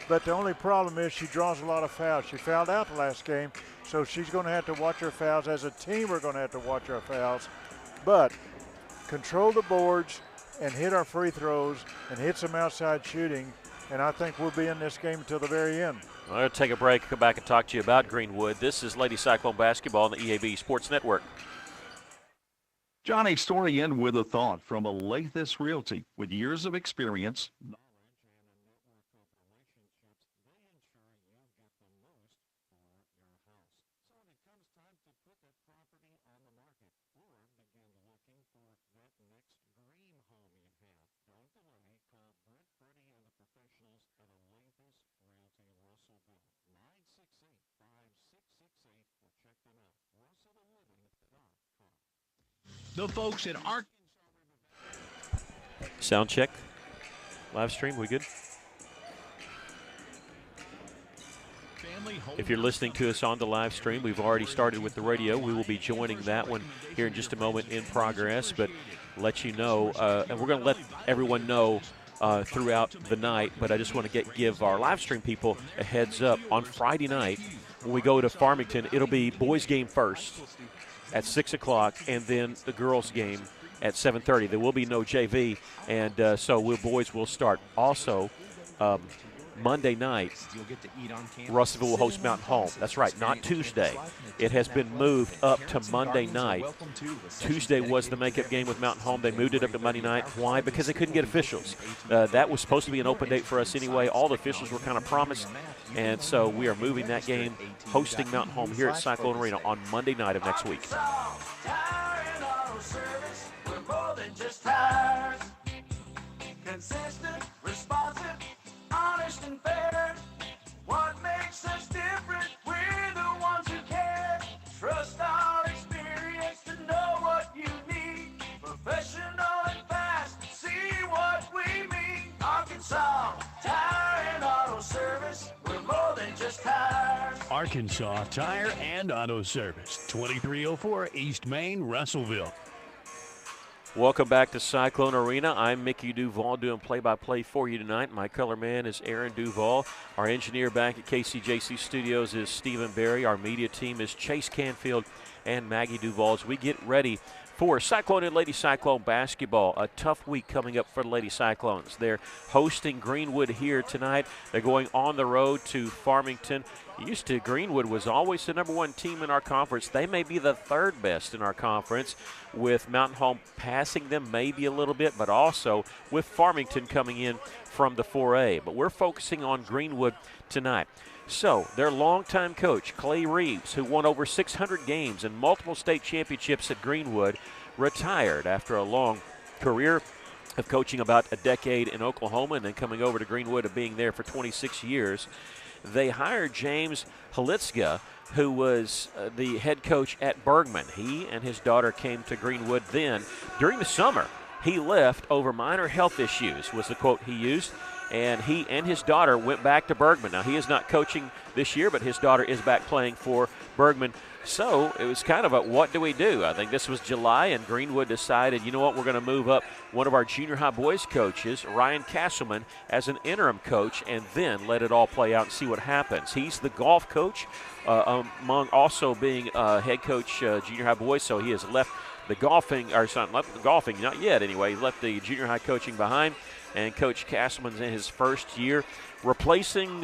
But the only problem is she draws a lot of fouls. She fouled out the last game, so she's going to have to watch her fouls. As a team, we're going to have to watch our fouls. But control the boards and hit our free throws and hit some outside shooting, and I think we'll be in this game until the very end. I'm going to take a break, come back and talk to you about Greenwood. This is Lady Cyclone Basketball on the EAB Sports Network. Johnny Story in with a thought from Alathus Realty. With years of experience, the folks at Ark. Sound check. Live stream, we good? If you're listening to us on the live stream, we've already started with the radio. We will be joining that one here in just a moment in progress, but let you know, and we're going to let everyone know throughout the night, but I just want to give our live stream people a heads up. On Friday night, when we go to Farmington, it'll be boys game first at 6 o'clock, and then the girls game at 7:30. There will be no JV, and so boys will start. Also, Monday night, Russellville will host Mountain Home. That's right, not Tuesday. It has been moved up to Monday night. Tuesday was the makeup game with Mountain Home. They moved it up to Monday night. Why? Because they couldn't get officials. That was supposed to be an open date for us anyway. All the officials were kind of promised, and so we are moving that game, hosting Mountain Home here at Cyclone Arena on Monday night of next week. Consistent, responsive, honest and fair. What makes us different? We're the ones who care. Trust our experience to know what you need. Professional and fast, see what we mean. Arkansas Tire and Auto Service. We're more than just tires. Arkansas Tire and Auto Service, 2304 East Main, Russellville. Welcome back to Cyclone Arena. I'm Mickey Duval doing play-by-play for you tonight. My color man is Aaron Duval. Our engineer back at KCJC Studios is Stephen Berry. Our media team is Chase Canfield and Maggie Duval as we get ready for Cyclone and Lady Cyclone basketball. A tough week coming up for the Lady Cyclones. They're hosting Greenwood here tonight. They're going on the road to Farmington. Greenwood was always the number one team in our conference. They may be the third best in our conference, with Mountain Home passing them maybe a little bit, but also with Farmington coming in from the 4A. But we're focusing on Greenwood tonight. So their longtime coach, Clay Reeves, who won over 600 games and multiple state championships at Greenwood, retired after a long career of coaching about a decade in Oklahoma and then coming over to Greenwood and being there for 26 years. They hired James Halitzka, who was the head coach at Bergman. He and his daughter came to Greenwood then. During the summer, he left over minor health issues, was the quote he used, and he and his daughter went back to Bergman. Now, he is not coaching this year, but his daughter is back playing for Bergman. So it was kind of a what do we do? I think this was July, and Greenwood decided, you know what, we're going to move up one of our junior high boys coaches, Ryan Castleman, as an interim coach, and then let it all play out and see what happens. He's the golf coach, among also being head coach junior high boys, so he has left the golfing, or not left the golfing, not yet anyway. He left the junior high coaching behind, and Coach Castleman's in his first year, replacing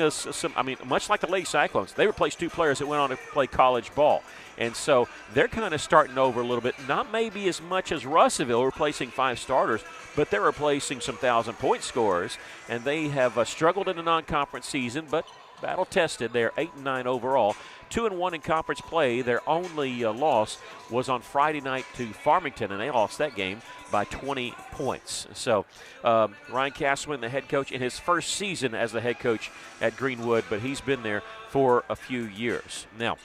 much like the Lady Cyclones. They replaced two players that went on to play college ball. And so they're kind of starting over a little bit, not maybe as much as Russellville replacing 5 starters, but they're replacing some 1,000-point scorers. And they have struggled in the non-conference season, but battle-tested. They're 8-9 overall. 2-1 in conference play. Their only loss was on Friday night to Farmington, and they lost that game by 20 points. So Ryan Castleman, the head coach, in his first season as the head coach at Greenwood, but he's been there for a few years. Now,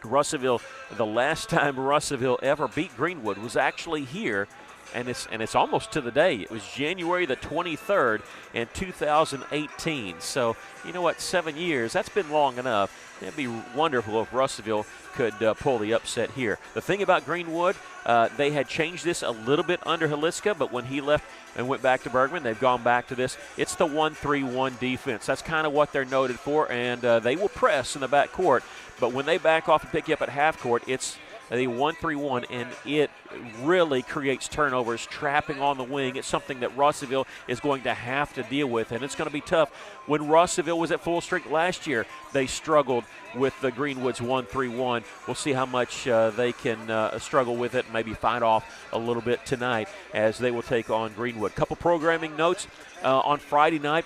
Russellville, the last time Russellville ever beat Greenwood was actually here and it's almost to the day. It was January the 23rd in 2018. So you know what, 7 years, that's been long enough. It'd be wonderful if Russellville could pull the upset here. The thing about Greenwood, they had changed this a little bit under Haliska, but when he left and went back to Bergman, they've gone back to this. It's the 1-3-1 defense. That's kind of what they're noted for, and they will press in the back court. But when they back off and pick you up at half court, it's the 1-3-1, and it really creates turnovers, trapping on the wing. It's something that Russellville is going to have to deal with, and it's going to be tough. When Russellville was at full strength last year, they struggled with the Greenwood's 1-3-1. We'll see how much they can struggle with it and maybe fight off a little bit tonight as they will take on Greenwood. Couple programming notes on Friday night.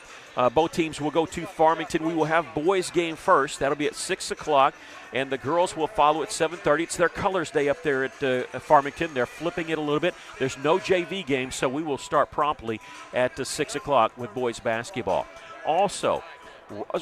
Both teams will go to Farmington. We will have boys game first. That'll be at 6 o'clock, and the girls will follow at 7:30. It's their colors day up there at Farmington. They're flipping it a little bit. There's no JV game, so we will start promptly at 6 o'clock with boys basketball. Also,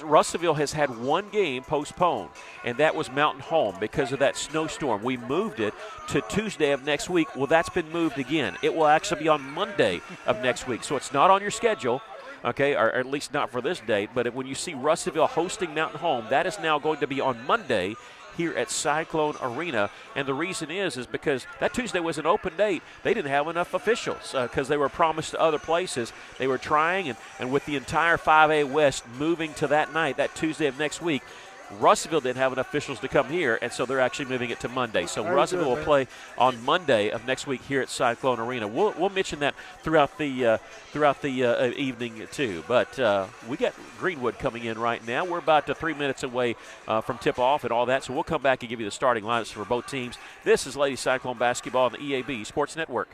Russellville has had one game postponed, and that was Mountain Home because of that snowstorm. We moved it to Tuesday of next week. Well, that's been moved again. It will actually be on Monday of next week, so it's not on your schedule. Okay, or at least not for this date, but when you see Russellville hosting Mountain Home, that is now going to be on Monday here at Cyclone Arena. And the reason is because that Tuesday was an open date. They didn't have enough officials because they were promised to other places. They were trying, and with the entire 5A West moving to that night, that Tuesday of next week, Russellville didn't have enough officials to come here, and so they're actually moving it to Monday. So Russellville will play on Monday of next week here at Cyclone Arena. We'll mention that throughout the evening too. But we got Greenwood coming in right now. We're about 3 minutes away from tip-off and all that, so we'll come back and give you the starting lineups for both teams. This is Lady Cyclone basketball on the EAB Sports Network.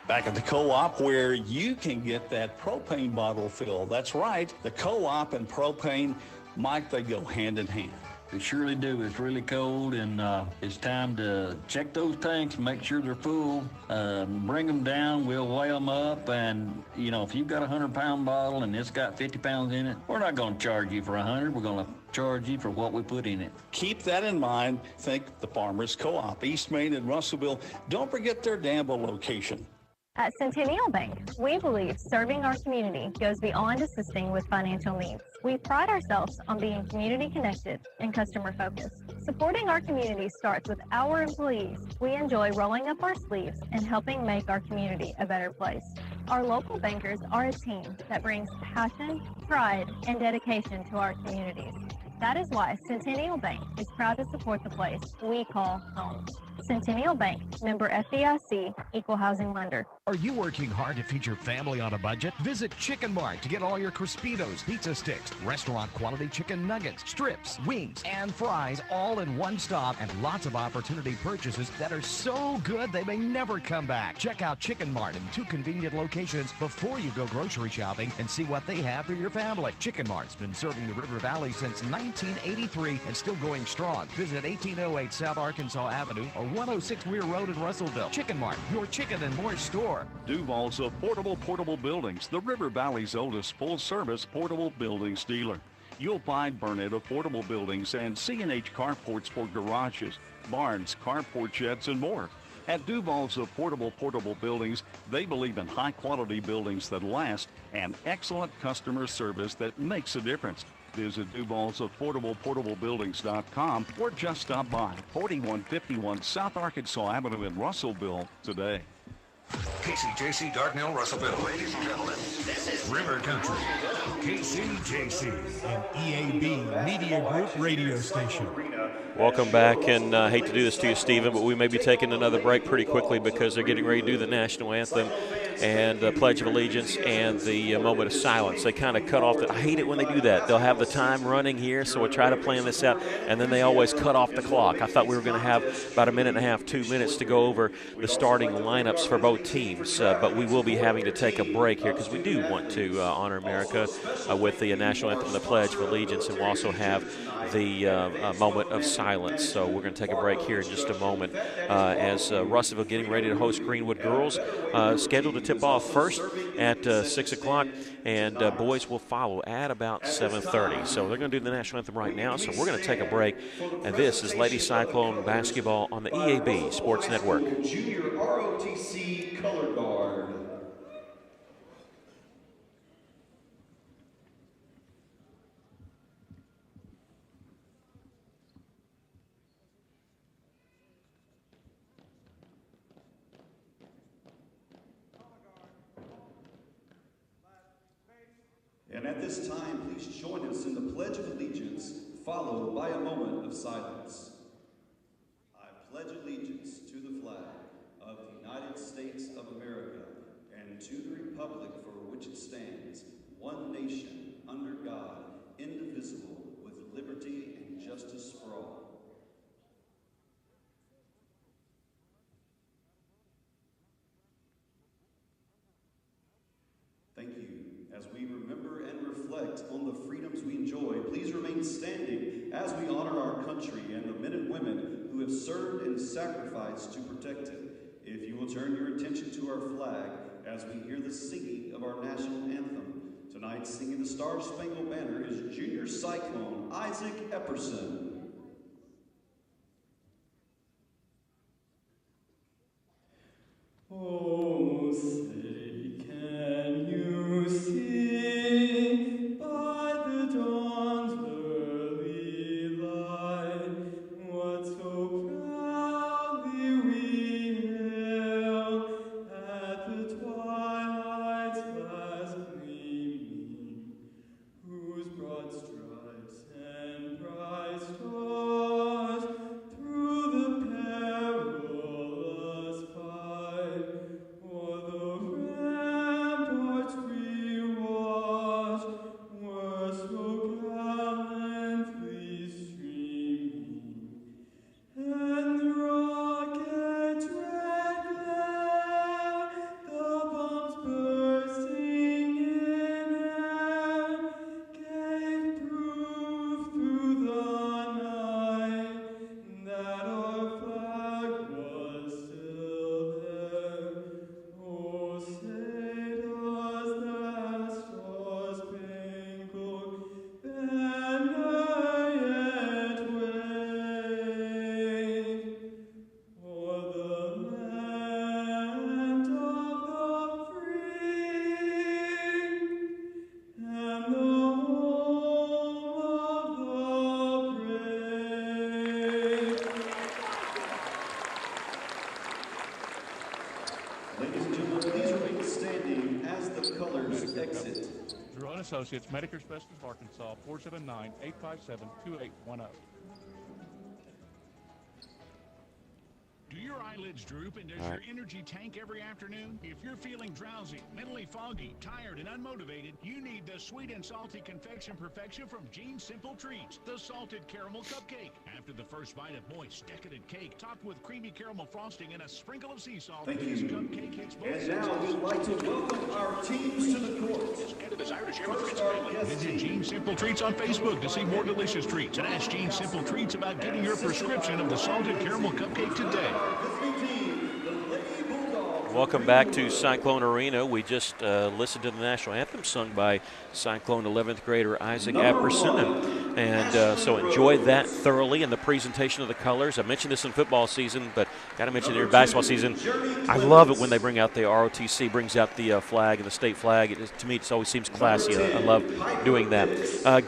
Back at the co-op where you can get that propane bottle filled. That's right. The co-op and propane, Mike, they go hand in hand. They surely do. It's really cold, and it's time to check those tanks, make sure they're full, bring them down, we'll weigh them up, and, you know, if you've got a 100-pound bottle and it's got 50 pounds in it, we're not going to charge you for 100. We're going to charge you for what we put in it. Keep that in mind. Think the Farmers Co-op, East Main and Russellville. Don't forget their Danville location. At Centennial Bank, we believe serving our community goes beyond assisting with financial needs. We pride ourselves on being community connected and customer focused. Supporting our community starts with our employees. We enjoy rolling up our sleeves and helping make our community a better place. Our local bankers are a team that brings passion, pride, and dedication to our communities. That is why Centennial Bank is proud to support the place we call home. Centennial Bank, member FDIC, equal housing lender. Are you working hard to feed your family on a budget? Visit Chicken Mart to get all your Crispitos, pizza sticks, restaurant quality chicken nuggets, strips, wings, and fries all in one stop, and lots of opportunity purchases that are so good they may never come back. Check out Chicken Mart in 2 convenient locations before you go grocery shopping and see what they have for your family. Chicken Mart's been serving the River Valley since 1983 and still going strong. Visit 1808 South Arkansas Avenue or 106 Weir Road in Russellville. Chicken Mart, your chicken and more store. Duval's Affordable Portable Buildings, the River Valley's oldest full-service portable buildings dealer. You'll find Burnett Affordable Buildings and C&H carports for garages, barns, carport sheds, and more. At Duval's Affordable Portable Buildings, they believe in high-quality buildings that last and excellent customer service that makes a difference. Visit Duval's AffordablePortableBuildings.com or just stop by 4151 South Arkansas Avenue in Russellville today. KCJC Dardanelle, Russellville. Ladies and gentlemen, this is River Country, KCJC, an EAB Media Group radio station. Welcome back, and I hate to do this to you, Stephen, but we may be taking another break pretty quickly because they're getting ready to do the national anthem and the Pledge of Allegiance and the moment of silence. They kind of cut off I hate it when they do that. They'll have the time running here, so we'll try to plan this out, and then they always cut off the clock. I thought we were going to have about a minute and a half, 2 minutes to go over the starting lineups for both teams, but we will be having to take a break here because we do want to honor America with the national anthem and the Pledge of Allegiance, and we'll also have the moment of silence. So we're going to take a break here in just a moment as Russellville getting ready to host Greenwood girls, scheduled to will tip off first at 6 o'clock, and boys will follow at about 7:30. So they're going to do the national anthem right now, so we're going to take a break. And this is Lady Cyclone basketball on the EAB Sports Network. Junior ROTC color guard. And at this time, please join us in the Pledge of Allegiance, followed by a moment of silence. I pledge allegiance to the flag of the United States of America and to the republic for which it stands, one nation, under God, indivisible, with liberty and justice for all. Thank you. As we remember and reflect on the freedoms we enjoy, please remain standing as we honor our country and the men and women who have served and sacrificed to protect it. If you will turn your attention to our flag as we hear the singing of our national anthem. Tonight, singing the Star-Spangled Banner is Junior Cyclone Isaac Epperson. Oh, say, can you see by the dawn's early light what so proudly we hailed at the twilight's last gleaming, whose broad stripes and bright stars through the perilous fight o'er the ramparts we watched were so gallantly streaming, and the rocket's red glare, the bombs bursting in air, gave proof through the night that our flag was still there. Oh, say does that star-spangled banner yet wave o'er the land of the free and the home of the brave? Ladies and gentlemen, please remain standing as the colors exit. Drew and Associates, Medicare Specialist Arkansas, 479-857-2810. Do your eyelids droop and does your energy tank every afternoon? If you're feeling drowsy, mentally foggy, tired, and unmotivated, you need the sweet and salty confection perfection from Gene's Simple Treats, the salted caramel cupcake. After the first bite of moist, decadent cake, topped with creamy caramel frosting and a sprinkle of sea salt, Thank this you. cupcake hits both And now senses. we'd like to welcome our teams to the court. Canada's Irish First, immigrants our family. guest Visit team. Gene's Simple Treats on Facebook to see more delicious treats and ask Gene's Simple Treats about getting your prescription of the salted caramel cupcake today. Welcome back to Cyclone Arena. We just listened to the national anthem sung by Cyclone 11th grader Isaac Apperson, and so enjoyed that thoroughly, and the presentation of the colors. I mentioned this in football season, but got to mention it in basketball season. I love it when they bring out the ROTC, brings out the flag and the state flag. To me, it always seems classy. I love doing that.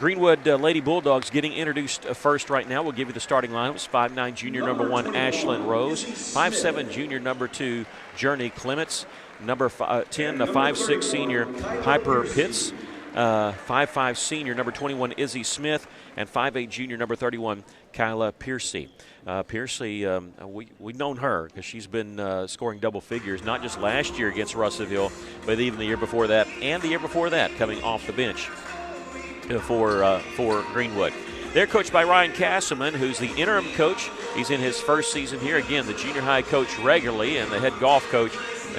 Greenwood Lady Bulldogs getting introduced first right now. We'll give you the starting lineups. 5'9" junior number 1 Ashlyn Rose, 5'7" junior number 2 Journey Clements, number 10, the 5'6" senior Piper Pitts, 5'5" senior number 21 Izzy Smith, and 5'8" junior number 31 Kyla Piercy. Piercy, we've known her because she's been scoring double figures, not just last year against Russellville, but even the year before that and the year before that, coming off the bench for Greenwood. They're coached by Ryan Castleman, who's the interim coach. He's in his first season here. Again, the junior high coach regularly and the head golf coach.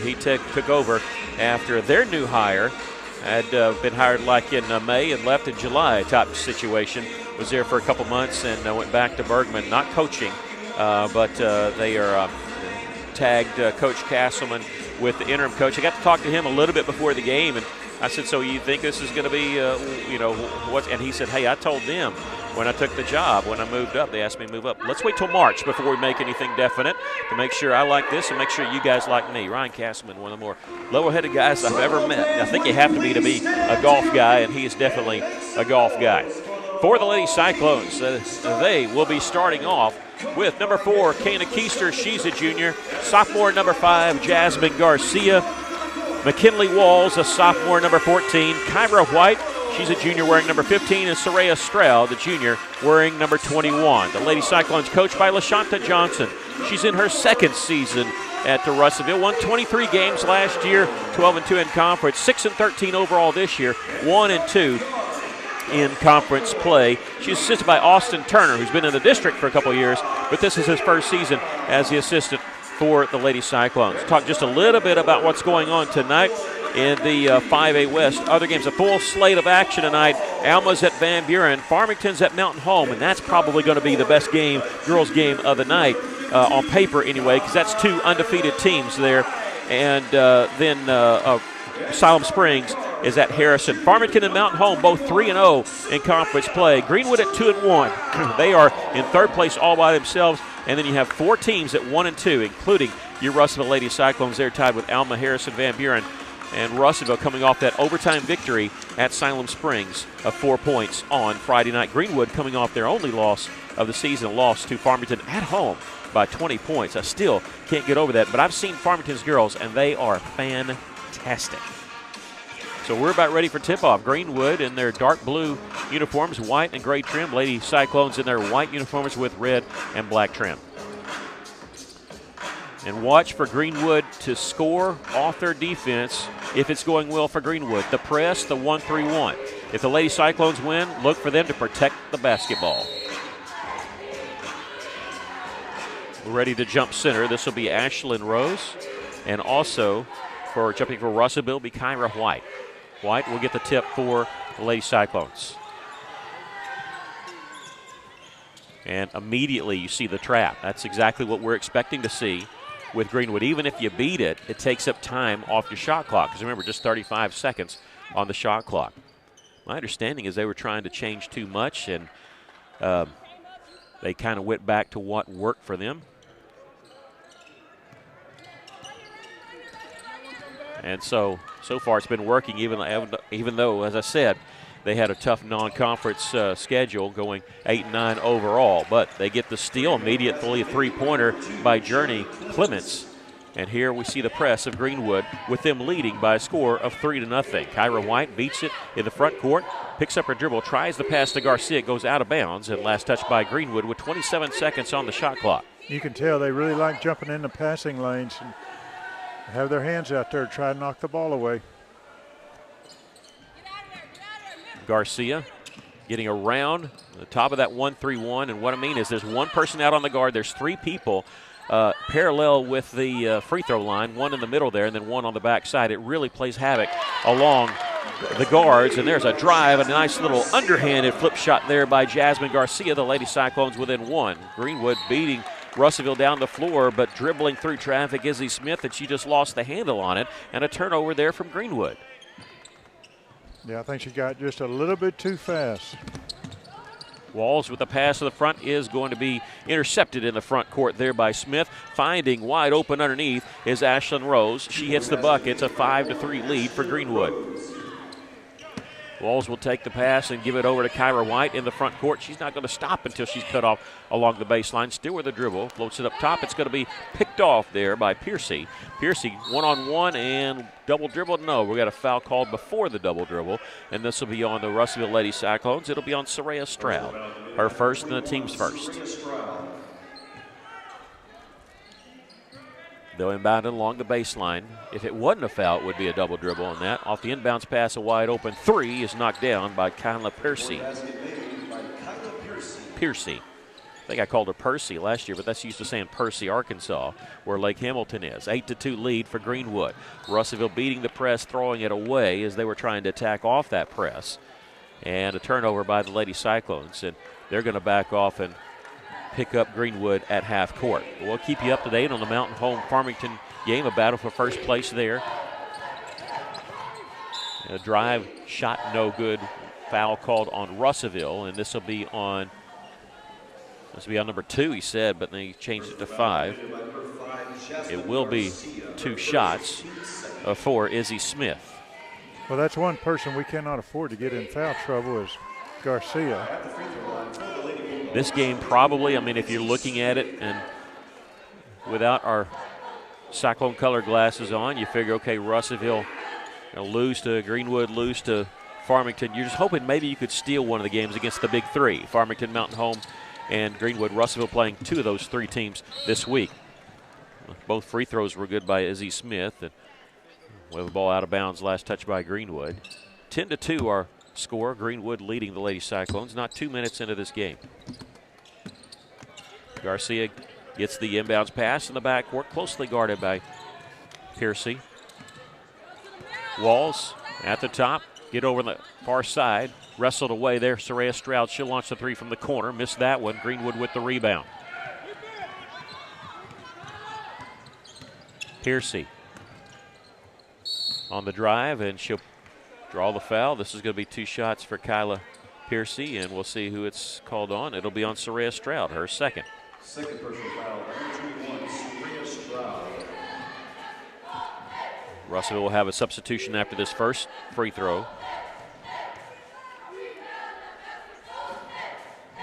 He took over after their new hire had been hired like in May and left in July type situation. Was there for a couple months and went back to Bergman, not coaching, but they are tagged Coach Castleman with the interim coach. I got to talk to him a little bit before the game, and I said, so you think this is going to be, what? And he said, hey, I told them when I took the job, when I moved up, they asked me to move up. Let's wait till March before we make anything definite to make sure I like this and make sure you guys like me. Ryan Castleman, one of the more level-headed guys I've ever met. I think you have to be a golf guy, and he is definitely a golf guy. For the Lady Cyclones, they will be starting off with number 4, Kana Keister. She's a junior. Sophomore, number 5, Jasmine Garcia. McKinley Walls, a sophomore, number 14. Kyra White, she's a junior, wearing number 15. And Soraya Stroud, the junior, wearing number 21. The Lady Cyclones coached by LaShanta Johnson. She's in her second season at the Russellville. Won 23 games last year, 12-2 in conference, 6-13 overall this year, 1-2 in conference play. She's assisted by Austin Turner, who's been in the district for a couple of years, but this is his first season as the assistant for the Lady Cyclones. Talk just a little bit about what's going on tonight in the 5A West. Other games, a full slate of action tonight. Alma's at Van Buren, Farmington's at Mountain Home, and that's probably going to be the best game, girls game of the night, on paper anyway, because that's 2 undefeated teams there. And then Siloam Springs is at Harrison. Farmington and Mountain Home, both 3-0 in conference play. Greenwood at 2-1. They are in third place all by themselves. And then you have 4 teams at 1-2, including your Russellville Lady Cyclones. They're tied with Alma, Harrison, Van Buren, and Russellville coming off that overtime victory at Siloam Springs of 4 points on Friday night. Greenwood coming off their only loss of the season, loss to Farmington at home by 20 points. I still can't get over that, but I've seen Farmington's girls, and they are fantastic. So we're about ready for tip-off. Greenwood in their dark blue uniforms, white and gray trim. Lady Cyclones in their white uniforms with red and black trim. And watch for Greenwood to score off their defense if it's going well for Greenwood. The press, the 1-3-1. If the Lady Cyclones win, look for them to protect the basketball. We're ready to jump center. This will be Ashlyn Rose. And also for jumping for Russellville will be Kyra White. White will get the tip for the Lady Cyclones. And immediately you see the trap. That's exactly what we're expecting to see with Greenwood. Even if you beat it, it takes up time off your shot clock. Because remember, just 35 seconds on the shot clock. My understanding is they were trying to change too much, and they kind of went back to what worked for them. And so far it's been working, even though, as I said, they had a tough non-conference schedule going 8-9 overall. But they get the steal immediately, a three-pointer by Journey Clements. And here we see the press of Greenwood with them leading by a score of 3-0. Kyra White beats it in the front court, picks up her dribble, tries the pass to Garcia, goes out of bounds, and last touch by Greenwood with 27 seconds on the shot clock. You can tell they really like jumping in the passing lanes and have their hands out there to try to knock the ball away. Garcia getting around the top of that 1-3-1, and what I mean is there's one person out on the guard. There's 3 people parallel with the free throw line, one in the middle there and then one on the backside. It really plays havoc along the guards, and there's a drive, a nice little underhanded flip shot there by Jasmine Garcia. The Lady Cyclones within 1. Greenwood beating Russellville down the floor, but dribbling through traffic, Izzy Smith, and she just lost the handle on it, and a turnover there from Greenwood. Yeah, I think she got just a little bit too fast. Walls with the pass to the front is going to be intercepted in the front court there by Smith. Finding wide open underneath is Ashlyn Rose. She hits the bucket. It's a 5-3 lead for Greenwood. Walls will take the pass and give it over to Kyra White in the front court. She's not going to stop until she's cut off along the baseline. Still with the dribble. Floats it up top. It's going to be picked off there by Piercy. Piercy one-on-one and double dribble. No, we got a foul called before the double dribble, and this will be on the Russellville Lady Cyclones. It'll be on Soraya Stroud. Her first and the team's first. They'll inbound it along the baseline. If it wasn't a foul, it would be a double dribble on that. Off the inbounds pass, a wide open 3 is knocked down by Kyla Piercy. Piercy. I think I called her Percy last year, but that's used to saying Percy, Arkansas, where Lake Hamilton is. 8-2 lead for Greenwood. Russellville beating the press, throwing it away as they were trying to attack off that press. And a turnover by the Lady Cyclones. And they're going to back off and pick up Greenwood at half court. We'll keep you up to date on the Mountain Home Farmington game, a battle for first place there. A drive shot no good, foul called on Russellville, and this will be on number 2, he said, but then he changed it to 5. It will be 2 shots for Izzy Smith. Well, that's one person we cannot afford to get in foul trouble is Garcia. This game probably, I mean, if you're looking at it and without our Cyclone color glasses on, you figure, okay, Russellville lose to Greenwood, lose to Farmington. You're just hoping maybe you could steal one of the games against the big 3, Farmington, Mountain Home, and Greenwood. Russellville playing 2 of those 3 teams this week. Both free throws were good by Izzy Smith. And we have a ball out of bounds, last touch by Greenwood. 10-2 our score. Greenwood leading the Lady Cyclones. Not 2 minutes into this game. Garcia gets the inbounds pass in the backcourt, closely guarded by Piercy. Walls at the top, get over the far side, wrestled away there. Soraya Stroud, she'll launch the 3 from the corner, missed that one. Greenwood with the rebound. Piercy on the drive, and she'll draw the foul. This is going to be 2 shots for Kyla Piercy, and we'll see who it's called on. It'll be on Soraya Stroud, her second. Second personal foul, number 21, Soraya Stroud. Russellville will have a substitution after this first free throw.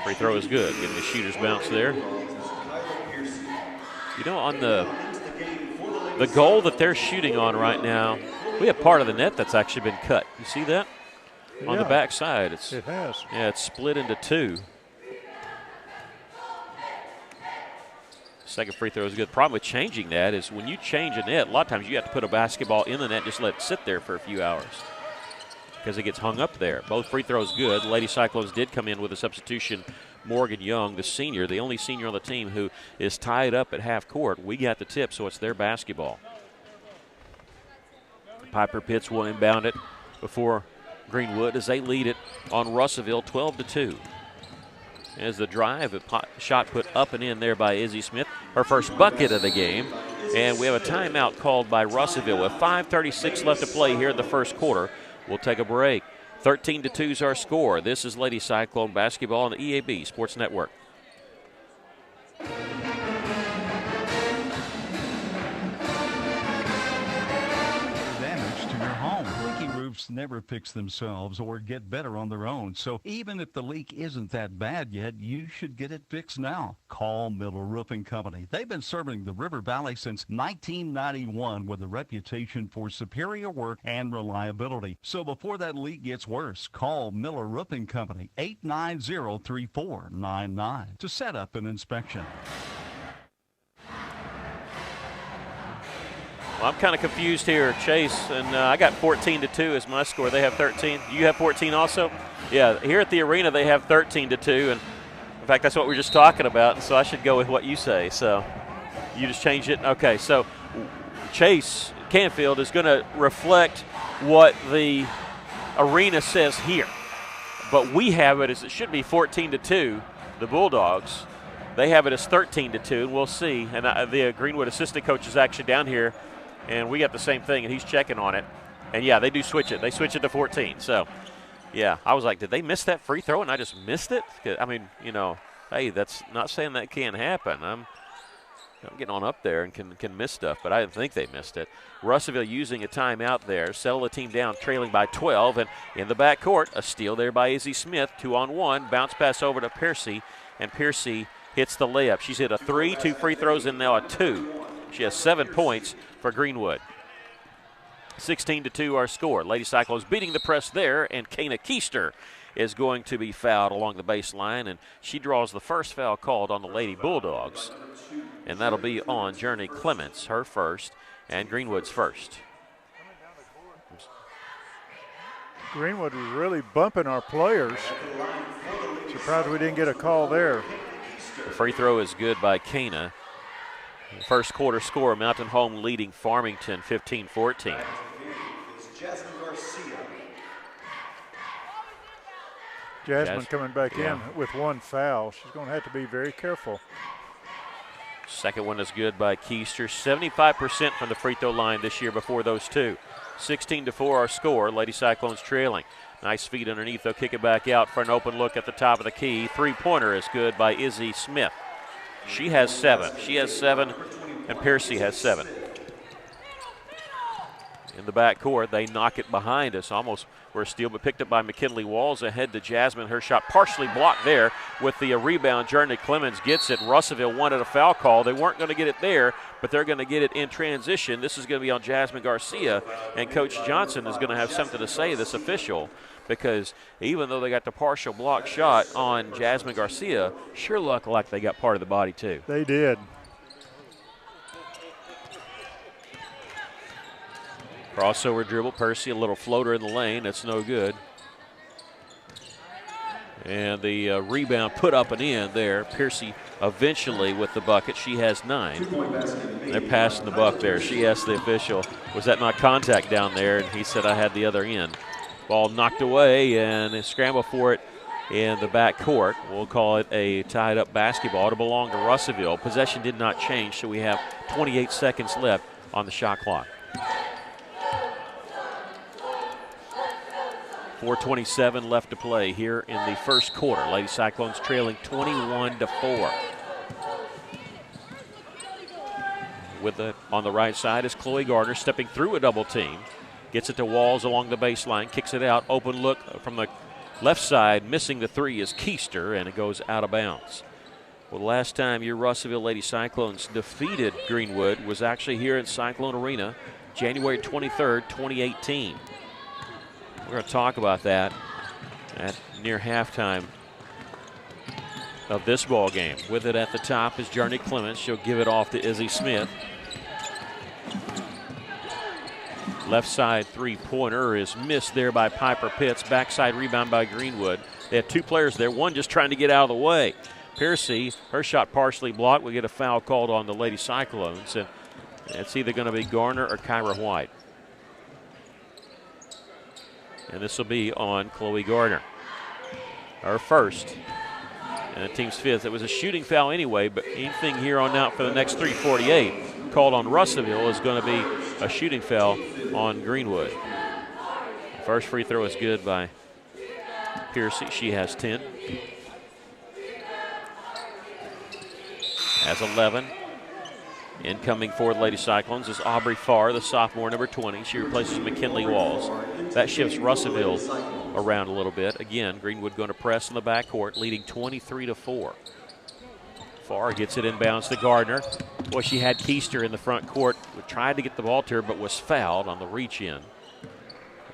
Free throw is good, getting the shooter's bounce there. You know, on the goal that they're shooting on right now, we have part of the net that's actually been cut. You see that? Yeah. On the back side. It has. Yeah, it's split into 2. Second free throw is good. Problem with changing that is when you change a net, a lot of times you have to put a basketball in the net, just let it sit there for a few hours because it gets hung up there. Both free throws good. Lady Cyclones did come in with a substitution. Morgan Young, the senior, the only senior on the team who is tied up at half court. We got the tip, so it's their basketball. Piper Pitts will inbound it before Greenwood as they lead it on Russellville 12-2. As the drive, a shot put up and in there by Izzy Smith, her first bucket of the game. And we have a timeout called by Russellville with 5:36 left to play here in the first quarter. We'll take a break. 13-2 is our score. This is Lady Cyclone basketball on the EAB Sports Network. Roofs never fix themselves or get better on their own. So even if the leak isn't that bad yet, you should get it fixed now. Call Miller Roofing Company. They've been serving the River Valley since 1991 with a reputation for superior work and reliability. So before that leak gets worse, call Miller Roofing Company 890-3499 to set up an inspection. Well, I'm kind of confused here, Chase, and I got 14-2 as my score. They have 13. You have 14 also? Yeah, here at the arena they have 13-2, and in fact that's what we were just talking about, so I should go with what you say. So you just changed it? Okay, so Chase Canfield is going to reflect what the arena says here, but we have it as it should be 14-2, the Bulldogs. They have it as 13-2, and we'll see. And the Greenwood assistant coach is actually down here, and we got the same thing, and he's checking on it. And, yeah, they do switch it. They switch it to 14. So, yeah, I was like, did they miss that free throw and I just missed it? I mean, you know, hey, that's not saying that can't happen. I'm getting on up there and can miss stuff, but I didn't think they missed it. Russellville using a timeout there, settle the team down, trailing by 12. And in the backcourt, a steal there by Izzy Smith, 2-on-1. Bounce pass over to Piercy, and Piercy hits the layup. She's hit a 3, 2 free throws, and now a 2. She has 7 points for Greenwood. 16-2 our score. Lady Cyclones beating the press there, and Kana Keister is going to be fouled along the baseline, and she draws the first foul called on the Lady Bulldogs, and that'll be on Journey Clements, her first, and Greenwood's first. Greenwood was really bumping our players. Surprised we didn't get a call there. The free throw is good by Kana. First quarter score, Mountain Home leading Farmington 15-14. Jasmine coming back in with 1 foul. She's going to have to be very careful. Second one is good by Keister. 75% from the free throw line this year before those two. 16-4 our score. Lady Cyclones trailing. Nice feed underneath. They'll kick it back out for an open look at the top of the key. Three-pointer is good by Izzy Smith. She has 7. She has 7, and Piercy has 7. In the backcourt, they knock it behind us. Almost were a steal, but picked up by McKinley Walls. Ahead to Jasmine. Her shot partially blocked there with the rebound. Journey Clemens gets it. Russellville wanted a foul call. They weren't going to get it there, but they're going to get it in transition. This is going to be on Jasmine Garcia, and Coach Johnson is going to have something to say, this official, because even though they got the partial block shot on Jasmine Garcia, sure looked like they got part of the body too. They did. Crossover dribble, Percy, a little floater in the lane. That's no good. And the rebound put up and in there. Piercy eventually with the bucket. She has 9. They're passing the buck there. She asked the official, was that not contact down there? And he said, I had the other end. Ball knocked away, and they scramble for it in the back court. We'll call it a tied-up basketball. It'll belong to Russellville. Possession did not change, so we have 28 seconds left on the shot clock. 4:27 left to play here in the first quarter. Lady Cyclones trailing 21-4. With it on the right side is Chloe Gardner stepping through a double team. Gets it to Walls along the baseline, kicks it out. Open look from the left side. Missing the three is Keister, and it goes out of bounds. Well, the last time your Russellville Lady Cyclones defeated Greenwood was actually here in Cyclone Arena, January 23rd, 2018. We're going to talk about that at near halftime of this ball game. With it at the top is Journey Clemens. She'll give it off to Izzy Smith. Left side three-pointer is missed there by Piper Pitts. Backside rebound by Greenwood. They have two players there, one just trying to get out of the way. Piercy, her shot partially blocked. We get a foul called on the Lady Cyclones, and it's either going to be Garner or Kyra White. And this will be on Chloe Gardner, her first, and the team's 5th. It was a shooting foul anyway, but anything here on out for the next 3:48 called on Russellville is going to be a shooting foul on Greenwood. The first free throw is good by Piercy. She has 10. Has 11. Incoming for the Lady Cyclones is Aubrey Farr, the sophomore, number 20. She replaces McKinley Walls. That shifts Russellville around a little bit. Again, Greenwood going to press in the backcourt, leading 23-4. Farr gets it inbounds to Gardner. Boy, she had Keister in the front court. Tried to get the ball to her, but was fouled on the reach-in.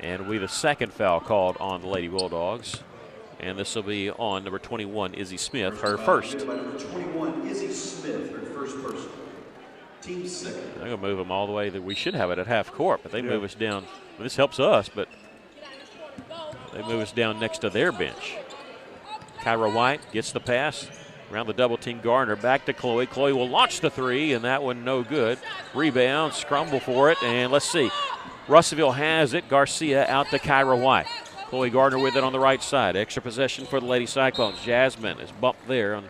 And we have a second foul called on the Lady Bulldogs. And this will be on number 21, Izzy Smith, her first. Number 21, Izzy Smith, her first person. Team second. They're going to move them all the way that we should have it at half court, but they move us down. Well, this helps us, but they move us down next to their bench. Kyra White gets the pass around the double team. Garner back to Chloe. Chloe will launch the three, and that one no good. Rebound, scramble for it, and let's see. Russellville has it. Garcia out to Kyra White. Chloe Gardner with it on the right side. Extra possession for the Lady Cyclones. Jasmine is bumped there on a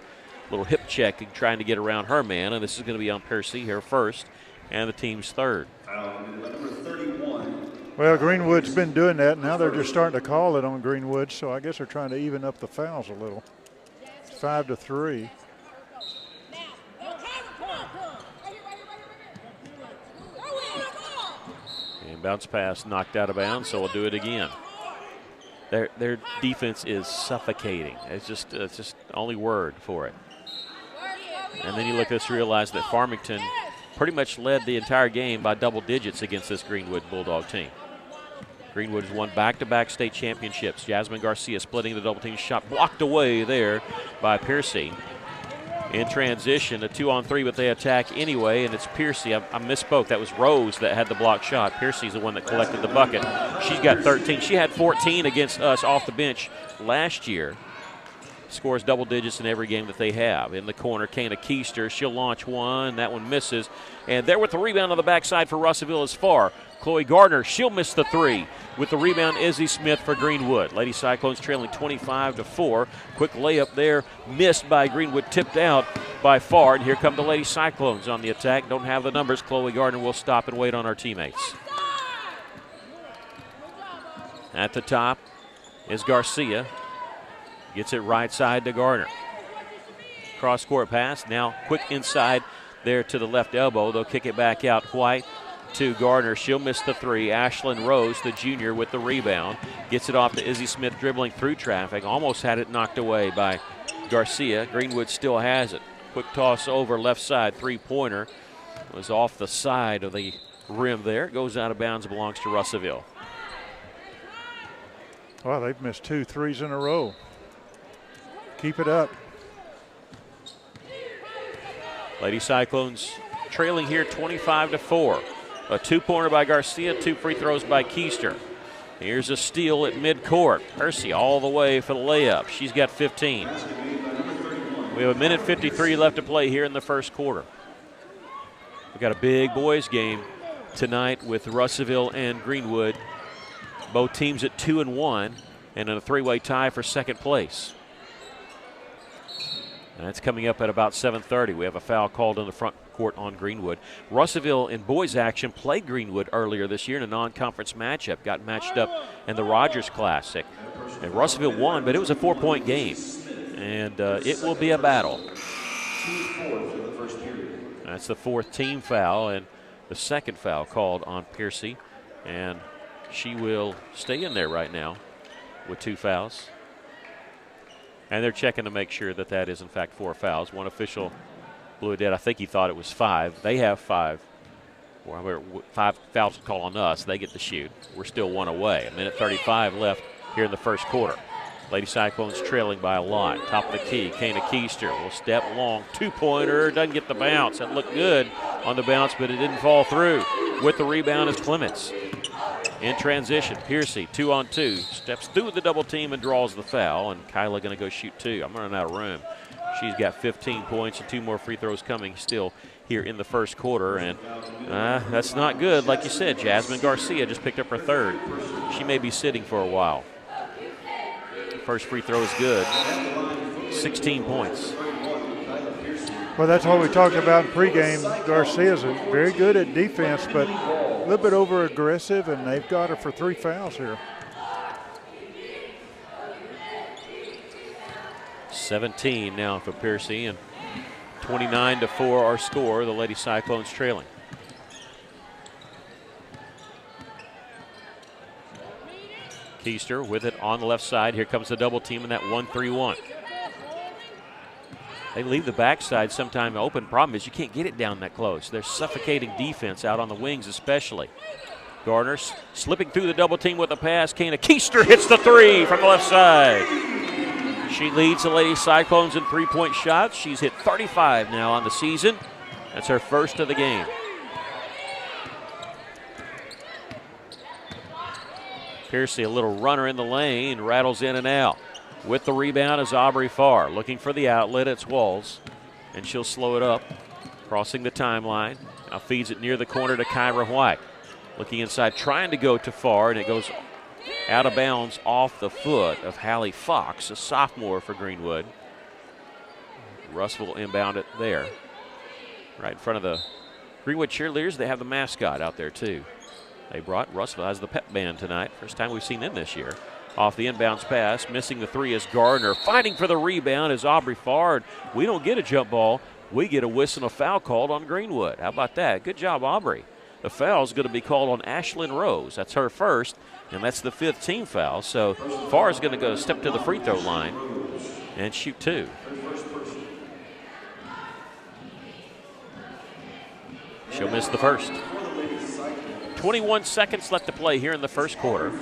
little hip check and trying to get around her man, and this is going to be on Piercy, her first, and the team's third. Number 31. Well, Greenwood's been doing that. Now they're just starting to call it on Greenwood, so I guess they're trying to even up the fouls a little. It's 5-3. And bounce pass knocked out of bounds, so we'll do it again. Their defense is suffocating. It's just the only word for it. And then you look at this, realize that Farmington pretty much led the entire game by double digits against this Greenwood Bulldog team. Greenwood has won back-to-back state championships. Jasmine Garcia splitting the double team shot, blocked away there by Piercy. In transition, a 2-on-3, but they attack anyway, and it's Piercy. I misspoke. That was Rose that had the block shot. Piercy's the one that collected the bucket. She's got 13. She had 14 against us off the bench last year. Scores double digits in every game that they have. In the corner, Kana Keister. She'll launch one. That one misses. And there with the rebound on the backside for Russellville is Farr. Chloe Gardner, she'll miss the three. With the rebound, Izzy Smith for Greenwood. Lady Cyclones trailing 25-4. Quick layup there, missed by Greenwood, tipped out by far. And here come the Lady Cyclones on the attack. Don't have the numbers. Chloe Gardner will stop and wait on our teammates. At the top is Garcia. Gets it right side to Gardner. Cross-court pass. Now quick inside there to the left elbow. They'll kick it back out. White to Gardner. She'll miss the three. Ashlyn Rose, the junior, with the rebound. Gets it off to Izzy Smith, dribbling through traffic. Almost had it knocked away by Garcia. Greenwood still has it. Quick toss over left side. Three-pointer was off the side of the rim there. It goes out of bounds. Belongs to Russellville. Well, they've missed 2 threes in a row. Keep it up. Lady Cyclones trailing here 25-4. A two-pointer by Garcia, 2 free throws by Keister. Here's a steal at midcourt. Percy all the way for the layup. She's got 15. We have 1:53 left to play here in the first quarter. We've got a big boys game tonight with Russellville and Greenwood. Both teams at 2-1 and in a 3-way tie for second place. And that's coming up at about 7:30. We have a foul called in the front court on Greenwood. Russellville in boys action played Greenwood earlier this year in a non-conference matchup. Got matched up in the Rogers Classic. And Russellville won, but it was a 4-point game. And it will be a battle. That's the 4th team foul and the 2nd foul called on Piercy. And she will stay in there right now with 2 fouls. And they're checking to make sure that that is, in fact, 4 fouls. One official blew it dead. I think he thought it was 5. They have 5. 5 fouls call on us. They get to shoot. We're still 1 away. 1:35 left here in the first quarter. Lady Cyclones trailing by a lot. Top of the key, Kana Keister will step long. 2-pointer, doesn't get the bounce. That looked good on the bounce, but it didn't fall through. With the rebound is Clements. In transition, Piercy, 2-on-2, steps through the double team and draws the foul, and Kyla going to go shoot 2. I'm running out of room. She's got 15 points and 2 more free throws coming still here in the first quarter, and that's not good. Like you said, Jasmine Garcia just picked up her 3rd. She may be sitting for a while. First free throw is good. 16 points. Well, that's what we talked about in pregame. Garcia's very good at defense, but a little bit over-aggressive, and they've got her for 3 fouls here. 17 now for Piercy, and 29-4 our score. The Lady Cyclones trailing. Keister with it on the left side. Here comes the double team in that 1-3-1. They leave the backside sometime open. Problem is you can't get it down that close. They're suffocating defense out on the wings especially. Gardner slipping through the double team with a pass. Kana Keister hits the 3 from the left side. She leads the Lady Cyclones in 3-point shots. She's hit 35 now on the season. That's her first of the game. Piercy, a little runner in the lane, rattles in and out. With the rebound is Aubrey Farr. Looking for the outlet, it's Walls. And she'll slow it up, crossing the timeline. Now feeds it near the corner to Kyra White. Looking inside, trying to go to Farr, and it goes out of bounds off the foot of Hallie Fox, a sophomore for Greenwood. Russell inbound it there. Right in front of the Greenwood cheerleaders. They have the mascot out there too. They brought Russell as the pep band tonight. First time we've seen them this year. Off the inbounds pass, missing the 3 is Gardner. Fighting for the rebound is Aubrey Farr. We don't get a jump ball. We get a whistle and a foul called on Greenwood. How about that? Good job, Aubrey. The foul is going to be called on Ashlyn Rose. That's her first, and that's the 5th team foul. So Farr is going to go step to the free throw line and shoot 2. She'll miss the first. 21 seconds left to play here in the first quarter.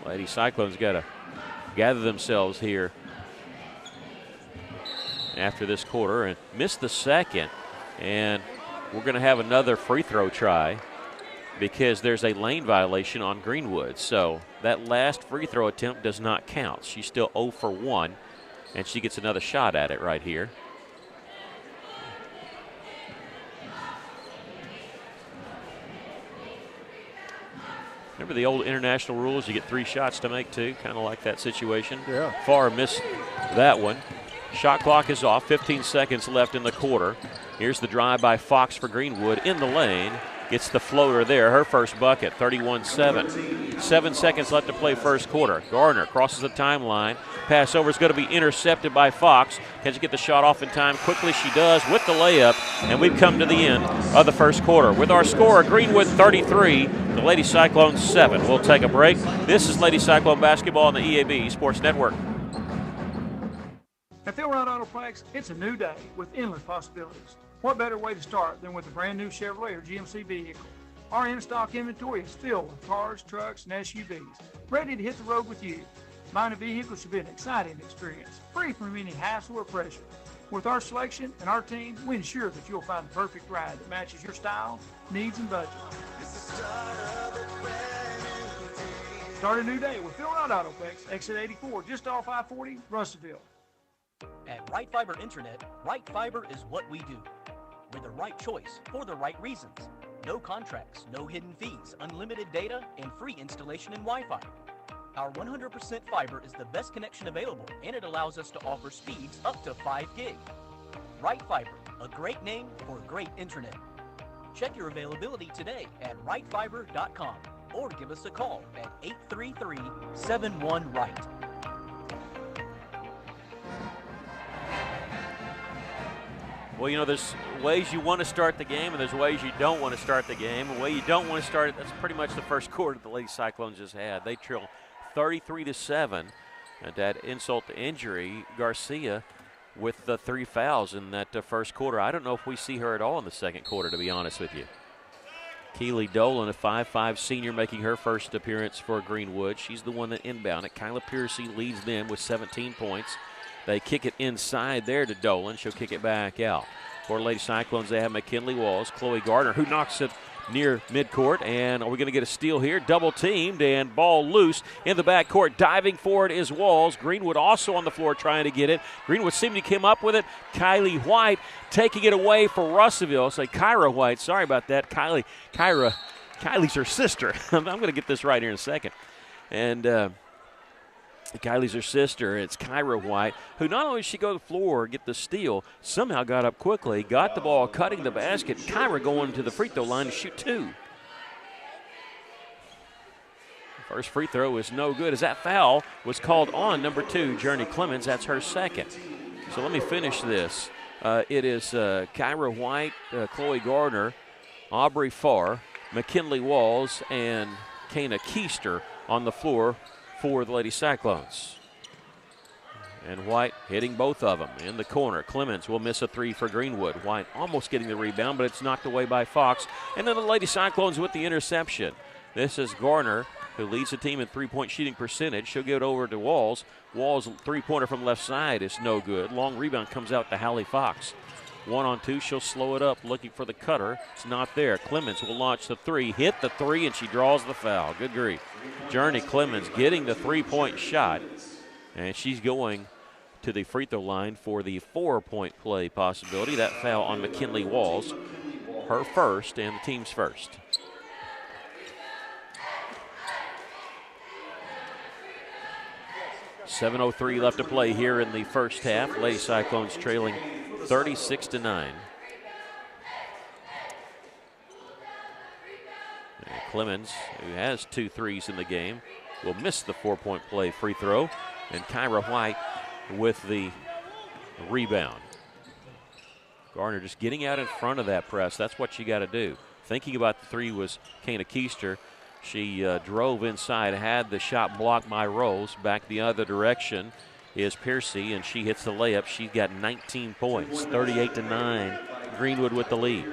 Lady Cyclones got to gather themselves here after this quarter and miss the second. And we're going to have another free throw try because there's a lane violation on Greenwood. So that last free throw attempt does not count. She's still 0 for 1, and she gets another shot at it right here. Remember the old international rules? You get 3 shots to make 2, kind of like that situation. Yeah. Farr missed that one. Shot clock is off, 15 seconds left in the quarter. Here's the drive by Fox for Greenwood in the lane. Gets the floater there, her first bucket, 31-7. 7 seconds left to play first quarter. Gardner crosses the timeline. Pass over is going to be intercepted by Fox. Can she get the shot off in time? Quickly she does with the layup, and we've come to the end of the first quarter. With our score, Greenwood 33, the Lady Cyclones 7. We'll take a break. This is Lady Cyclone basketball on the EAB Sports Network. At Philrod Autoplex, it's a new day with endless possibilities. What better way to start than with a brand new Chevrolet or GMC vehicle? Our in-stock inventory is filled with cars, trucks, and SUVs, ready to hit the road with you. Buying a vehicle should be an exciting experience, free from any hassle or pressure. With our selection and our team, we ensure that you'll find the perfect ride that matches your style, needs, and budget. Start a new day with Philrod Autoplex, exit 84, just off I-40, Russellville. At Right Fiber Internet, Right Fiber is what we do. We're the right choice for the right reasons. No contracts, no hidden fees, unlimited data, and free installation and Wi-Fi. Our 100% fiber is the best connection available, and it allows us to offer speeds up to 5 gig. Right Fiber, a great name for great internet. Check your availability today at rightfiber.com or give us a call at 833-71-RIGHT. Well, you know, there's ways you want to start the game and there's ways you don't want to start the game. The way you don't want to start it, that's pretty much the first quarter the Lady Cyclones just had. They trail 33-7. And that insult to injury, Garcia with the 3 fouls in that first quarter. I don't know if we see her at all in the second quarter, to be honest with you. Keely Dolan, a 5'5 senior, making her first appearance for Greenwood. She's the one that inbounded. Kyla Piercy leads them with 17 points. They kick it inside there to Dolan. She'll kick it back out. For Lady Cyclones, they have McKinley Walls, Chloe Gardner, who knocks it near midcourt. And are we going to get a steal here? Double teamed and ball loose in the backcourt. Diving for it is Walls. Greenwood also on the floor trying to get it. Greenwood seemed to come up with it. Kylie White taking it away for Russellville. Say Kyra White. Sorry about that. Kylie's her sister. I'm going to get this right here in a second. And Kylie's her sister. It's Kyra White, who not only did she go to the floor, get the steal, somehow got up quickly, got the ball, cutting the basket. Kyra going to the free throw line to shoot 2. First free throw is no good as that foul was called on number 2, Journey Clemens. That's her second. So let me finish this. It is Kyra White, Chloe Gardner, Aubrey Farr, McKinley Walls, and Kana Keister on the floor for the Lady Cyclones. And White hitting both of them in the corner. Clemens will miss a 3 for Greenwood. White almost getting the rebound, but it's knocked away by Fox. And then the Lady Cyclones with the interception. This is Garner, who leads the team in three-point shooting percentage. She'll get over to Walls. Walls' three-pointer from left side is no good. Long rebound comes out to Hallie Fox. 1-on-2, she'll slow it up, looking for the cutter. It's not there. Clemens will launch the 3, hit the 3, and she draws the foul. Good grief. Journey Clemens getting the three-point shot, and she's going to the free throw line for the 4-point play possibility. That foul on McKinley Walls, her first and the team's first. .703 left to play here in the first half. Lady Cyclones trailing 36-9. And Clemens, who has 2 threes in the game, will miss the 4-point play free throw. And Kyra White with the rebound. Garner just getting out in front of that press. That's what you got to do. Thinking about the 3 was Kana Keister. She drove inside, had the shot blocked by Rose. Back the other direction is Piercy, and she hits the layup. She's got 19 points, 38-9. Greenwood with the lead.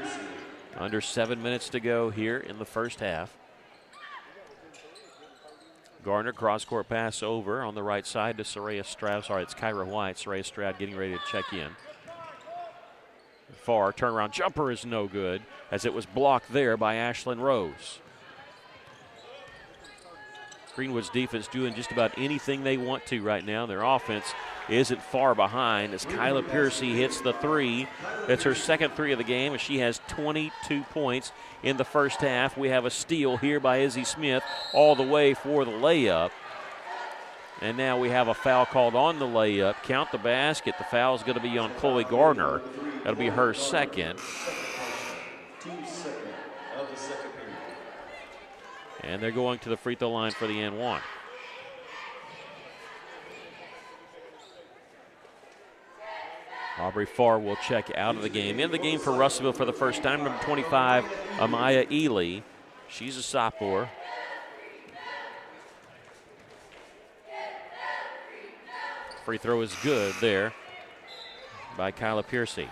Under 7 minutes to go here in the first half. Garner, cross-court pass over on the right side to Soraya Stroud. Sorry, it's Kyra White. Soraya Stroud getting ready to check in. Far turnaround jumper is no good as it was blocked there by Ashlyn Rose. Greenwood's defense doing just about anything they want to right now. Their offense isn't far behind as Kyla Piercy hits the 3. That's her second 3 of the game, and she has 22 points in the first half. We have a steal here by Izzy Smith all the way for the layup. And now we have a foul called on the layup. Count the basket. The foul is going to be on Chloe Gardner. That'll be her second. Team second of the second period. And they're going to the free throw line for the N1. Aubrey Farr will check out of the game. In the game for Russellville for the first time, number 25, Amaya Ely. She's a sophomore. Free throw is good there by Kyla Piercy.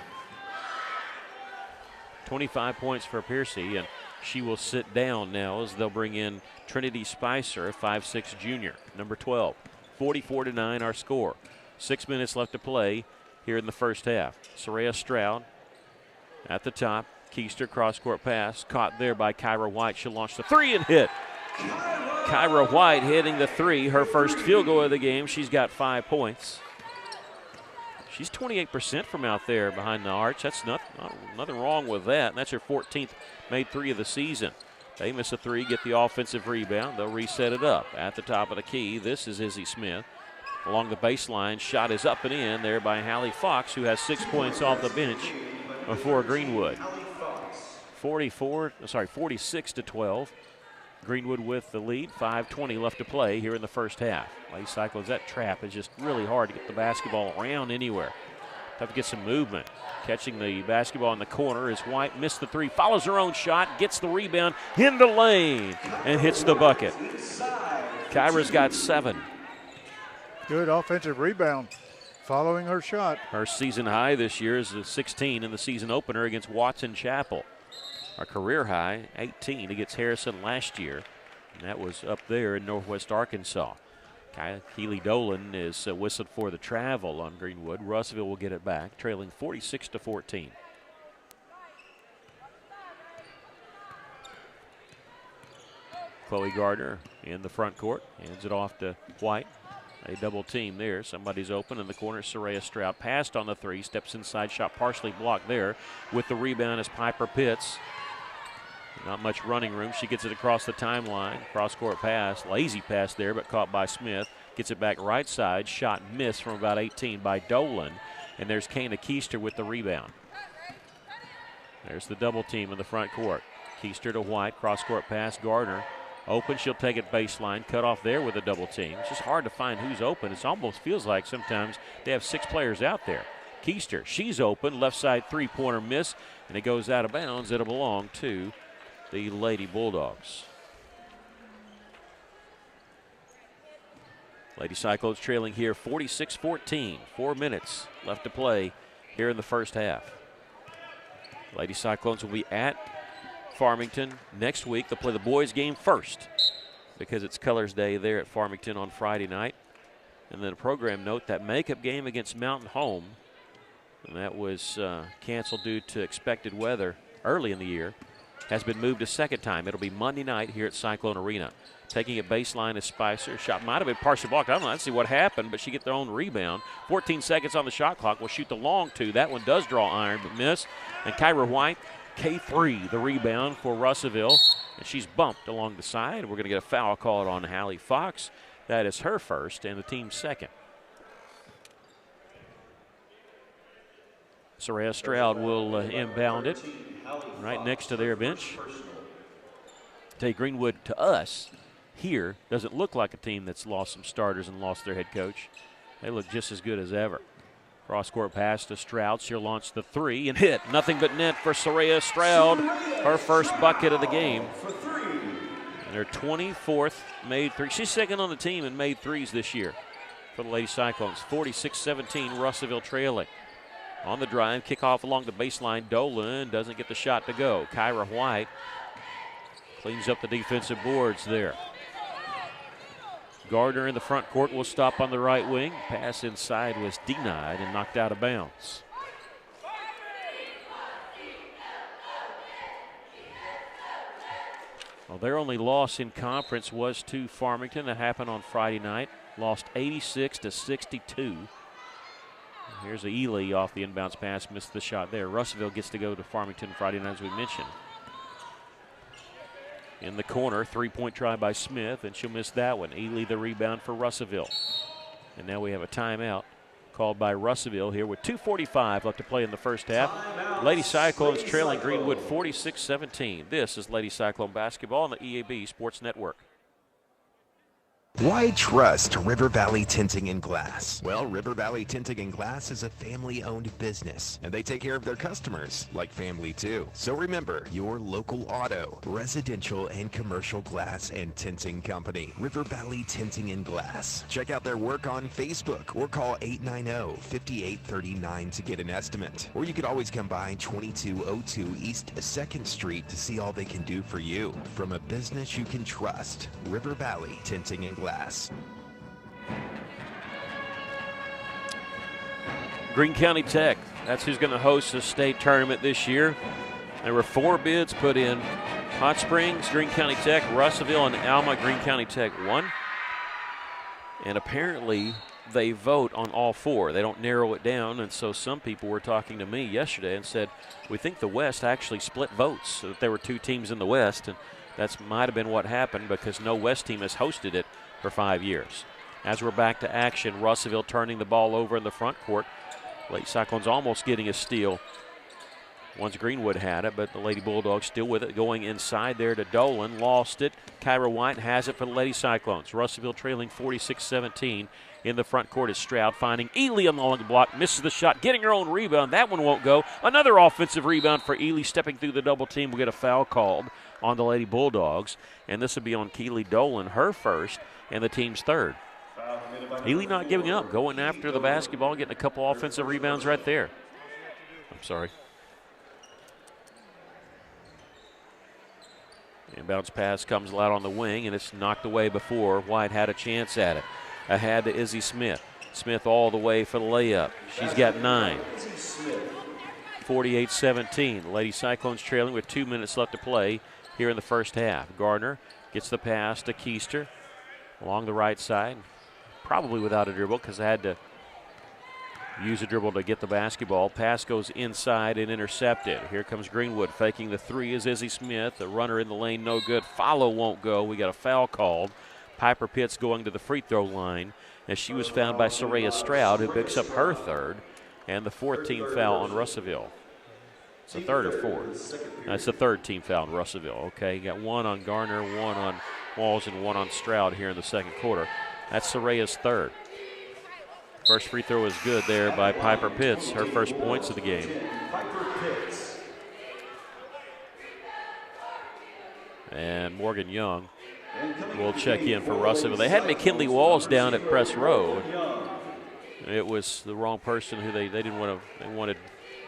25 points for Piercy, and she will sit down now as they'll bring in Trinity Spicer, a 5'6" junior, number 12. 44-9 our score. 6 minutes left to play here in the first half. Soraya Stroud at the top. Keister cross-court pass, caught there by Kyra White. She'll launch the three and hit. Kyra White hitting the three, her first field goal of the game. She's got 5 points. She's 28% from out there behind the arch. That's nothing wrong with that. And that's her 14th made three of the season. They miss a three, get the offensive rebound. They'll reset it up at the top of the key. This is Izzy Smith. Along the baseline, shot is up and in there by Hallie Fox, who has 6 points off the bench for Greenwood. 46-12. Greenwood with the lead. 5:20 left to play here in the first half. Lady Cyclones, that trap is just really hard to get the basketball around anywhere. Tough to get some movement. Catching the basketball in the corner is White. Missed the three, follows her own shot, gets the rebound in the lane, and hits the bucket. Kyra's got 7. Good offensive rebound following her shot. Her season high this year is a 16 in the season opener against Watson Chapel. Our career high, 18 against Harrison last year, and that was up there in Northwest Arkansas. Keely Dolan is whistled for the travel on Greenwood. Russellville will get it back, trailing 46-14. Chloe Gardner in the front court, hands it off to White. A double team there. Somebody's open in the corner. Soraya Stroud passed on the three, steps inside, shot partially blocked there. With the rebound is Piper Pitts. Not much running room. She gets it across the timeline. Cross-court pass. Lazy pass there, but caught by Smith. Gets it back right side. Shot missed from about 18 by Dolan. And there's Kana Keister with the rebound. There's the double team in the front court. Keister to White. Cross-court pass. Gardner open. She'll take it baseline. Cut off there with a double team. It's just hard to find who's open. It almost feels like sometimes they have 6 players out there. Keister, she's open. Left side three-pointer miss. And it goes out of bounds. It'll belong to the Lady Bulldogs. Lady Cyclones trailing here 46-14. 4 minutes left to play here in the first half. Lady Cyclones will be at Farmington next week. They'll play the boys game first because it's Colors Day there at Farmington on Friday night. And then a program note, that makeup game against Mountain Home, and that was canceled due to expected weather early in the year, has been moved a second time. It'll be Monday night here at Cyclone Arena. Taking it baseline is Spicer. Shot might have been partially blocked. I don't know. Let's see what happened, but she get their own rebound. 14 seconds on the shot clock. Will shoot the long two. That one does draw iron, but miss. And Kyra White, K3, the rebound for Russellville. And she's bumped along the side. We're going to get a foul called on Hallie Fox. That is her first and the team's second. Soraya Stroud will inbound it right next to their bench. Tay Greenwood, to us here, doesn't look like a team that's lost some starters and lost their head coach. They look just as good as ever. Cross-court pass to Stroud. She'll launch the three and hit. Nothing but net for Soraya Stroud. Her first bucket of the game. And her 24th made three. She's second on the team in made threes this year for the Lady Cyclones. 46-17, Russellville trailing. On the drive, kickoff along the baseline. Dolan doesn't get the shot to go. Kyra White cleans up the defensive boards there. Gardner in the front court will stop on the right wing. Pass inside was denied and knocked out of bounds. Well, their only loss in conference was to Farmington. That happened on Friday night. Lost 86-62. Here's a Ely off the inbounds pass, missed the shot there. Russellville gets to go to Farmington Friday night, as we mentioned. In the corner, three-point try by Smith, and she'll miss that one. Ely the rebound for Russellville. And now we have a timeout called by Russellville here with 2:45 left to play in the first half. Lady Cyclones trailing Greenwood 46-17. This is Lady Cyclone basketball on the EAB Sports Network. Why trust River Valley Tinting and Glass? Well, River Valley Tinting and Glass is a family-owned business, and they take care of their customers like family too. So remember, your local auto, residential, and commercial glass and tinting company, River Valley Tinting and Glass. Check out their work on Facebook or call 890-5839 to get an estimate. Or you could always come by 2202 East 2nd Street to see all they can do for you. From a business you can trust, River Valley Tinting and Glass. Greene County Tech, that's who's going to host the state tournament this year. There were 4 bids put in. Hot Springs, Greene County Tech, Russellville, and Alma. Greene County Tech won. And apparently they vote on all 4. They don't narrow it down, and so some people were talking to me yesterday and said, we think the West actually split votes, so that there were 2 teams in the West, and that might have been what happened because no West team has hosted it for 5 years. As we're back to action, Russellville turning the ball over in the front court. Lady Cyclones almost getting a steal once Greenwood had it, but the Lady Bulldogs still with it, going inside there to Dolan. Lost it. Kyra White has it for the Lady Cyclones. Russellville trailing 46-17. In the front court is Stroud finding Ely on the long block. Misses the shot, getting her own rebound. That one won't go. Another offensive rebound for Ely, stepping through the double team. We'll get a foul called on the Lady Bulldogs, and this will be on Keely Dolan, her first, and the team's third. Ely not giving up, going after the basketball, getting a couple offensive rebounds right there. I'm sorry. Inbounds pass comes out on the wing, and it's knocked away before White had a chance at it. Ahead to Izzy Smith. Smith all the way for the layup. She's got 9. 48-17. Lady Cyclones trailing with 2 minutes left to play here in the first half. Gardner gets the pass to Keister along the right side. Probably without a dribble because I had to use a dribble to get the basketball. Pass goes inside and intercepted. Here comes Greenwood faking the 3 is Izzy Smith. The runner in the lane, no good. Follow won't go. We got a foul called. Piper Pitts going to the free throw line as she was fouled by Soraya Stroud, who picks up her 3rd, and the 4th team foul on Russellville. It's the 3rd or 4th. That's the 3rd team foul on Russellville. Okay, you got 1 on Garner, 1 on Walls, and 1 on Stroud here in the second quarter. That's Soraya's 3rd. First free throw is good there by Piper Pitts, her first points of the game. And Morgan Young will check in for Russellville. They had McKinley Walls down at Press Road. It was the wrong person who they didn't want to. They wanted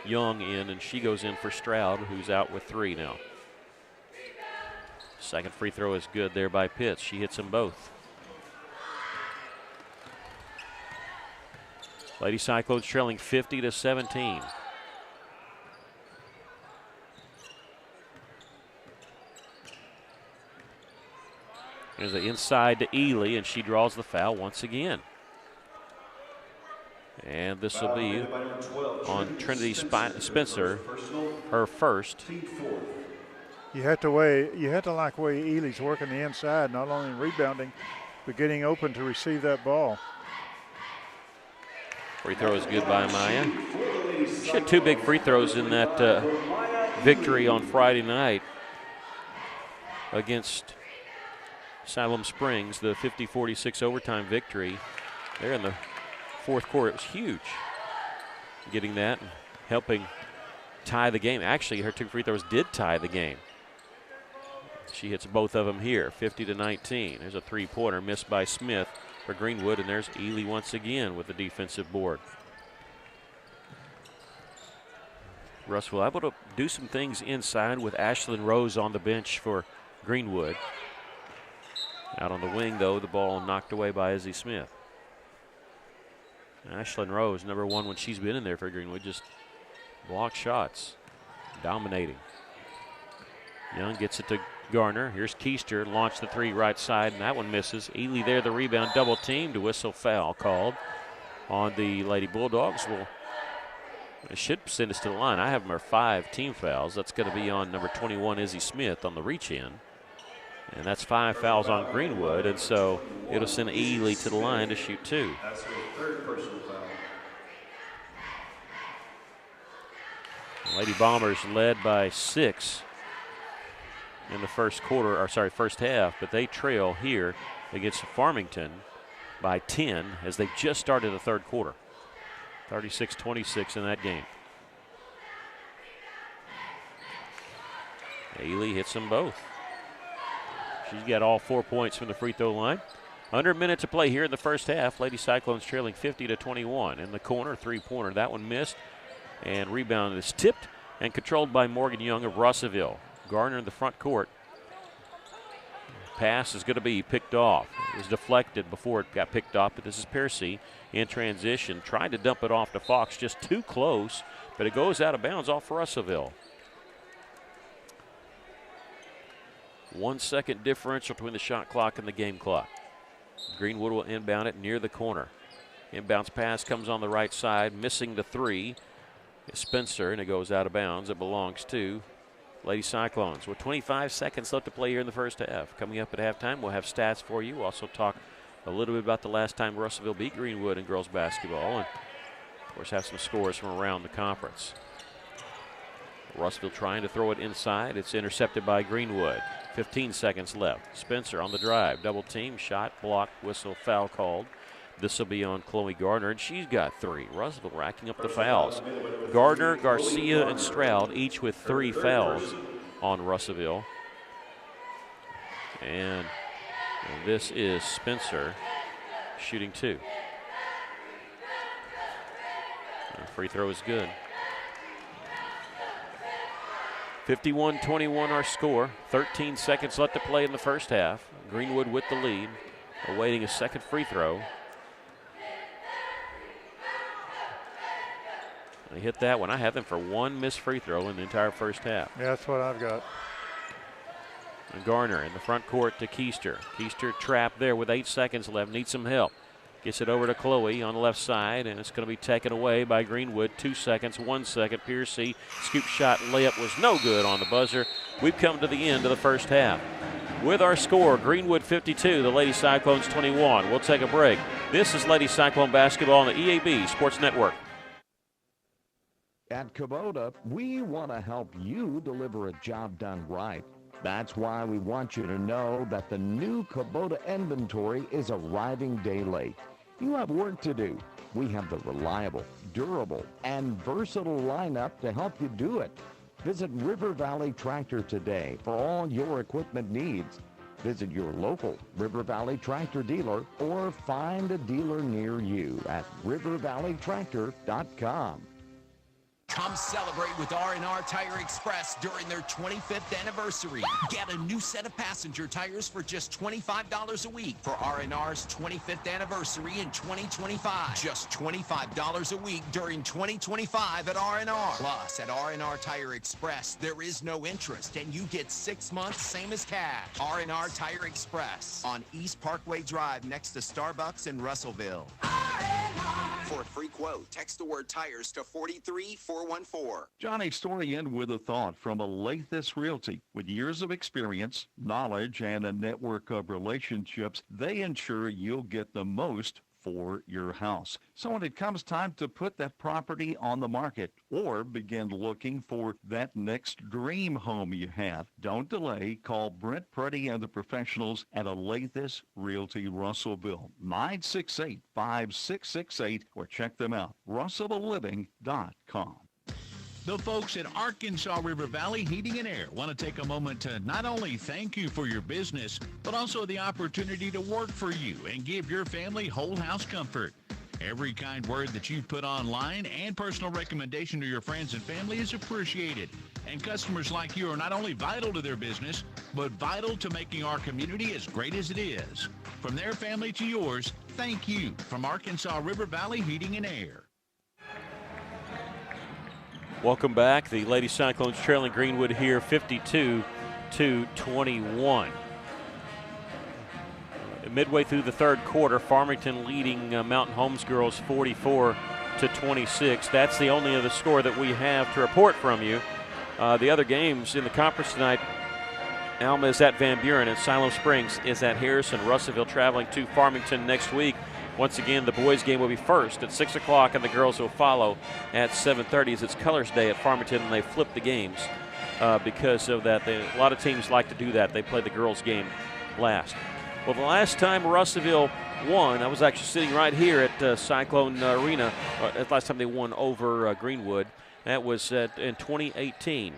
Young in, and she goes in for Stroud, who's out with 3 now. Second free throw is good there by Pitts. She hits them both. Lady Cyclones trailing 50-17. There's an inside to Ely, and she draws the foul once again. And this will be on Trinity Spencer, her first. You have to like the way Ely's working the inside, not only rebounding, but getting open to receive that ball. Free throw is good by Maya. She had 2 big free throws in that victory on Friday night against Siloam Springs, the 50-46 overtime victory. There in the fourth quarter, it was huge. Getting that and helping tie the game. Actually, her 2 free throws did tie the game. She hits both of them here, 50-19. There's a 3-pointer missed by Smith for Greenwood, and there's Ely once again with the defensive board. Russell able to do some things inside with Ashlyn Rose on the bench for Greenwood. Out on the wing, though, the ball knocked away by Izzy Smith. Ashlyn Rose, number 1 when she's been in there for Greenwood, just block shots, dominating. Young gets it to Garner. Here's Keister, launched the 3 right side, and that one misses. Ely there, the rebound, double teamed, whistle foul called on the Lady Bulldogs. Well, it should send us to the line. I have them 5 team fouls. That's going to be on number 21, Izzy Smith, on the reach in. And that's 5 fouls on Greenwood, and so it'll send Ely to the line to shoot 2. That's her third personal foul. Lady Bombers led by 6 in the first half, but they trail here against Farmington by 10 as they just started the third quarter. 36-26 in that game. Ely hits them both. She's got all 4 points from the free throw line. Under a minute to play here in the first half. Lady Cyclones trailing 50-21. In the corner, three-pointer. That one missed. And rebound is tipped and controlled by Morgan Young of Russellville. Garner in the front court. Pass is going to be picked off. It was deflected before it got picked off, but this is Piercy in transition. Tried to dump it off to Fox, just too close, but it goes out of bounds off Russellville. 1 second differential between the shot clock and the game clock. Greenwood will inbound it near the corner. Inbounds pass comes on the right side, missing the 3. It's Spencer, and it goes out of bounds. It belongs to Lady Cyclones. With 25 seconds left to play here in the first half. Coming up at halftime, we'll have stats for you. We'll also talk a little bit about the last time Russellville beat Greenwood in girls basketball, and of course have some scores from around the conference. Russellville trying to throw it inside. It's intercepted by Greenwood. 15 seconds left. Spencer on the drive. Double team, shot, blocked, whistle, foul called. This will be on Chloe Gardner, and she's got 3. Russellville racking up the fouls. Gardner, Garcia, and Stroud each with 3 fouls on Russellville. And this is Spencer shooting 2. And free throw is good. 51-21 our score. 13 seconds left to play in the first half. Greenwood with the lead, awaiting a second free throw. They hit that one. I have them for 1 missed free throw in the entire first half. Yeah, that's what I've got. And Garner in the front court to Keister. Keister trapped there with 8 seconds left. Needs some help. Gets it over to Chloe on the left side, and it's going to be taken away by Greenwood. 2 seconds, 1 second. Piercy, scoop shot, layup was no good on the buzzer. We've come to the end of the first half. With our score, Greenwood 52, the Lady Cyclones 21. We'll take a break. This is Lady Cyclone basketball on the EAB Sports Network. At Kubota, we want to help you deliver a job done right. That's why we want you to know that the new Kubota inventory is arriving day late. You have work to do. We have the reliable, durable, and versatile lineup to help you do it. Visit River Valley Tractor today for all your equipment needs. Visit your local River Valley Tractor dealer or find a dealer near you at rivervalleytractor.com. Come celebrate with R&R Tire Express during their 25th anniversary. Get a new set of passenger tires for just $25 a week for R&R's 25th anniversary in 2025. Just $25 a week during 2025 at R&R. Plus, at R&R Tire Express, there is no interest, and you get 6 months, same as cash. R&R Tire Express on East Parkway Drive next to Starbucks in Russellville. For a free quote, text the word tires to 43414. Johnny's story ends with a thought from Alathus Realty. With years of experience, knowledge, and a network of relationships, they ensure you'll get the most for your house. So when it comes time to put that property on the market or begin looking for that next dream home you have, don't delay. Call Brent Preddy and the professionals at Alathus Realty Russellville, 968-5668, or check them out, russellvilleliving.com. The folks at Arkansas River Valley Heating and Air want to take a moment to not only thank you for your business, but also the opportunity to work for you and give your family whole house comfort. Every kind word that you put online and personal recommendation to your friends and family is appreciated. And customers like you are not only vital to their business, but vital to making our community as great as it is. From their family to yours, thank you from Arkansas River Valley Heating and Air. Welcome back. The Lady Cyclones trailing Greenwood here 52-21. Midway through the third quarter, Farmington leading Mountain Homes girls 44-26. That's the only other score that we have to report from you. The other games in the conference tonight, Alma is at Van Buren, and Siloam Springs is at Harrison. Russellville traveling to Farmington next week. Once again, the boys' game will be first at 6 o'clock, and the girls will follow at 7:30 as it's Colors Day at Farmington, and they flip the games because of that. A lot of teams like to do that. They play the girls' game last. Well, the last time Russellville won, I was actually sitting right here at Cyclone Arena. The last time they won over Greenwood, that was in 2018.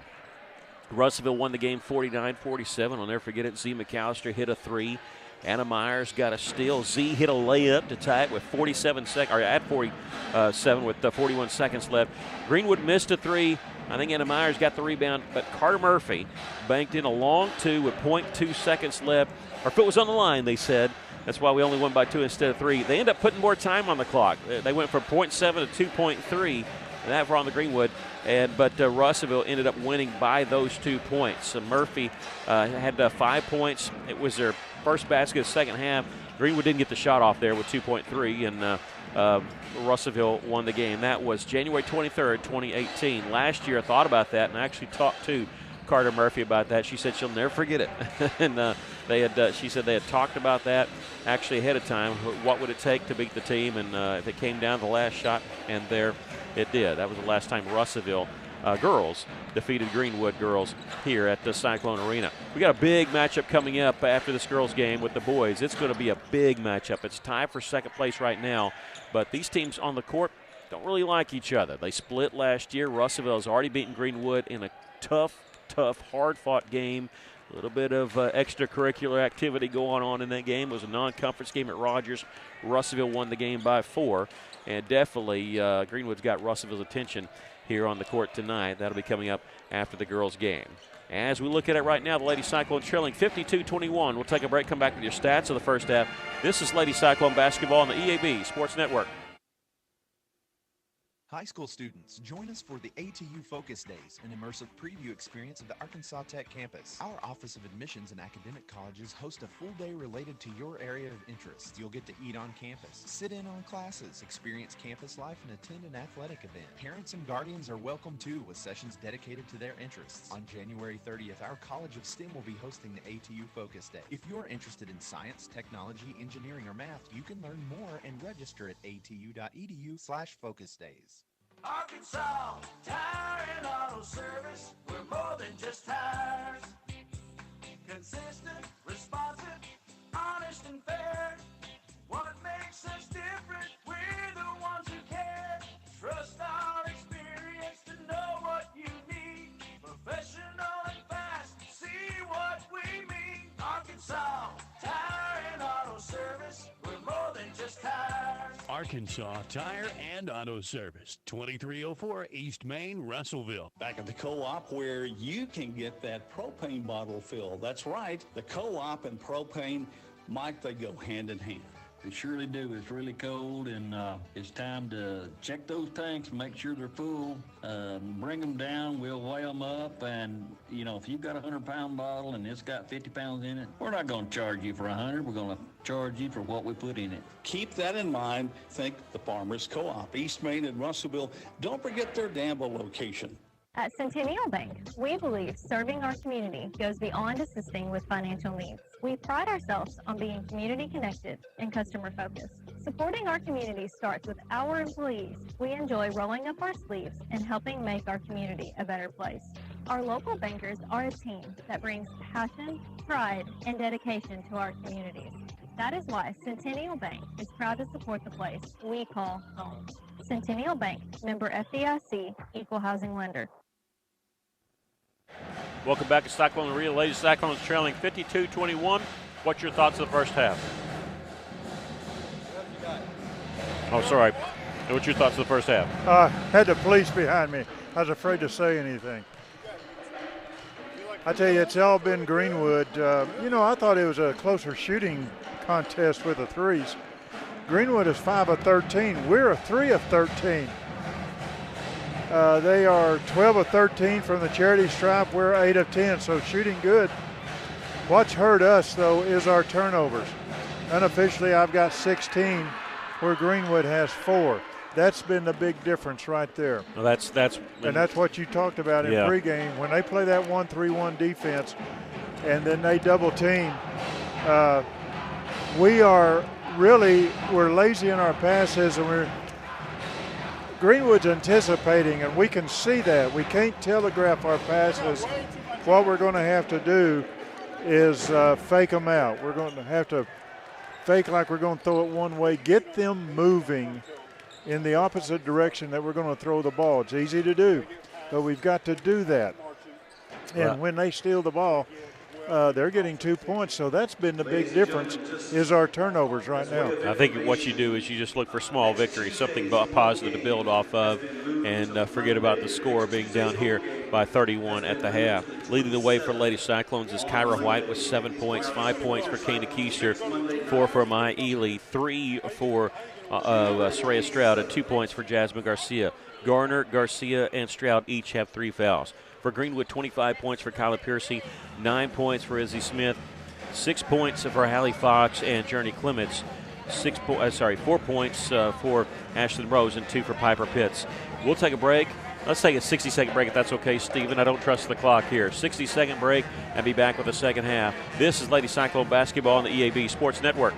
Russellville won the game 49-47. I'll never forget it. Z. McAllister hit a 3. Anna Myers got a steal. Z hit a layup to tie it with 47 seconds, or at 47 with 41 seconds left. Greenwood missed a 3. I think Anna Myers got the rebound, but Carter Murphy banked in a long 2 with 0.2 seconds left. Our foot was on the line, they said. That's why we only won by 2 instead of 3. They end up putting more time on the clock. They went from 0.7 to 2.3, and that for on the Greenwood. But Russellville ended up winning by those 2 points. Murphy had 5 points. It was their first basket of the second half. Greenwood didn't get the shot off there with 2.3, and Russellville won the game. That was January 23rd, 2018. Last year I thought about that, and I actually talked to Carter Murphy about that. She said she'll never forget it. And she said they had talked about that actually ahead of time. What would it take to beat the team? And if it came down to the last shot, and there it did. That was the last time Russellville girls defeated Greenwood girls here at the Cyclone Arena. We got a big matchup coming up after this girls game with the boys. It's going to be a big matchup. It's tied for second place right now, but these teams on the court don't really like each other. They split last year. Russellville has already beaten Greenwood in a tough, hard-fought game. A little bit of extracurricular activity going on in that game. It was a non-conference game at Rogers. Russellville won the game by 4, and definitely Greenwood's got Russellville's attention here on the court tonight. That'll be coming up after the girls' game. As we look at it right now, the Lady Cyclone trailing 52-21. We'll take a break, come back with your stats of the first half. This is Lady Cyclone basketball on the EAB Sports Network. High school students, join us for the ATU Focus Days, an immersive preview experience of the Arkansas Tech campus. Our Office of Admissions and Academic Colleges host a full day related to your area of interest. You'll get to eat on campus, sit in on classes, experience campus life, and attend an athletic event. Parents and guardians are welcome too, with sessions dedicated to their interests. On January 30th, our College of STEM will be hosting the ATU Focus Day. If you're interested in science, technology, engineering, or math, you can learn more and register at atu.edu/focusdays. Arkansas Tire and Auto Service, we're more than just tires. Consistent, responsive, honest and fair. What makes us different? We're the ones who care. Trust our experience to know what you need. Professional and fast, see what we mean. Arkansas Tire and Auto Service, we're more than just tires. Arkansas Tire and Auto Service, 2304 East Main, Russellville. Back at the co-op where you can get that propane bottle filled. That's right. The co-op and propane, Mike, they go hand in hand. They surely do. It's really cold, and it's time to check those tanks, make sure they're full, bring them down, we'll weigh them up, and, you know, if you've got a 100-pound bottle and it's got 50 pounds in it, we're not going to charge you for 100. We're going to charge you for what we put in it. Keep that in mind. Think the Farmers Co-op, East Main and Russellville. Don't forget their Danville location. At Centennial Bank, we believe serving our community goes beyond assisting with financial needs. We pride ourselves on being community connected and customer focused. Supporting our community starts with our employees. We enjoy rolling up our sleeves and helping make our community a better place. Our local bankers are a team that brings passion, pride, and dedication to our communities. That is why Centennial Bank is proud to support the place we call home. Centennial Bank, member FDIC, equal housing lender. Welcome back to Cyclone Arena. Lady Cyclones trailing 52-21. What's your thoughts of the first half? Oh, sorry. What's your thoughts of the first half? Had the police behind me. I was afraid to say anything. I tell you, it's all been Greenwood. I thought it was a closer shooting contest with the threes. Greenwood is 5 of 13. We're a 3 of 13. They are 12 of 13 from the charity stripe. We're 8 of 10, so shooting good. What's hurt us, though, is our turnovers. Unofficially, I've got 16, where Greenwood has 4. That's been the big difference right there. Well, that's what you talked about in pregame. When they play that 1-3-1 defense, and then they double team. We're lazy in our passes, and Greenwood's anticipating, and we can see that. We can't telegraph our passes. What we're going to have to do is fake them out. We're going to have to fake like we're going to throw it one way, get them moving in the opposite direction that we're going to throw the ball. It's easy to do, but we've got to do that. And when they steal the ball, they're getting 2 points, so that's been the big difference is our turnovers right now. I think what you do is you just look for small victories, something positive to build off of, and forget about the score being down here by 31 at the half. Leading the way for Lady Cyclones is Kyra White with 7 points, 5 points for Kana Keister, 4 for Maya Ely, 3 for Soraya Stroud, and 2 points for Jasmine Garcia. Garner, Garcia, and Stroud each have 3 fouls. For Greenwood, 25 points for Kyla Piercy, 9 points for Izzy Smith, 6 points for Hallie Fox and Journey Clements, 4 points for Ashlyn Rose, and 2 for Piper Pitts. We'll take a break. Let's take a 60-second break if that's okay, Stephen. I don't trust the clock here. 60-second break and be back with the second half. This is Lady Cyclone Basketball on the EAB Sports Network.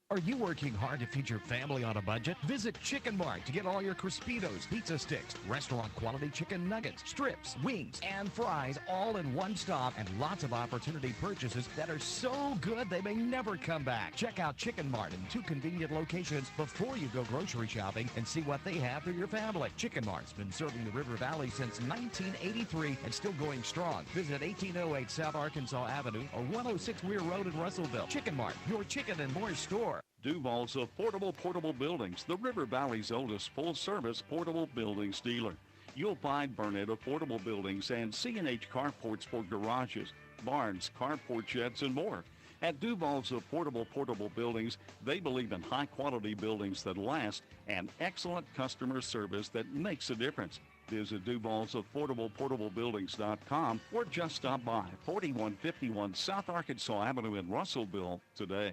Are you working hard to feed your family on a budget? Visit Chicken Mart to get all your Crispitos, pizza sticks, restaurant quality chicken nuggets, strips, wings, and fries all in one stop, and lots of opportunity purchases that are so good they may never come back. Check out Chicken Mart in 2 convenient locations before you go grocery shopping and see what they have for your family. Chicken Mart's been serving the River Valley since 1983 and still going strong. Visit 1808 South Arkansas Avenue or 106 Weir Road in Russellville. Chicken Mart, your chicken and more store. Duval's Affordable Portable Buildings, the River Valley's oldest full-service portable buildings dealer. You'll find Burnett Affordable Buildings and C&H carports for garages, barns, carport sheds, and more. At Duval's Affordable Portable Buildings, they believe in high-quality buildings that last and excellent customer service that makes a difference. Visit Duval's AffordablePortableBuildings.com or just stop by 4151 South Arkansas Avenue in Russellville today.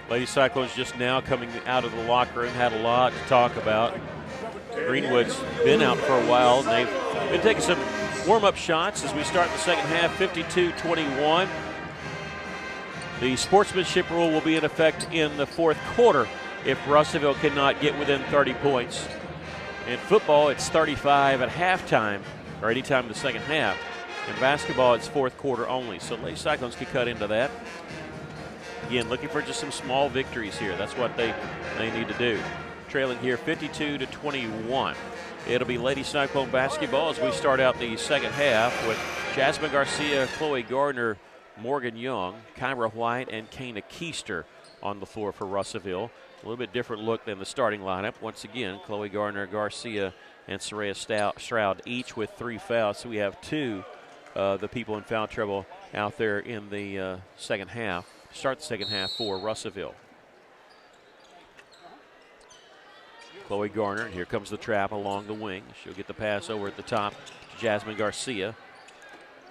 Lady Cyclones just now coming out of the locker room, had a lot to talk about. Greenwood's been out for a while, and they've been taking some warm-up shots as we start the second half, 52-21. The sportsmanship rule will be in effect in the fourth quarter if Russellville cannot get within 30 points. In football, it's 35 at halftime, or any time in the second half. In basketball, it's fourth quarter only, so Lady Cyclones can cut into that. Again, looking for just some small victories here. That's what they need to do. Trailing here 52-21. It'll be Lady Cyclone basketball as we start out the second half with Jasmine Garcia, Chloe Gardner, Morgan Young, Kyra White, and Kana Keister on the floor for Russellville. A little bit different look than the starting lineup. Once again, Chloe Gardner, Garcia, and Soraya Stroud each with 3 fouls. So we have 2 the people in foul trouble out there in the second half. Start the second half for Russellville. Chloe Garner, here comes the trap along the wing. She'll get the pass over at the top to Jasmine Garcia.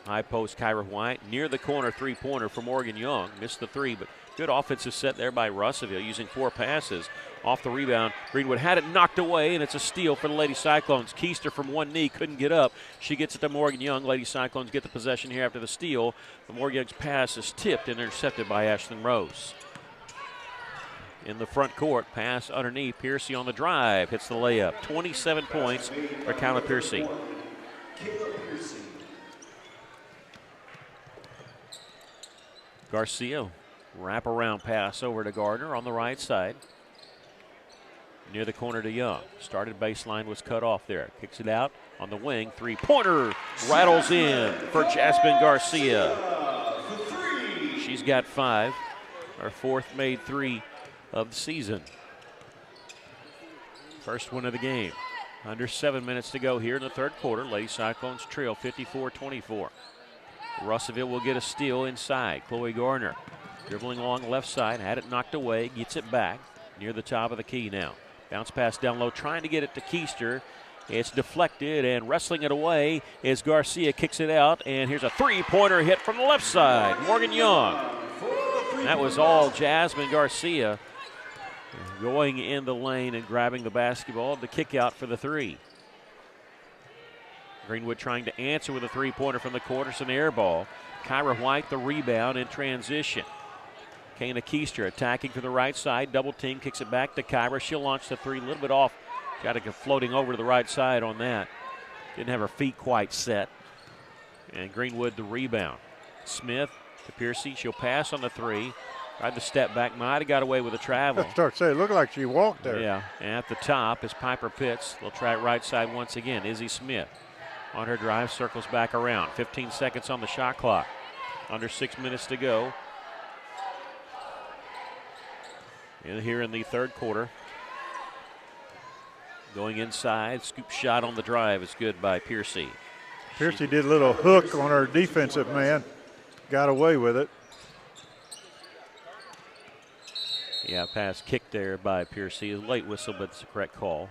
High post, Kyra White. Near the corner, 3-pointer for Morgan Young. Missed the 3, but good offensive set there by Russellville using 4 passes. Off the rebound, Greenwood had it knocked away, and it's a steal for the Lady Cyclones. Keister from one knee couldn't get up. She gets it to Morgan Young. Lady Cyclones get the possession here after the steal. But Morgan Young's pass is tipped and intercepted by Ashlyn Rose. In the front court, pass underneath. Piercy on the drive, hits the layup. 27 points for Kyla Piercy. Garcia, wraparound pass over to Gardner on the right side. Near the corner to Young. Started baseline, was cut off there. Kicks it out on the wing. 3-pointer rattles in for Jasmine Garcia. She's got 5. Her 4th made 3 of the season. First one of the game. Under 7 minutes to go here in the third quarter. Lady Cyclones trail 54-24. Russellville will get a steal inside. Chloe Gardner dribbling along the left side, had it knocked away, gets it back near the top of the key now. Bounce pass down low, trying to get it to Keister. It's deflected, and wrestling it away is Garcia, kicks it out, and here's a 3-pointer hit from the left side. Morgan Young. That was all Jasmine Garcia going in the lane and grabbing the basketball. The kick out for the 3. Greenwood trying to answer with a three-pointer from the corner. It's an air ball. Kyra White the rebound in transition. Kana Keister attacking from the right side. Double team, kicks it back to Kyra. She'll launch the three a little bit off. Got to go floating over to the right side on that. Didn't have her feet quite set. And Greenwood the rebound. Smith to Piercy. She'll pass on the three. Tried to step back. Might have got away with a travel. I start saying, it looked like she walked there. Yeah, and at the top is Piper Pitts. They'll try it right side once again. Izzy Smith on her drive, circles back around. 15 seconds on the shot clock. Under 6 minutes to go. And here in the third quarter. Going inside, scoop shot on the drive is good by Piercy. Piercy did a little hook on her defensive man. Got away with it. Yeah, pass kicked there by Piercy. A late whistle, but it's a correct call.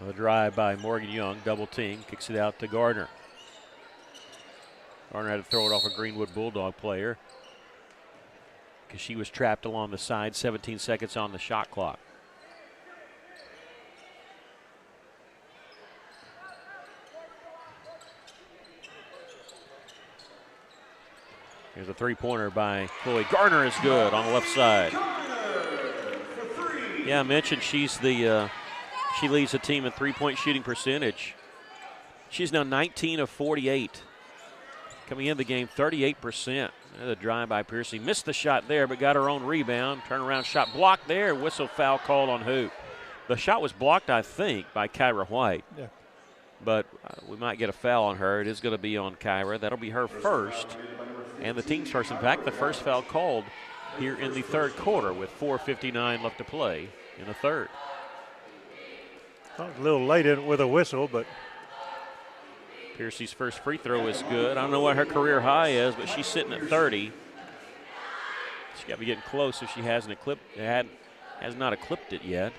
A drive by Morgan Young, double team, kicks it out to Gardner. Gardner had to throw it off a Greenwood Bulldog player because she was trapped along the side. 17 seconds on the shot clock. Here's a three-pointer by Chloe Gardner is good on the left side. Yeah, I mentioned she's the she leads the team in three-point shooting percentage. She's now 19 of 48. Coming into the game, 38%. The drive by Piercy. Missed the shot there, but got her own rebound. Turnaround shot blocked there. Whistle foul called on who? The shot was blocked, I think, by Kyra White. Yeah. But we might get a foul on her. It is going to be on Kyra. That'll be her first. And the team's first. In fact, the first foul called here in the third quarter with 4:59 left to play in the third. Well, a little late in with a whistle, but Piercy's first free throw is good. I don't know what her career high is, but she's sitting at 30. She's got to be getting close if she has not eclipsed it yet.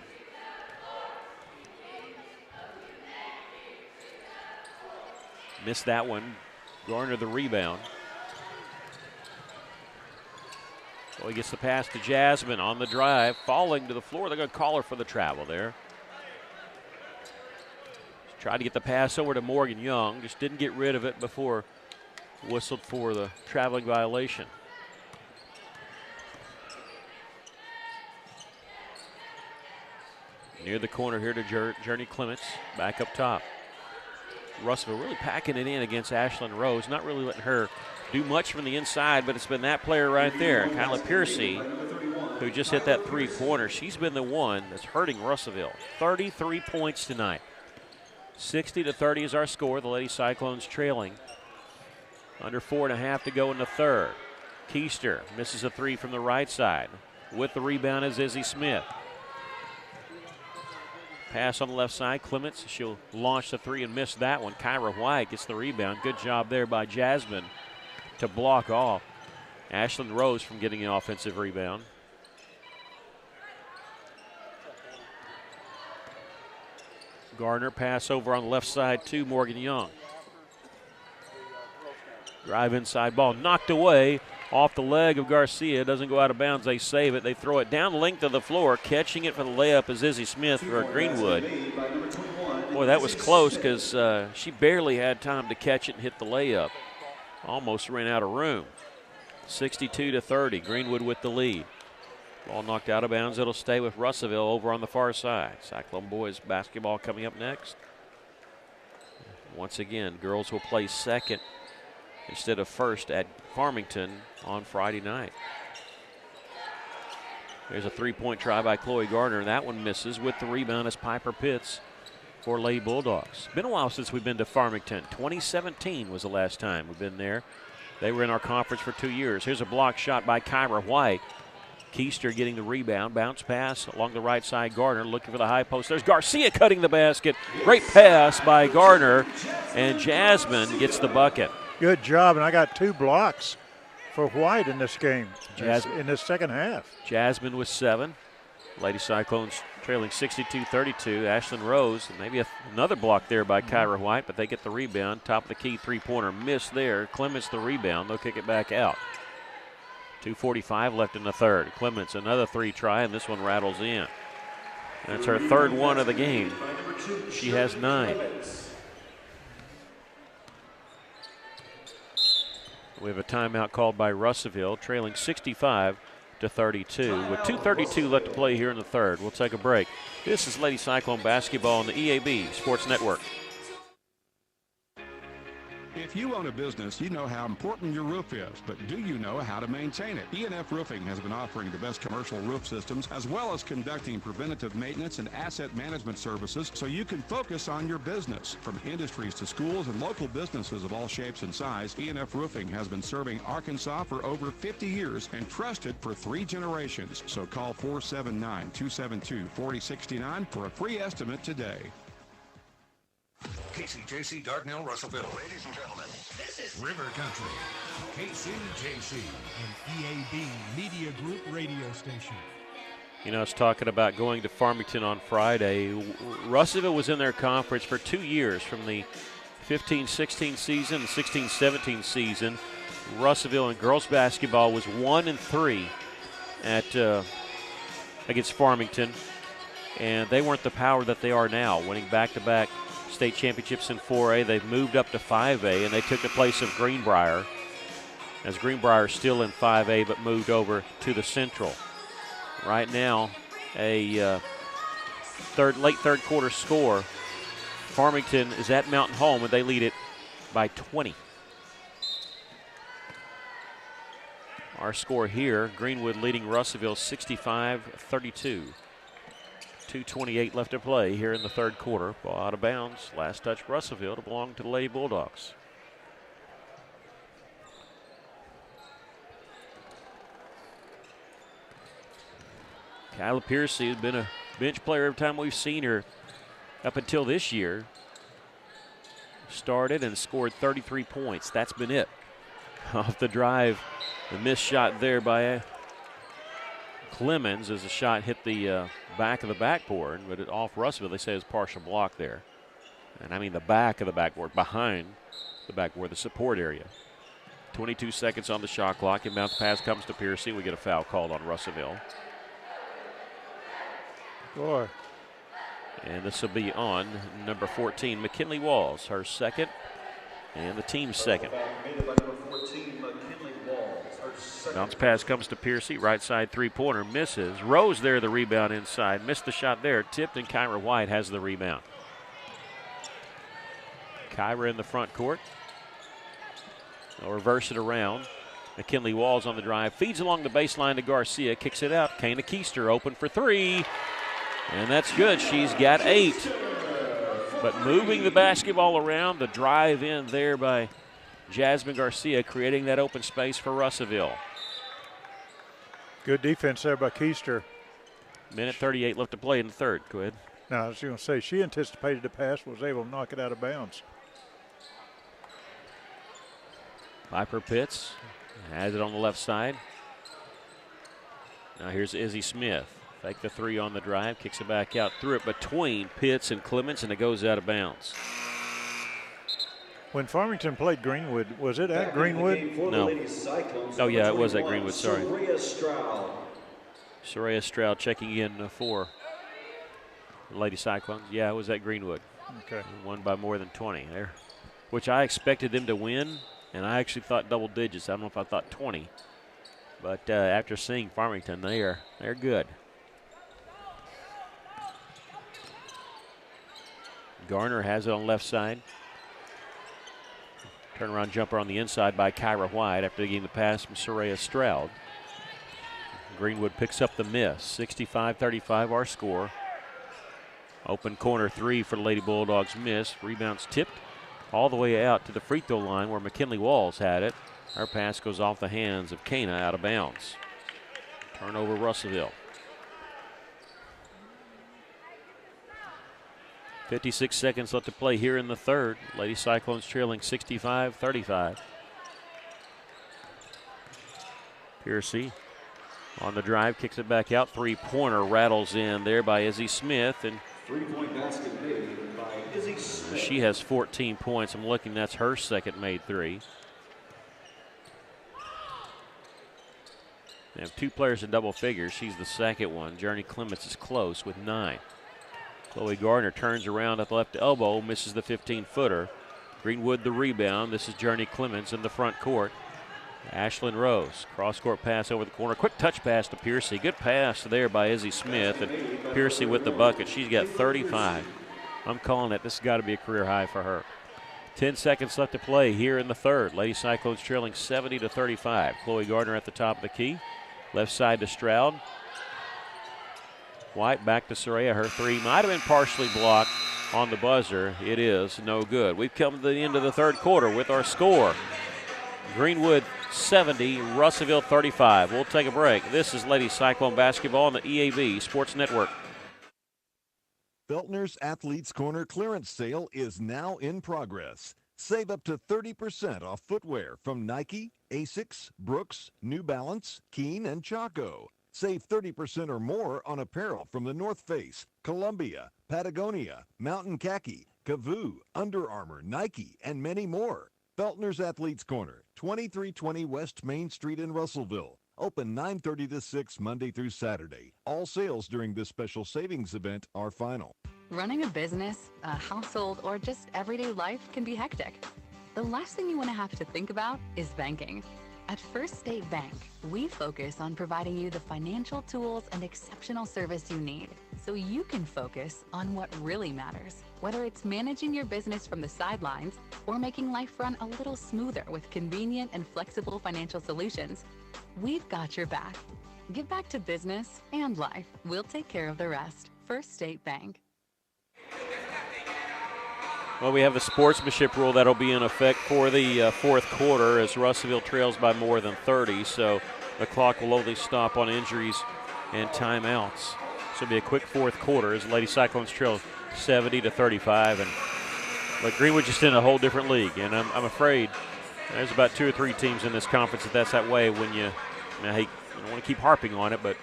Missed that one. Garner the rebound. So he gets the pass to Jasmine on the drive, falling to the floor. They're going to call her for the travel there. Tried to get the pass over to Morgan Young, just didn't get rid of it before whistled for the traveling violation. Near the corner here to Journey Clements, back up top. Russell really packing it in against Ashlyn Rose, not really letting her do much from the inside, but it's been that player right there, Kyla Piercy, who just hit that three-pointer. She's been the one that's hurting Russellville. 33 points tonight. 60-30 is our score. The Lady Cyclones trailing. Under 4.5 to go in the third. Keister misses a three from the right side. With the rebound is Izzy Smith. Pass on the left side. Clements, she'll launch the three and miss that one. Kyra White gets the rebound. Good job there by Jasmine to block off Ashlyn Rose from getting an offensive rebound. Gardner pass over on the left side to Morgan Young. Drive inside ball knocked away off the leg of Garcia. Doesn't go out of bounds. They save it. They throw it down the length of the floor. Catching it for the layup is Izzy Smith for Greenwood. Boy, that was close because she barely had time to catch it and hit the layup. Almost ran out of room. 62-30. Greenwood with the lead. Ball knocked out of bounds. It'll stay with Russellville over on the far side. Cyclone boys basketball coming up next. Once again, girls will play second instead of first at Farmington on Friday night. There's a three-point try by Chloe Gardner. That one misses. With the rebound is Piper Pitts for Lady Bulldogs. Been a while since we've been to Farmington. 2017 was the last time we've been there. They were in our conference for 2 years. Here's a block shot by Kyra White. Keister getting the rebound. Bounce pass along the right side. Gardner looking for the high post. There's Garcia cutting the basket. Great pass by Gardner. And Jasmine gets the bucket. Good job. And I got 2 blocks for White in this game, in this second half. Jasmine with 7. Lady Cyclones trailing 62-32. Ashlyn Rose, maybe another block there by Kyra White, but they get the rebound. Top of the key three-pointer miss there. Clements the rebound. They'll kick it back out. 2:45 left in the third. Clements another three try, and this one rattles in. That's her third one of the game. She has 9. We have a timeout called by Russellville, trailing 65-32 with 2:32 left to play here in the third. We'll take a break. This is Lady Cyclone basketball on the EAB Sports Network. If you own a business, you know how important your roof is, but do you know how to maintain it? E&F Roofing has been offering the best commercial roof systems as well as conducting preventative maintenance and asset management services so you can focus on your business. From industries to schools and local businesses of all shapes and size, E&F Roofing has been serving Arkansas for over 50 years and trusted for 3 generations. So call 479-272-4069 for a free estimate today. KCJC Dardanelle, Russellville. Ladies and gentlemen, this is River Country, KCJC, and EAB Media Group radio station. You know, I was talking about going to Farmington on Friday. Russellville was in their conference for 2 years, from the 15-16 season and 16-17 season. Russellville in girls basketball was 1-3 at against Farmington, and they weren't the power that they are now, winning back-to-back state championships in 4A. They've moved up to 5A, and they took the place of Greenbrier, as Greenbrier is still in 5A but moved over to the Central. Right now, a late third quarter score. Farmington is at Mountain Home, and they lead it by 20. Our score here, Greenwood leading Russellville 65-32. 2:28 left to play here in the third quarter. Ball out of bounds. Last touch Russellville to belong to the Lady Bulldogs. Kyla Piercy has been a bench player every time we've seen her up until this year. Started and scored 33 points. That's been it. Off the drive, the missed shot there by Clemens as the shot hit the back of the backboard, but it off Russellville. They say it's partial block there. And I mean the back of the backboard, behind the backboard, the support area. 22 seconds on the shot clock. Inbound pass comes to Piercy. We get a foul called on Russellville. Boy. And this will be on number 14, McKinley Walls, her second, and the team's second. Bounce pass comes to Piercy, right side three-pointer, misses. Rose there, the rebound inside. Missed the shot there, tipped, and Kyra White has the rebound. Kyra in the front court. They'll reverse it around. McKinley Walls on the drive, feeds along the baseline to Garcia, kicks it out. Kana Keister open for 3, and that's good. She's got 8. But moving the basketball around, the drive in there by Jasmine Garcia, creating that open space for Russellville. Good defense there by Keister. Minute 38 left to play in the third. Go ahead. Now, I was going to say, she anticipated the pass, was able to knock it out of bounds. Piper Pitts has it on the left side. Now here's Izzy Smith. Fake the 3 on the drive, kicks it back out, threw it between Pitts and Clements, and it goes out of bounds. When Farmington played Greenwood, was it at Greenwood? No. Oh, yeah, it was at Greenwood, sorry. Soraya Stroud checking in for Lady Cyclones. Yeah, it was at Greenwood. Okay. Won by more than 20 there, which I expected them to win, and I actually thought double digits. I don't know if I thought 20. But after seeing Farmington, they're good. Garner has it on the left side. Turnaround jumper on the inside by Kyra White after getting the pass from Soraya Stroud. Greenwood picks up the miss. 65-35 our score. Open corner 3 for the Lady Bulldogs, miss. Rebounds tipped all the way out to the free throw line where McKinley Walls had it. Our pass goes off the hands of Kana out of bounds. Turnover Russellville. 56 seconds left to play here in the third. Lady Cyclones trailing 65-35. Piercy On the drive, kicks it back out. Three-pointer rattles in there by Izzy Smith. And 3-point basket made by Izzy Smith. she has 14 points. I'm looking, that's her second made three. They have two players in double figures. She's the second one. Journey Clements is close with 9. Chloe Gardner turns around at the left elbow, misses the 15-footer. Greenwood the rebound. This is Journey Clements in the front court. Ashlyn Rose, cross-court pass over the corner. Quick touch pass to Piercy. Good pass there by Izzy Smith. And Piercy with the bucket. She's got 35. I'm calling it. This has got to be a career high for her. 10 seconds left to play here in the third. Lady Cyclones trailing 70-35. Chloe Gardner at the top of the key. Left side to Stroud. White back to Soraya. Her three might have been partially blocked on the buzzer. It is no good. We've come to the end of the third quarter with our score. Greenwood 70, Russellville 35. We'll take a break. This is Lady Cyclone basketball on the EAB Sports Network. Feltner's Athletes Corner clearance sale is now in progress. Save up to 30% off footwear from Nike, Asics, Brooks, New Balance, Keen, and Chaco. Save 30% or more on apparel from the North Face, Columbia, Patagonia, Mountain Khaki, Kavoo, Under Armour, Nike, and many more. Feltner's Athletes Corner, 2320 West Main Street in Russellville. Open 9:30 to 6 Monday through Saturday. All sales during this special savings event are final. Running a business, a household, or just everyday life can be hectic. The last thing you want to have to think about is banking. At First State Bank, we focus on providing you the financial tools and exceptional service you need so you can focus on what really matters. Whether it's managing your business from the sidelines or making life run a little smoother with convenient and flexible financial solutions, we've got your back. Give back to business and life. We'll take care of the rest. First State Bank. Well, we have the sportsmanship rule that'll be in effect for the fourth quarter as Russellville trails by more than 30. So the clock will only stop on injuries and timeouts. So it'll be a quick fourth quarter as Lady Cyclones trail 70-35. But Greenwood just in a whole different league, and I'm afraid there's about 2 or 3 teams in this conference that's that way. When I don't want to keep harping on it, but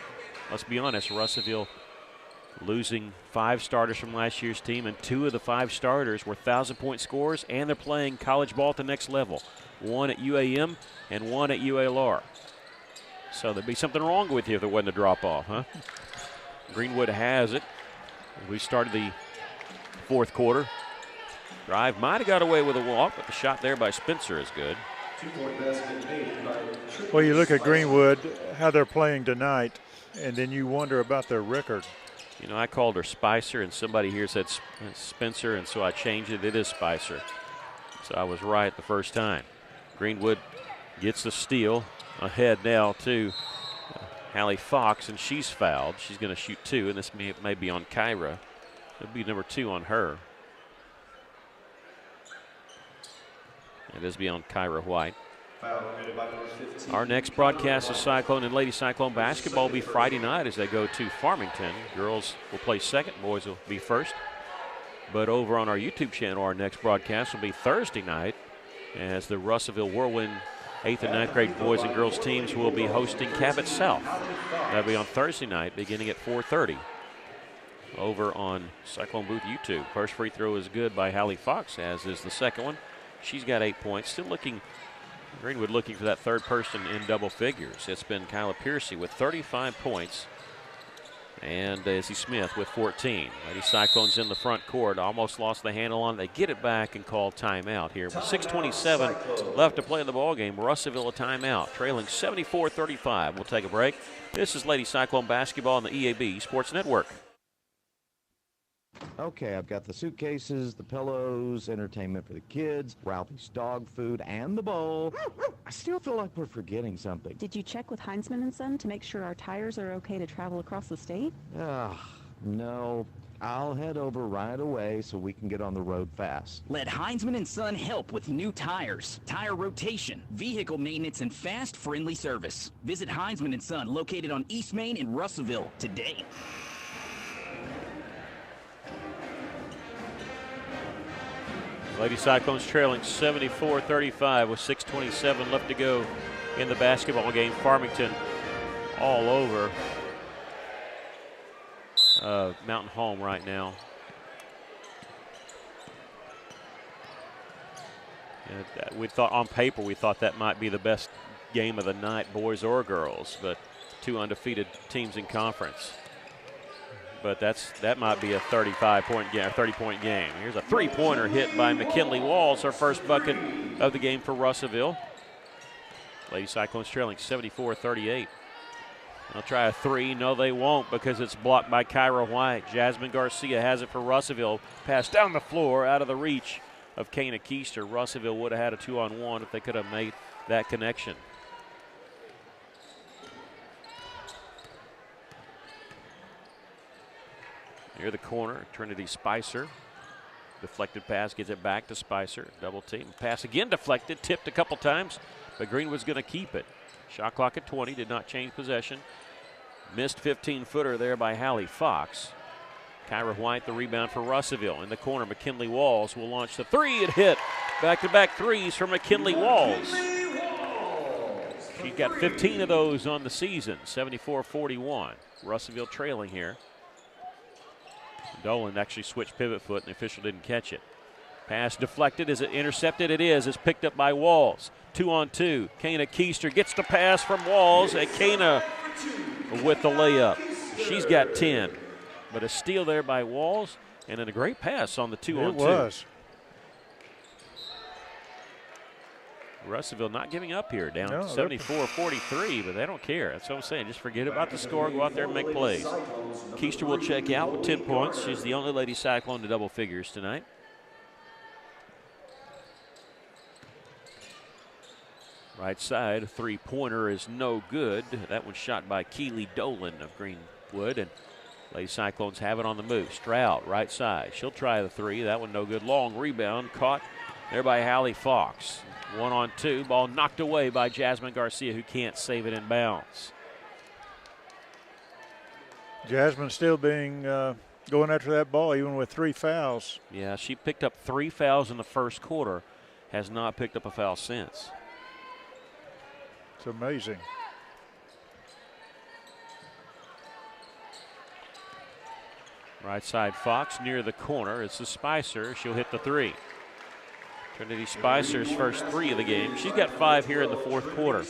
let's be honest, Russellville losing 5 starters from last year's team, and 2 of the 5 starters were 1,000-point scorers, and they're playing college ball at the next level. 1 at UAM and 1 at UALR. So there'd be something wrong with you if there wasn't a drop-off, huh? Greenwood has it. We started the fourth quarter. Drive might have got away with a walk, but the shot there by Spencer is good. 2-point basket made by Well, you look at Greenwood, how they're playing tonight, and then you wonder about their record. You know, I called her Spicer, and somebody here said Spencer, and so I changed it. It is Spicer. So I was right the first time. Greenwood gets the steal. Ahead now to Hallie Fox, and she's fouled. She's going to shoot 2, and this may be on Kyra. It'll be number 2 on her. It is beyond Kyra White. Our next broadcast of Cyclone and Lady Cyclone basketball will be Friday night as they go to Farmington. Girls will play second, boys will be first. But over on our YouTube channel, our next broadcast will be Thursday night as the Russellville Whirlwind 8th and 9th grade boys and girls teams will be hosting Cabot South. That'll be on Thursday night beginning at 4:30 over on Cyclone Booth YouTube. First free throw is good by Hallie Fox, as is the second one. She's got 8 points. Still looking, Greenwood looking for that third person in double figures. It's been Kyla Piercy with 35 points and Izzy Smith with 14. Lady Cyclones in the front court. Almost lost the handle on it. They get it back and call timeout here. With 6:27 left to play in the ballgame. Russellville a timeout, trailing 74-35. We'll take a break. This is Lady Cyclone basketball on the EAB Sports Network. Okay, I've got the suitcases, the pillows, entertainment for the kids, Ralphie's dog food, and the bowl. I still feel like we're forgetting something. Did you check with Heinzman & Son to make sure our tires are okay to travel across the state? No. I'll head over right away so we can get on the road fast. Let Heinzman & Son help with new tires, tire rotation, vehicle maintenance, and fast, friendly service. Visit Heinzman & Son, located on East Main in Russellville, today. Lady Cyclones trailing 74-35 with 6:27 left to go in the basketball game. Farmington all over Mountain Home right now. And we thought on paper, we thought that might be the best game of the night, boys or girls, but 2 undefeated teams in conference. But that might be a 35-point game, 30-point game. Here's a 3-pointer hit by McKinley Walls, her first bucket of the game for Russellville. Lady Cyclones trailing 74-38. They'll try a 3. No, they won't, because it's blocked by Kyra White. Jasmine Garcia has it for Russellville. Pass down the floor, out of the reach of Kana Keister. Russellville would have had a 2-on-1 if they could have made that connection. Near the corner, Trinity Spicer. Deflected pass, gets it back to Spicer. Double team. Pass again deflected, tipped a couple times, but Greenwood's going to keep it. Shot clock at 20, did not change possession. Missed 15-footer there by Hallie Fox. Kyra White, the rebound for Russellville. In the corner, McKinley Walls will launch the 3 and hit. Back-to-back threes for McKinley Walls. She's got 15 of those on the season, 74-41. Russellville trailing here. Dolan actually switched pivot foot, and the official didn't catch it. Pass deflected. Is it intercepted? It is. It's picked up by Walls. 2-on-2. Kana Keister gets the pass from Walls, and Kana with the layup. She's got 10. But a steal there by Walls, and then a great pass on the 2-on-2. It was. Russellville not giving up here, down 74-43, but they don't care. That's what I'm saying. Just forget about the score, go out there and make plays. Keister will check out with 10 points. She's the only Lady Cyclone to double figures tonight. Right side, a 3-pointer is no good. That one's shot by Keely Dolan of Greenwood, and Lady Cyclones have it on the move. Stroud, right side. She'll try the 3. That one no good. Long rebound caught there by Hallie Fox. 1-on-2. Ball knocked away by Jasmine Garcia, who can't save it in bounds. Jasmine still being going after that ball, even with 3 fouls. Yeah, she picked up 3 fouls in the first quarter. Has not picked up a foul since. It's amazing. Right side Fox near the corner. It's the Spicer. She'll hit the 3. Trinity Spicer's first 3 of the game. She's got 5 here in the fourth quarter.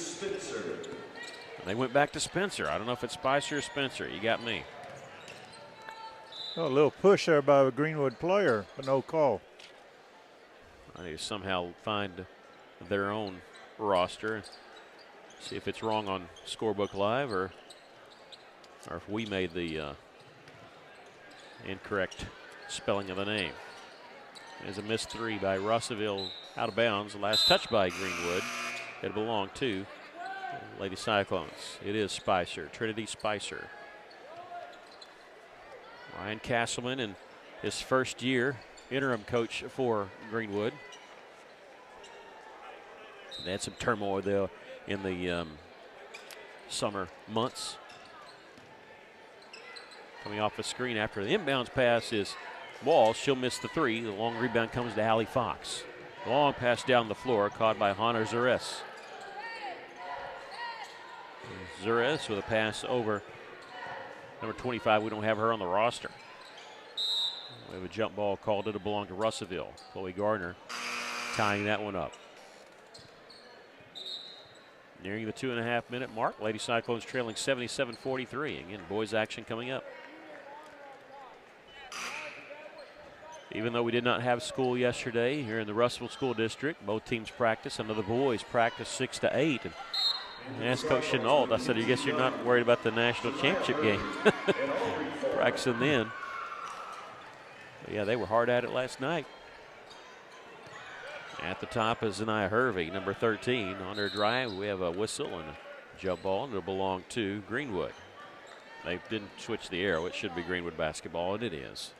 They went back to Spencer. I don't know if it's Spicer or Spencer. You got me. Oh, a little push there by a Greenwood player, but no call. I need to somehow find their own roster. See if it's wrong on Scorebook Live or if we made the incorrect spelling of the name. There's a missed 3 by Russellville, out of bounds. The last touch by Greenwood. It belonged to Lady Cyclones. It is Spicer, Trinity Spicer. Ryan Castleman in his first year, interim coach for Greenwood. They had some turmoil though in the summer months. Coming off the screen after the inbounds pass is Walls. She'll miss the 3. The long rebound comes to Hallie Fox. Long pass down the floor, caught by Hannah Zures. Zures with a pass over number 25. We don't have her on the roster. We have a jump ball called. It'll belong to Russellville. Chloe Gardner tying that one up. Nearing the 2.5-minute mark. Lady Cyclones trailing 77-43. Again, boys action coming up. Even though we did not have school yesterday here in the Russellville School District, both teams practice. Another boys practice 6 to 8. And I asked Coach Chenault, I said, I guess you're not worried about the national championship game. Practicing then. But yeah, they were hard at it last night. At the top is Zanaya Hervey, number 13. On their drive, we have a whistle and a jump ball, and it'll belong to Greenwood. They didn't switch the arrow. It should be Greenwood basketball, and it is.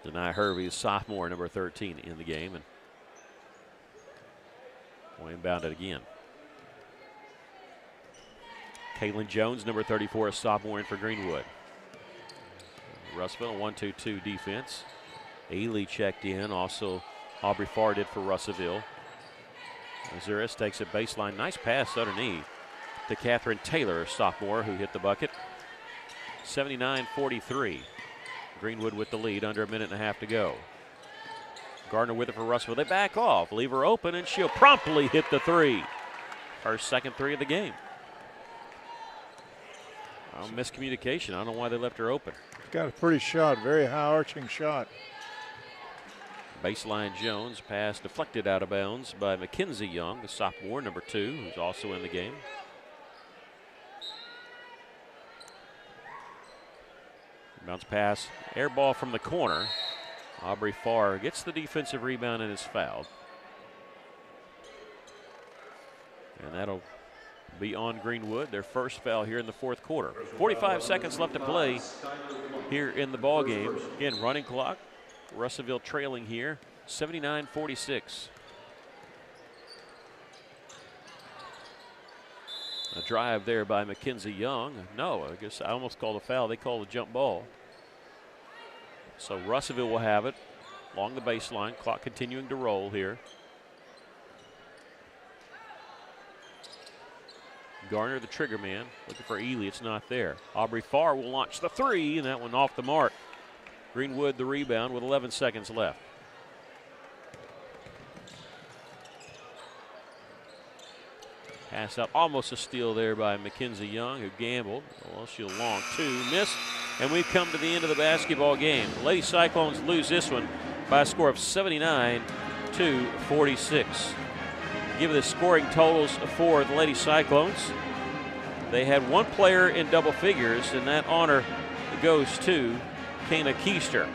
Zanaya Hervey is sophomore, number 13 in the game, and will inbound it again. Kaylin Jones, number 34, a sophomore in for Greenwood. Russellville, 1-2-2 defense. Ely checked in. Also, Aubrey Farr did for Russellville. Azuris takes it baseline. Nice pass underneath to Catherine Taylor, a sophomore, who hit the bucket. 79-43. Greenwood with the lead, under a minute and a half to go. Gardner with it for Russell. They back off, leave her open, and she'll promptly hit the three. Her second three of the game. Miscommunication. I don't know why they left her open. Got a pretty shot, very high arching shot. Baseline Jones, pass deflected out of bounds by Mackenzie Young, the sophomore, number 2, who's also in the game. Bounce pass, air ball from the corner. Aubrey Farr gets the defensive rebound and is fouled. And that'll be on Greenwood, their first foul here in the fourth quarter. 45 seconds left to play here in the ball game. Again, running clock. Russellville trailing here, 79-46. A drive there by Mackenzie Young. No, I guess I almost called a foul. They called a jump ball. So Russellville will have it along the baseline. Clock continuing to roll here. Garner, the trigger man, looking for Ely. It's not there. Aubrey Farr will launch the three, and that one off the mark. Greenwood the rebound with 11 seconds left. Pass out, almost a steal there by Mackenzie Young, who gambled. Well, she'll long two, miss, and we've come to the end of the basketball game. The Lady Cyclones lose this one by a score of 79-46. Give the scoring totals for the Lady Cyclones. They had one player in double figures, and that honor goes to Kana Keister.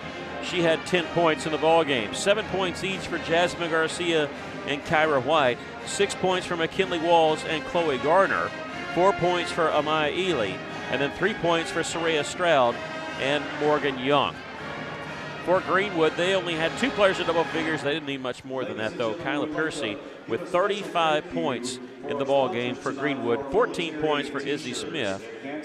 She had 10 points in the ball game. 7 points each for Jasmine Garcia and Kyra White. 6 points for McKinley Walls and Chloe Gardner. 4 points for Amaya Ely. And then 3 points for Soraya Stroud and Morgan Young. For Greenwood, they only had 2 players in double figures. They didn't need much more than that, though. Kyla Piercy with 35 points in the ball game for Greenwood. 14 points for Izzy Smith.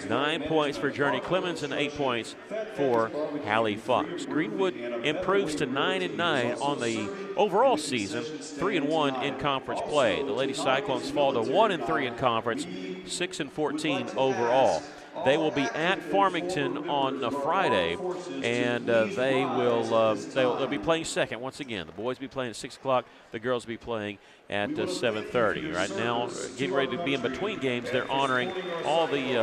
9 points for Journey Clemens and 8 points for Hallie Fox. Greenwood improves to 9-9 on the overall season, 3-1 in conference play. The Lady Cyclones fall to 1-3 in conference, 6-14 overall. They will be at Farmington on Friday, and they'll be playing second once again. The boys will be playing at 6 o'clock. The girls will be playing at 7:30. Right now, getting ready to be in between games. They're honoring all the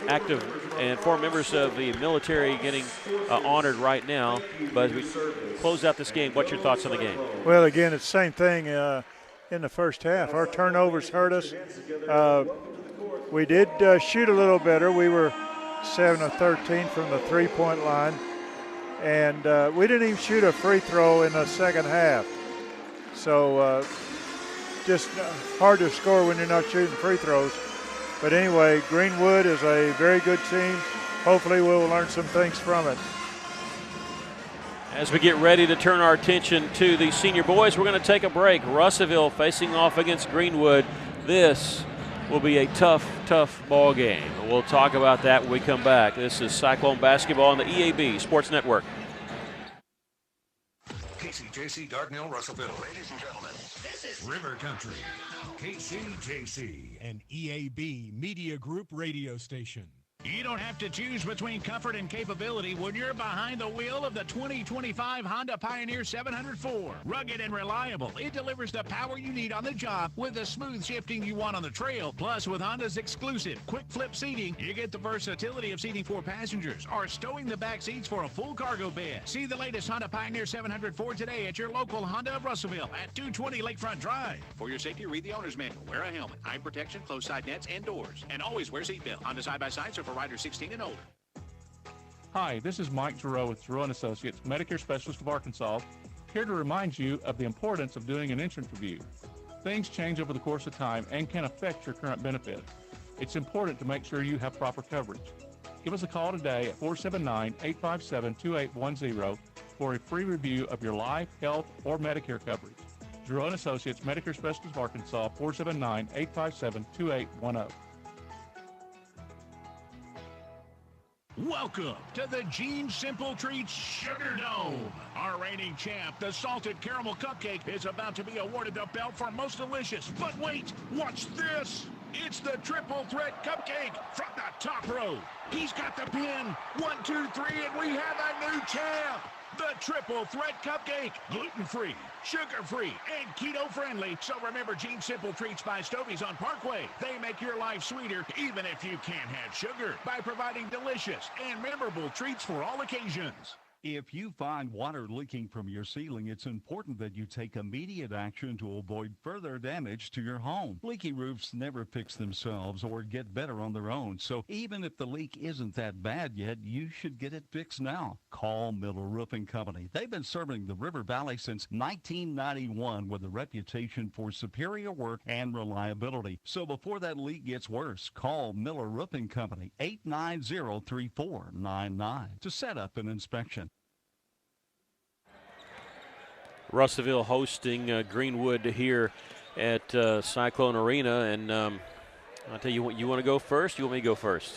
active and former members of the military getting honored right now. But as we close out this game, what's your thoughts on the game? Well, again, it's the same thing in the first half. Our turnovers hurt us. We did shoot a little better. We were 7 of 13 from the three-point line. And we didn't even shoot a free throw in the second half. So just hard to score when you're not shooting free throws. But anyway, Greenwood is a very good team. Hopefully we'll learn some things from it. As we get ready to turn our attention to the senior boys, we're going to take a break. Russellville facing off against Greenwood. This will be a tough ball game. We'll talk about that when we come back. This is Cyclone Basketball on the EAB Sports Network. KCJC Dardanelle Russellville. Ladies and gentlemen, this is River Country. KCJC, an EAB Media Group radio station. You don't have to choose between comfort and capability when you're behind the wheel of the 2025 Honda Pioneer 704. Rugged and reliable, it delivers the power you need on the job with the smooth shifting you want on the trail. Plus, with Honda's exclusive quick flip seating, you get the versatility of seating 4 passengers or stowing the back seats for a full cargo bed. See the latest Honda Pioneer 704 today at your local Honda of Russellville at 220 Lakefront Drive. For your safety, read the owner's manual. Wear a helmet, eye protection, closed side nets, and doors. And always wear seatbelt. Honda side-by-sides are for riders 16 and older. Hi, this is Mike Giroux with Giroux & Associates, Medicare Specialist of Arkansas, here to remind you of the importance of doing an insurance review. Things change over the course of time and can affect your current benefits. It's important to make sure you have proper coverage. Give us a call today at 479-857-2810 for a free review of your life, health, or Medicare coverage. Giroux & Associates, Medicare Specialist of Arkansas, 479-857-2810. Welcome to the Gene Simple Treats Sugar Dome. Our reigning champ, the Salted Caramel Cupcake, is about to be awarded the belt for most delicious. But wait, watch this. It's the Triple Threat Cupcake from the top row. He's got the pin. 1, 2, 3, and we have a new champ. The Triple Threat Cupcake. Gluten-free, sugar-free, and keto-friendly. So remember Gene Simple Treats by Stovey's on Parkway. They make your life sweeter even if you can't have sugar by providing delicious and memorable treats for all occasions. If you find water leaking from your ceiling, it's important that you take immediate action to avoid further damage to your home. Leaky roofs never fix themselves or get better on their own, so even if the leak isn't that bad yet, you should get it fixed now. Call Miller Roofing Company. They've been serving the River Valley since 1991 with a reputation for superior work and reliability. So before that leak gets worse, call Miller Roofing Company, 890-3499 to set up an inspection. Russellville hosting Greenwood here at Cyclone Arena, and I'll tell you what, you want to go first? You want me to go first?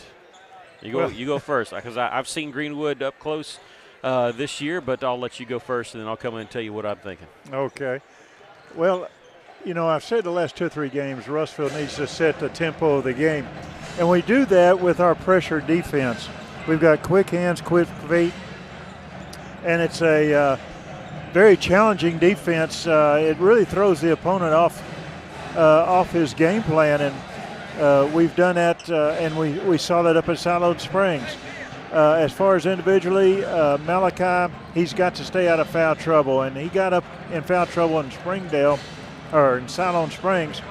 You go first, because I've seen Greenwood up close this year, but I'll let you go first, and then I'll come in and tell you what I'm thinking. Okay. Well, you know, I've said the last 2 or 3 games, Russellville needs to set the tempo of the game, and we do that with our pressure defense. We've got quick hands, quick feet, and it's a very challenging defense. It really throws the opponent off his game plan, and we've done that, and we saw that up at Siloed Springs. As far as individually, Malachi, he's got to stay out of foul trouble, and he got up in foul trouble in Springdale, or in Siloed Springs,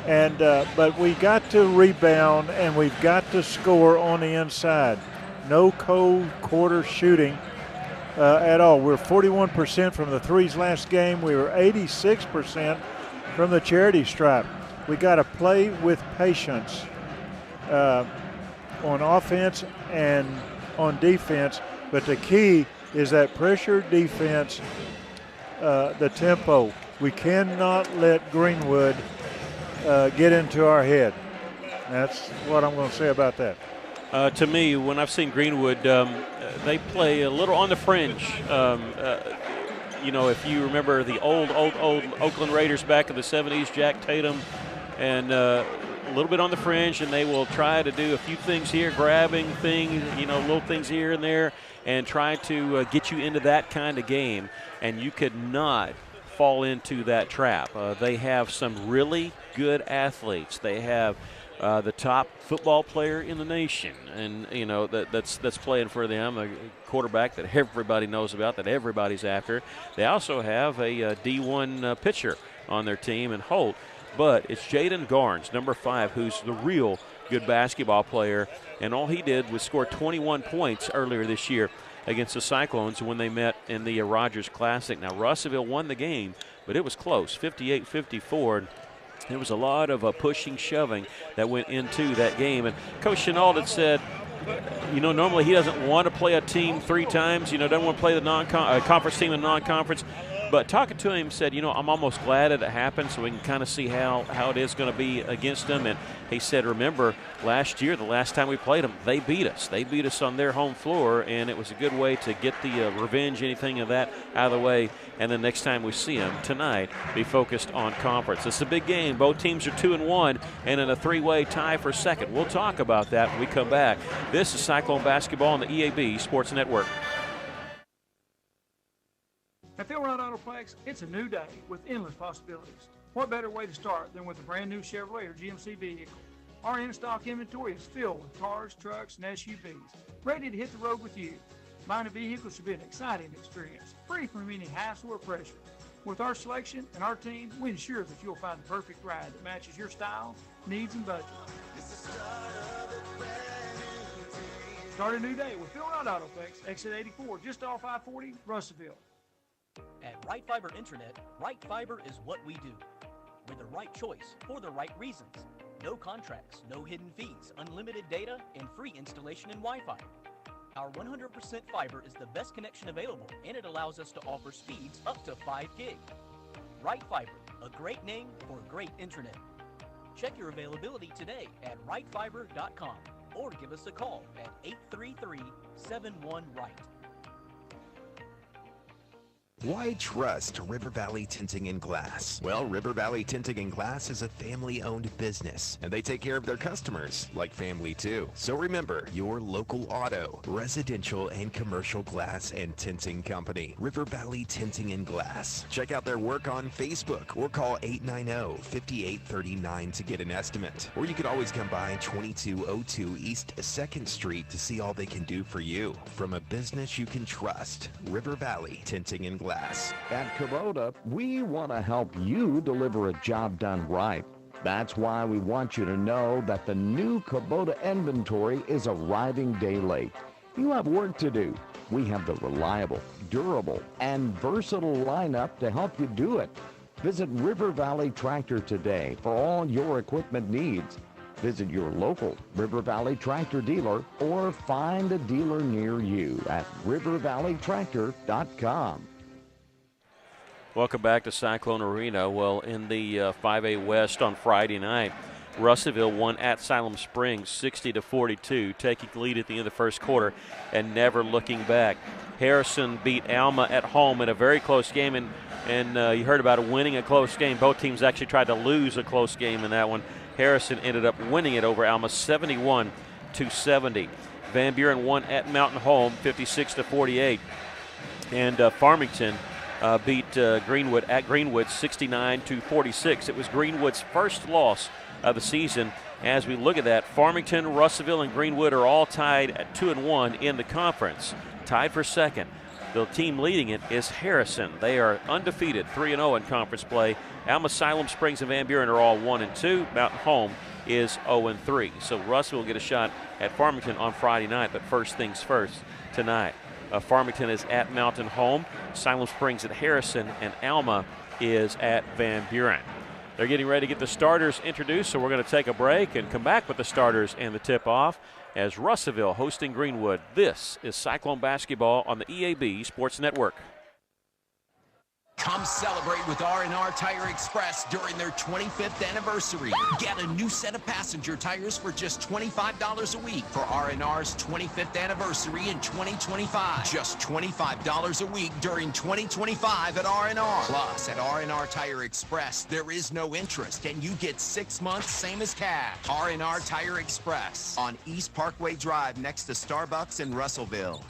and but we got to rebound, and we've got to score on the inside. No cold quarter shooting at all. We're 41% from the threes last game. We were 86% from the charity stripe. We got to play with patience on offense and on defense, but the key is that pressure defense, the tempo. We cannot let Greenwood get into our head. That's what I'm going to say about that. To me, when I've seen Greenwood, they play a little on the fringe. You know, if you remember the old Oakland Raiders back in the 70s, Jack Tatum, and a little bit on the fringe, and they will try to do a few things here, grabbing things, you know, little things here and there, and try to get you into that kind of game. And you could not fall into that trap. They have some really good athletes. They have the top football player in the nation, and you know that's playing for them, a quarterback that everybody knows about, that everybody's after. They also have a D1 pitcher on their team, and Holt, but it's Jaden Garnes, number 5, who's the real good basketball player, and all he did was score 21 points earlier this year against the Cyclones when they met in the Rogers Classic. Now, Russellville won the game, but it was close, 58-54. There was a lot of pushing, shoving that went into that game. And Coach Chenault had said, you know, normally he doesn't want to play a team 3 times, you know, doesn't want to play the conference team in non-conference. But talking to him, said, you know, I'm almost glad that it happened so we can kind of see how it is going to be against them. And he said, remember, last year, the last time we played them, they beat us. They beat us on their home floor, and it was a good way to get the revenge, anything of that out of the way. And then next time we see them tonight, be focused on conference. It's a big game. Both teams are 2-1 and in a 3-way tie for second. We'll talk about that when we come back. This is Cyclone Basketball on the EAB Sports Network. At Phil Wright Autoplex, it's a new day with endless possibilities. What better way to start than with a brand new Chevrolet or GMC vehicle? Our in-stock inventory is filled with cars, trucks, and SUVs, ready to hit the road with you. Buying a vehicle should be an exciting experience, free from any hassle or pressure. With our selection and our team, we ensure that you'll find the perfect ride that matches your style, needs, and budget. Start a new day with Phil Wright Autoplex, exit 84, just off I-40, Russellville. At Right Fiber Internet, Right Fiber is what we do. We're the right choice for the right reasons. No contracts, no hidden fees, unlimited data, and free installation and Wi-Fi. Our 100% fiber is the best connection available, and it allows us to offer speeds up to 5 gig. Right Fiber, a great name for great internet. Check your availability today at rightfiber.com or give us a call at 833-71-RIGHT. Why trust River Valley Tinting and Glass? Well, River Valley Tinting and Glass is a family-owned business, and they take care of their customers like family too. So remember, your local auto, residential, and commercial glass and tinting company, River Valley Tinting and Glass. Check out their work on Facebook or call 890-5839 to get an estimate. Or you could always come by 2202 East 2nd Street to see all they can do for you. From a business you can trust, River Valley Tinting and Glass. At Kubota, we want to help you deliver a job done right. That's why we want you to know that the new Kubota inventory is arriving day late. You have work to do. We have the reliable, durable, and versatile lineup to help you do it. Visit River Valley Tractor today for all your equipment needs. Visit your local River Valley Tractor dealer or find a dealer near you at rivervalleytractor.com. Welcome back to Cyclone Arena. Well, in the 5A West on Friday night, Russellville won at Siloam Springs 60-42, taking the lead at the end of the first quarter and never looking back. Harrison beat Alma at home in a very close game, and you heard about it, winning a close game. Both teams actually tried to lose a close game in that one. Harrison ended up winning it over Alma 71-70. Van Buren won at Mountain Home 56-48, and Farmington beat Greenwood at Greenwood 69-46. It was Greenwood's first loss of the season. As we look at that, Farmington, Russellville, and Greenwood are all tied at 2-1 in the conference. Tied for second. The team leading it is Harrison. They are undefeated, 3-0 in conference play. Alma, Siloam Springs, and Van Buren are all 1-2. Mountain Home is 0-3. So Russellville will get a shot at Farmington on Friday night, but first things first tonight. Farmington is at Mountain Home, Siloam Springs at Harrison, and Alma is at Van Buren. They're getting ready to get the starters introduced, so we're going to take a break and come back with the starters and the tip-off as Russellville hosting Greenwood. This is Cyclone Basketball on the EAB Sports Network. Come celebrate with R&R Tire Express during their 25th anniversary. Get a new set of passenger tires for just $25 a week for R&R's 25th anniversary in 2025. Just $25 a week during 2025 at R&R. Plus, at R&R Tire Express, there is no interest, and you get 6 months, same as cash. R&R Tire Express on East Parkway Drive next to Starbucks in Russellville.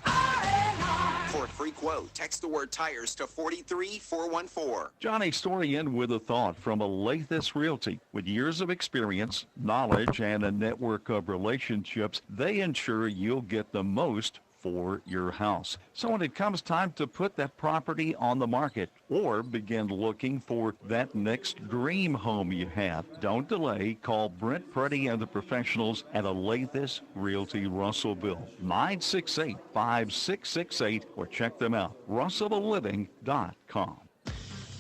For a free quote, text the word tires to 43414. Johnny Story in with a thought from Alathus Realty. With years of experience, knowledge, and a network of relationships, they ensure you'll get the most for your house. So when it comes time to put that property on the market or begin looking for that next dream home you have, don't delay. Call Brent Preddy and the professionals at Alathus Realty Russellville, 968-5668, or check them out, russellvilleliving.com.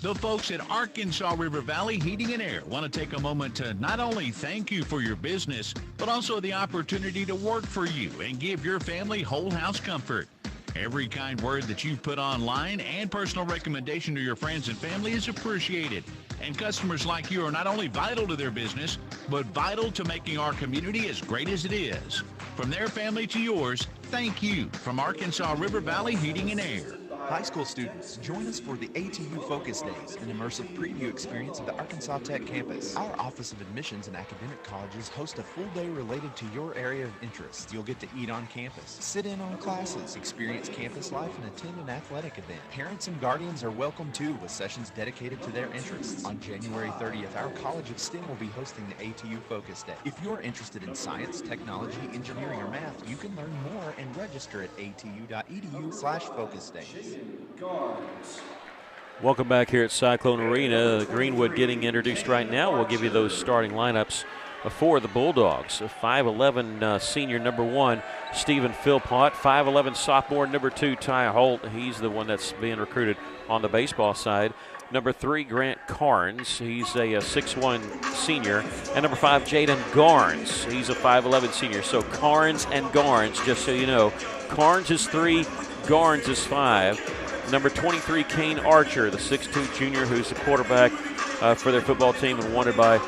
The folks at Arkansas River Valley Heating and Air want to take a moment to not only thank you for your business, but also the opportunity to work for you and give your family whole house comfort. Every kind word that you put online and personal recommendation to your friends and family is appreciated. And customers like you are not only vital to their business, but vital to making our community as great as it is. From their family to yours, thank you from Arkansas River Valley Heating and Air. High school students, join us for the ATU Focus Days, an immersive preview experience of the Arkansas Tech campus. Our Office of Admissions and Academic Colleges host a full day related to your area of interest. You'll get to eat on campus, sit in on classes, experience campus life, and attend an athletic event. Parents and guardians are welcome too, with sessions dedicated to their interests. On January 30th, our College of STEM will be hosting the ATU Focus Day. If you're interested in science, technology, engineering, or math, you can learn more and register at atu.edu/focus days. Welcome back here at Cyclone Arena. Greenwood getting introduced right now. We'll give you those starting lineups for the Bulldogs. 5'11" senior number 1, Stephen Philpott. 5'11" sophomore number 2, Ty Holt. He's the one that's being recruited on the baseball side. Number 3, Grant Carnes. He's a 6'1" senior. And number 5, Jaden Garnes. He's a 5'11" senior. So Carnes and Garnes, just so you know. Carnes is 3, Garnes is 5. Number 23, Kane Archer, the 6'2" junior who's the quarterback for their football team and wanted by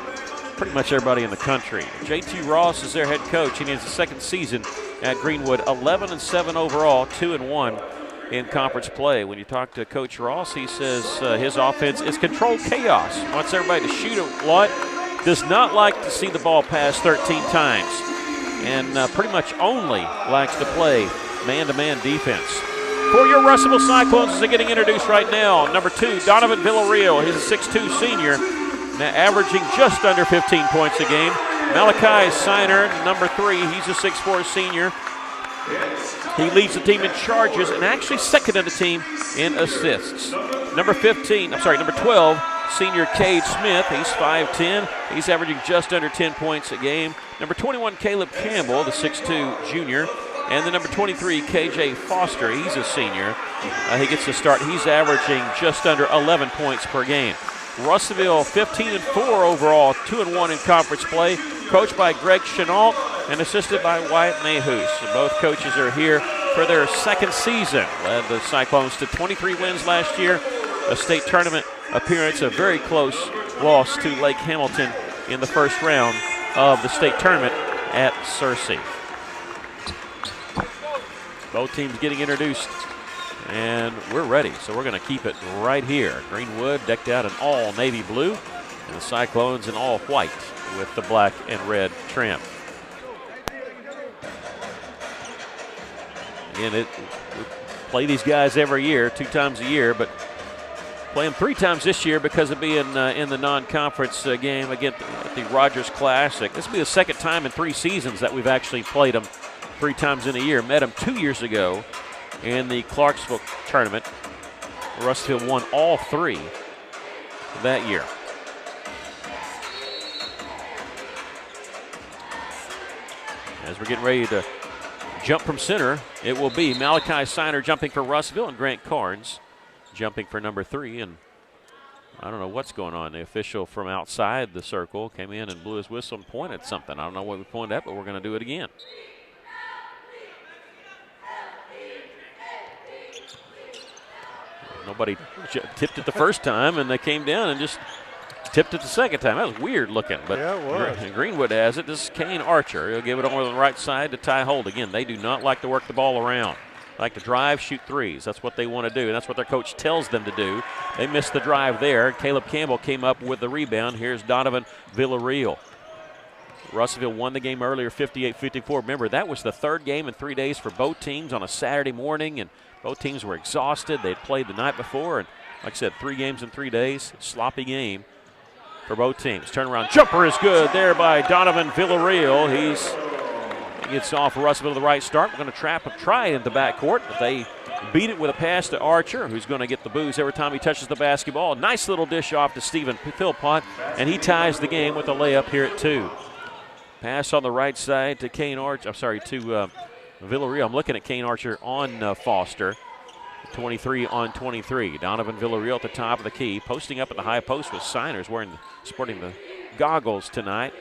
pretty much everybody in the country. J.T. Ross is their head coach. He needs a second season at Greenwood. 11-7 overall, 2-1 in conference play. When you talk to Coach Ross, he says his offense is controlled chaos. Wants everybody to shoot a lot. Does not like to see the ball pass 13 times. And pretty much only likes to play man-to-man defense. For your Russellville Cyclones as they're getting introduced right now. Number 2, Donovan Villarreal. He's a 6'2 senior, now averaging just under 15 points a game. Malachi Siner, number 3, he's a 6'4 senior. He leads the team in charges and actually second in the team in assists. Number 12, senior Cade Smith. He's 5'10". He's averaging just under 10 points a game. Number 21, Caleb Campbell, the 6'2 junior. And the number 23, KJ Foster, he's a senior. He gets to start. He's averaging just under 11 points per game. Russellville 15-4 overall, 2-1 in conference play. Coached by Greg Chenault and assisted by Wyatt Nahus. Both coaches are here for their second season. Led the Cyclones to 23 wins last year. A state tournament appearance, a very close loss to Lake Hamilton in the first round of the state tournament at Searcy. Both teams getting introduced, and we're ready, so we're going to keep it right here. Greenwood decked out in all navy blue, and the Cyclones in all white with the black and red trim. Again, we play these guys every year, 2 times a year, but play them 3 times this year because of being in the non-conference game again at the Rogers Classic. This will be the second time in 3 seasons that we've actually played them 3 times in a year. Met them 2 years ago in the Clarksville tournament. Russellville won all 3 that year. As we're getting ready to jump from center, it will be Malachi Siner jumping for Russellville and Grant Carnes jumping for number 3. And I don't know what's going on. The official from outside the circle came in and blew his whistle and pointed something. I don't know what we pointed at, but we're going to do it again. Nobody tipped it the first time, and they came down and just tipped it the second time. That was weird looking, but yeah, it was. Greenwood has it. This is Kane Archer. He'll give it over on the right side to Ty Holt. Again, they do not like to work the ball around. They like to drive, shoot threes. That's what they want to do, and that's what their coach tells them to do. They missed the drive there. Caleb Campbell came up with the rebound. Here's Donovan Villarreal. Russellville won the game earlier, 58-54. Remember, that was the 3rd game in 3 days for both teams on a Saturday morning, and both teams were exhausted. They'd played the night before, and like I said, 3 games in 3 days. Sloppy game for both teams. Turnaround jumper is good there by Donovan Villarreal. He gets off Russellville to the right start. We're going to try it in the backcourt, but they beat it with a pass to Archer, who's going to get the booze every time he touches the basketball. Nice little dish off to Stephen Philpott, and he ties the game with a layup here at 2. Pass on the right side to Kane Archer. To Villarreal. I'm looking at Kane Archer on Foster. 23 on 23. Donovan Villarreal at the top of the key. Posting up at the high post with Siners sporting the goggles tonight.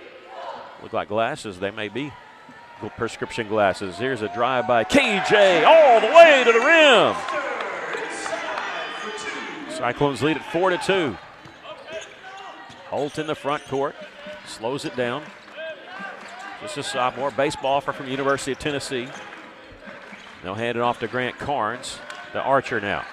Look like glasses. They may be prescription glasses. Here's a drive by KJ all the way to the rim. Cyclones lead at 4-2. Holt in the front court. Slows it down. Just a sophomore, baseball from University of Tennessee. They'll hand it off to Grant Carnes, the Archer now.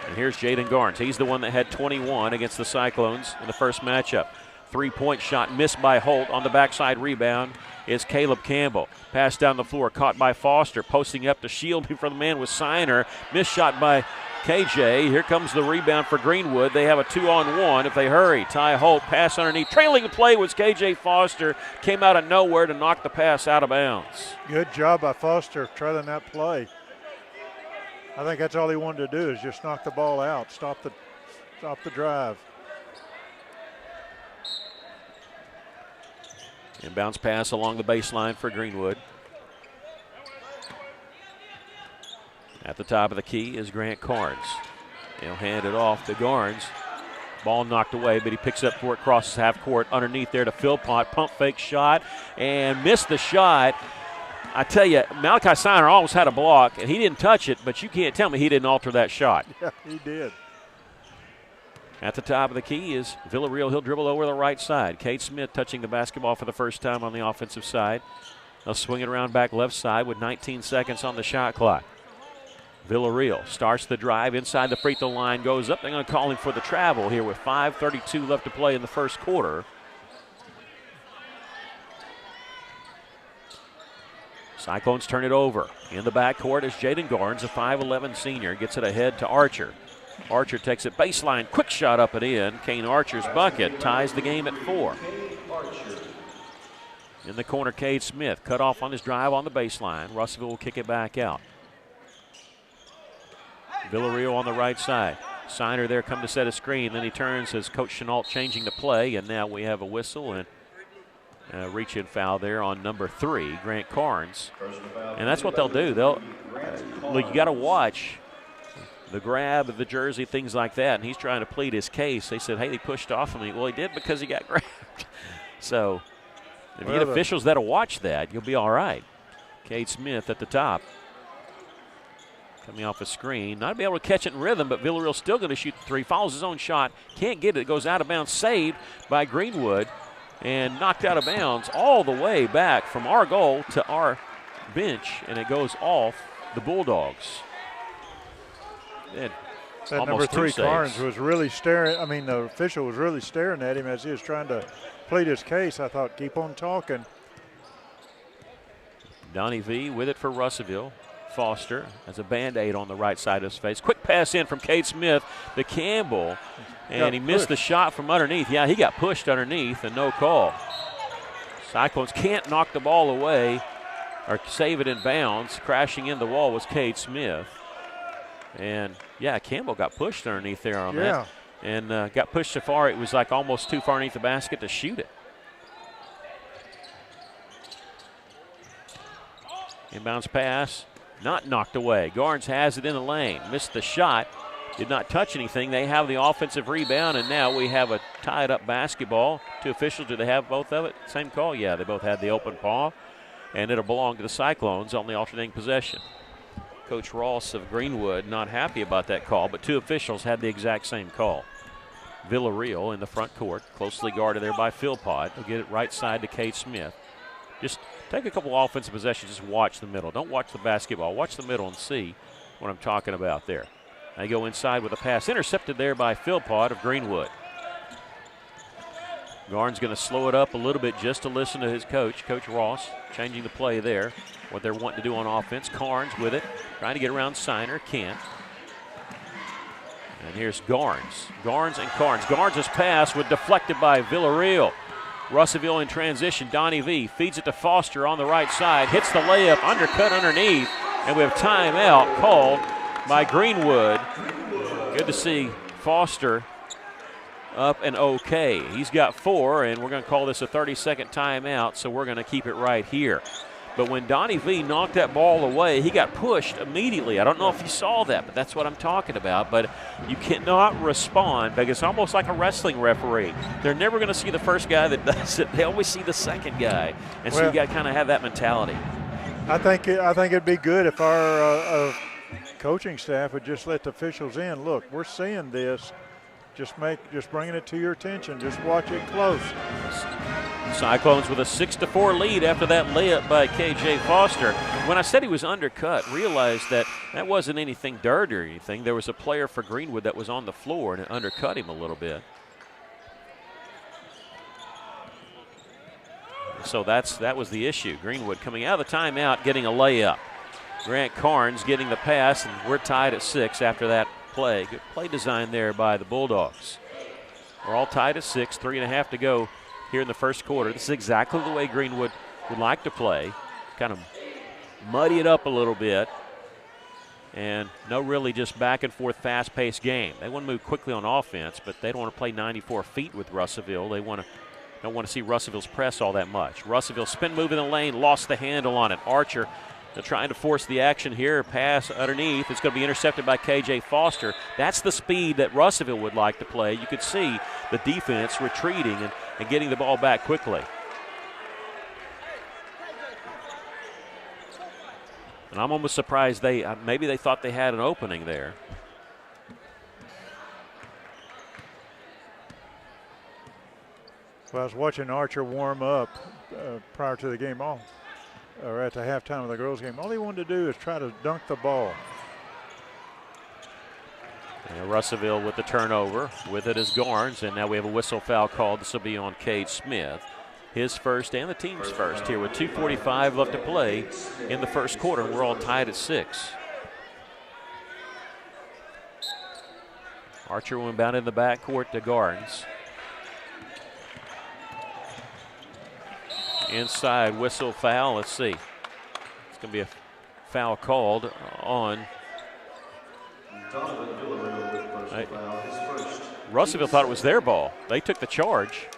And here's Jaden Garnes. He's the one that had 21 against the Cyclones in the first matchup. 3-point shot missed by Holt. On the backside rebound is Caleb Campbell. Pass down the floor, caught by Foster. Posting up to shield him from the man with Siner. Missed shot by KJ. Here comes the rebound for Greenwood. They have a 2-on-1 if they hurry. Ty Holt, pass underneath. Trailing the play was KJ Foster. Came out of nowhere to knock the pass out of bounds. Good job by Foster trailing that play. I think that's all he wanted to do is just knock the ball out, stop the drive. Inbounds pass along the baseline for Greenwood. At the top of the key is Grant Carnes. He'll hand it off to Garnes. Ball knocked away, but he picks up for it, crosses half court underneath there to Philpott. Pump fake shot and missed the shot. I tell you, Malachi Siner almost had a block, and he didn't touch it, but you can't tell me he didn't alter that shot. Yeah, he did. At the top of the key is Villarreal. He'll dribble over the right side. Cade Smith touching the basketball for the first time on the offensive side. They'll swing it around back left side with 19 seconds on the shot clock. Villarreal starts the drive inside the free throw line, goes up. They're going to call him for the travel here with 5:32 left to play in the first quarter. Cyclones turn it over. In the backcourt is Jaden Garnes, a 5'11 senior, gets it ahead to Archer. Archer takes it baseline, quick shot up and in. Kane Archer's bucket ties the game at 4. In the corner, Cade Smith cut off on his drive on the baseline. Russellville will kick it back out. Villarreal on the right side. Signer there come to set a screen. Then he turns as Coach Chenault changing the play, and now we have a whistle and a reach-in foul there on number 3, Grant Carnes. And that's what they'll do. Look, you got to watch the grab of the jersey, things like that, and he's trying to plead his case. They said, hey, they pushed off him. Well, he did because he got grabbed. So if you get officials that'll watch that, you'll be all right. Cade Smith at the top. Coming off a screen. Not be able to catch it in rhythm, but Villarreal's still going to shoot the 3. Follows his own shot. Can't get it. It goes out of bounds. Saved by Greenwood. And knocked out of bounds all the way back from our goal to our bench. And it goes off the Bulldogs. That number 3, Carnes, was really staring. I mean, the official was really staring at him as he was trying to plead his case. I thought, keep on talking. Donnie V with it for Russellville. Foster has a Band-Aid on the right side of his face. Quick pass in from Cade Smith to Campbell, and he missed the shot from underneath. Yeah, he got pushed underneath and no call. Cyclones can't knock the ball away or save it in bounds. Crashing in the wall was Cade Smith. And, yeah, Campbell got pushed underneath there on that. And got pushed so far it was like almost too far underneath the basket to shoot it. Inbounds pass. Not knocked away. Garnes has it in the lane. Missed the shot. Did not touch anything. They have the offensive rebound, and now we have a tied-up basketball. 2 officials, do they have both of it? Same call? Yeah, they both had the open paw, and it'll belong to the Cyclones on the alternating possession. Coach Ross of Greenwood not happy about that call, but 2 officials had the exact same call. Villarreal in the front court, closely guarded there by Philpott. He'll get it right side to Cade Smith. Just take a couple offensive possessions, just watch the middle. Don't watch the basketball. Watch the middle and see what I'm talking about there. They go inside with a pass. Intercepted there by Philpott of Greenwood. Garnes going to slow it up a little bit just to listen to his coach, Coach Ross, changing the play there, what they're wanting to do on offense. Carnes with it, trying to get around Signer, can't. And here's Garnes. Garnes and Carnes. Garnes' pass was deflected by Villarreal. Russellville in transition. Donnie V feeds it to Foster on the right side. Hits the layup, undercut underneath, and we have timeout called by Greenwood. Good to see Foster up and okay. He's got 4, and we're going to call this a 30-second timeout, so we're going to keep it right here. But when Donnie V knocked that ball away, he got pushed immediately. I don't know if you saw that, but that's what I'm talking about. But you cannot respond because it's almost like a wrestling referee. They're never going to see the first guy that does it. They always see the second guy. And so you got to kind of have that mentality. I think it'd be good if our coaching staff would just let the officials in. Look, we're seeing this. Just bringing it to your attention. Just watch it close. Cyclones with a 6-4 lead after that layup by K.J. Foster. When I said he was undercut, realized that wasn't anything dirty or anything. There was a player for Greenwood that was on the floor, and it undercut him a little bit. So that was the issue. Greenwood coming out of the timeout, getting a layup. Grant Carnes getting the pass, and we're tied at 6 after that play. Good play design there by the Bulldogs. We're all tied at 6, 3.5 to go here in the first quarter. This is exactly the way Greenwood would like to play. Kind of muddy it up a little bit. And no really just back and forth fast-paced game. They want to move quickly on offense, but they don't want to play 94 feet with Russellville. They don't want to see Russellville's press all that much. Russellville spin move in the lane, lost the handle on it. Archer trying to force the action here. Pass underneath. It's going to be intercepted by K.J. Foster. That's the speed that Russellville would like to play. You could see the defense retreating and getting the ball back quickly. And I'm almost surprised maybe they thought they had an opening there. Well, I was watching Archer warm up prior to the game, or at the halftime of the girls' game. All he wanted to do is try to dunk the ball. And Russellville with the turnover. With it is Garnes, and now we have a whistle foul called. This will be on Cade Smith. His first and the team's first here with 2:45 left to play in the first quarter. We're all tied at 6. Archer went down in the backcourt to Garnes. Inside, whistle foul. Let's see. It's going to be a foul called on. Russellville thought it was their ball. They took the charge,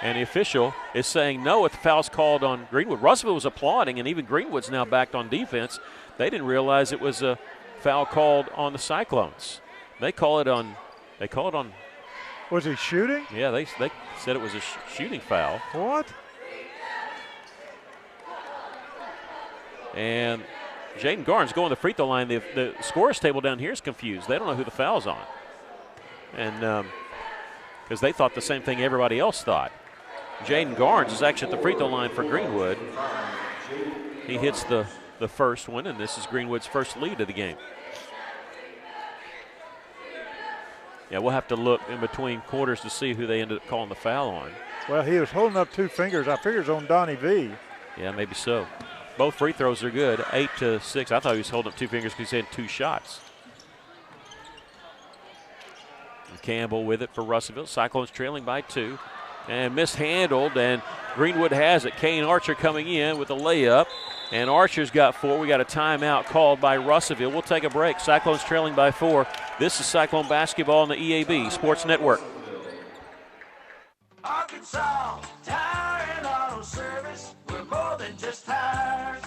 and the official is saying no if the foul's called on Greenwood. Russellville was applauding, and even Greenwood's now backed on defense. They didn't realize it was a foul called on the Cyclones. They call it on. Was he shooting? Yeah, they said it was a shooting foul. What? And Jaden Garnes going to the free throw line. The scorers table down here is confused. They don't know who the foul's on. And because they thought the same thing everybody else thought. Jaden Garnes is actually at the free throw line for Greenwood. He hits the first one, and this is Greenwood's first lead of the game. Yeah, we'll have to look in between quarters to see who they ended up calling the foul on. Well, he was holding up 2 fingers. I figure it's on Donnie V. Yeah, maybe so. Both free throws are good, 8-6. I thought he was holding up 2 fingers because he had 2 shots. And Campbell with it for Russellville. Cyclones trailing by 2. And mishandled, and Greenwood has it. Kane Archer coming in with a layup. And Archer's got 4. We got a timeout called by Russellville. We'll take a break. Cyclones trailing by 4. This is Cyclone basketball on the EAB Sports Network. Arkansas Tire and Auto Service. We're more than just tires.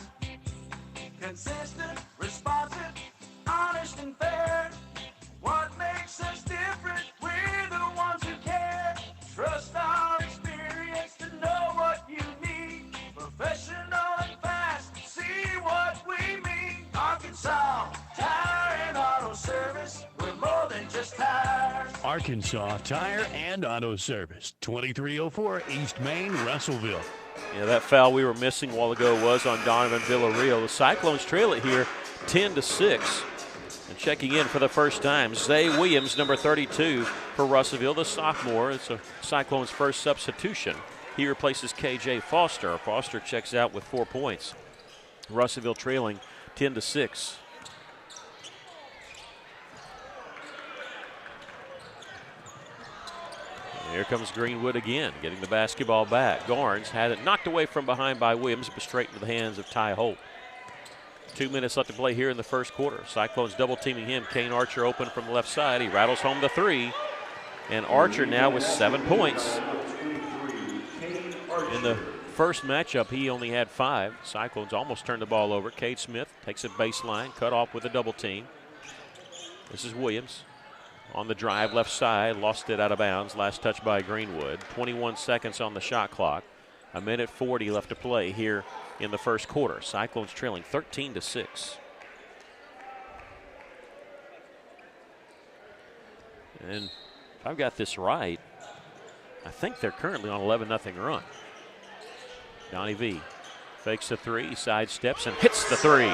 Consistent, responsive, honest and fair. What makes us different? We're the ones who care. Trust our experience to know what you need. Professional and fast. See what we mean. Arkansas Tire and Auto Service. We're more than just tires. Arkansas Tire and Auto Service, 2304 East Main, Russellville. Yeah, that foul we were missing a while ago was on Donovan Villarreal. The Cyclones trail it here 10-6. And checking in for the first time, Zay Williams, number 32 for Russellville, the sophomore. It's a Cyclones' first substitution. He replaces KJ Foster. Foster checks out with 4 points. Russellville trailing 10-6. Here comes Greenwood again, getting the basketball back. Garnes had it knocked away from behind by Williams, but straight into the hands of Ty Holt. 2 minutes left to play here in the first quarter. Cyclones double teaming him. Kane Archer open from the left side. He rattles home the 3. And Archer now with 7 points. In the first matchup, he only had 5. Cyclones almost turned the ball over. Cade Smith takes a baseline, cut off with a double team. This is Williams. On the drive, left side, lost it out of bounds. Last touch by Greenwood. 21 seconds on the shot clock. 1:40 left to play here in the first quarter. Cyclones trailing 13-6. And if I've got this right, I think they're currently on 11-0 run. Donnie V fakes the 3, sidesteps and hits the 3.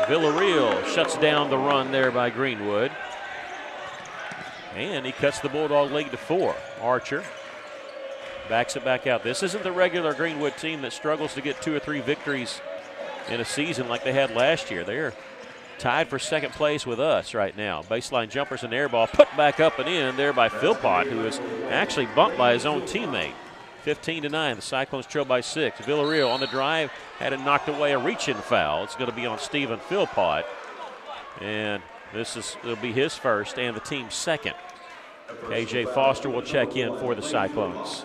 Villarreal shuts down the run there by Greenwood. And he cuts the Bulldog lead to 4. Archer backs it back out. This isn't the regular Greenwood team that struggles to get 2 or 3 victories in a season like they had last year. They're tied for second place with us right now. Baseline jumpers and air ball put back up and in there by Philpott, who is actually bumped by his own teammate. 15-9, the Cyclones trail by 6. Villarreal on the drive had it knocked away, a reach-in foul. It's going to be on Stephen Philpott. And it'll be his first and the team's second. KJ Foster will check in for the Cyclones.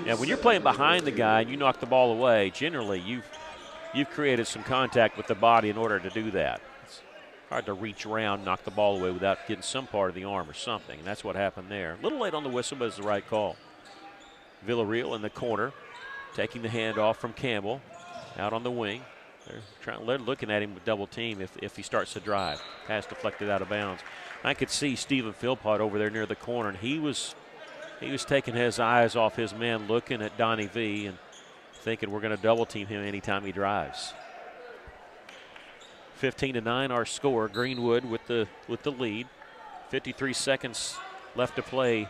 Yeah, when you're playing behind the guy and you knock the ball away, generally you've created some contact with the body in order to do that. It's hard to reach around, knock the ball away without getting some part of the arm or something, and that's what happened there. A little late on the whistle, but it's the right call. Villarreal in the corner, taking the handoff from Campbell, out on the wing. They're looking at him with double team if he starts to drive. Pass deflected out of bounds. I could see Stephen Philpott over there near the corner, and he was taking his eyes off his man, looking at Donnie V and thinking we're going to double team him anytime he drives. 15-9 our score. Greenwood with the lead. 53 seconds left to play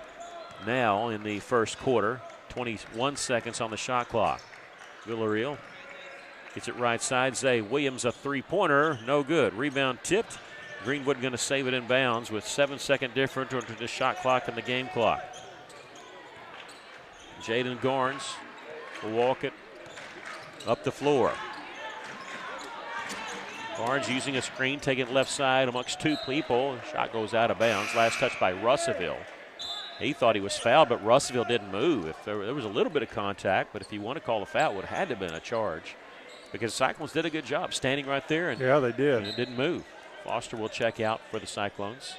now in the first quarter. 21 seconds on the shot clock. Villarreal gets it right side. Zay Williams, a three-pointer, no good. Rebound tipped. Greenwood going to save it in bounds with 7-second difference to the shot clock and the game clock. Jaden Garnes will walk it up the floor. Barnes using a screen, taking it left side amongst two people. Shot goes out of bounds. Last touch by Russellville. He thought he was fouled, but Russellville didn't move. If there was a little bit of contact, but if you want to call a foul, it would have had to have been a charge because Cyclones did a good job standing right there. And, yeah, they did. And it didn't move. Foster will check out for the Cyclones.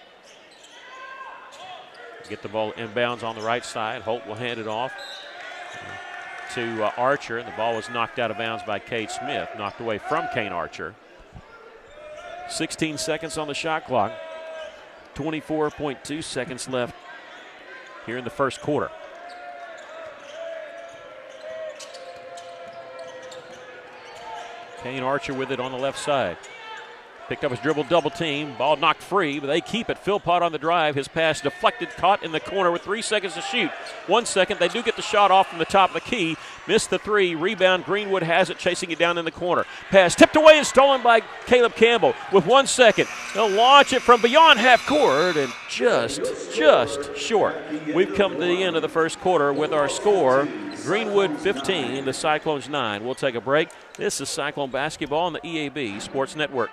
Get the ball inbounds on the right side. Holt will hand it off to Archer, and the ball was knocked out of bounds by Cade Smith, knocked away from Kane Archer. 16 seconds on the shot clock. 24.2 seconds left here in the first quarter. Kane Archer with it on the left side. Picked up his dribble, double team. Ball knocked free, but they keep it. Philpott on the drive. His pass deflected, caught in the corner with 3 seconds to shoot. 1 second. They do get the shot off from the top of the key. Missed the three. Rebound. Greenwood has it, chasing it down in the corner. Pass tipped away and stolen by Caleb Campbell with 1 second. They'll launch it from beyond half court and just short. We've come to the end of the first quarter with our score. Greenwood 15, the Cyclones 9. We'll take a break. This is Cyclone Basketball on the EAB Sports Network.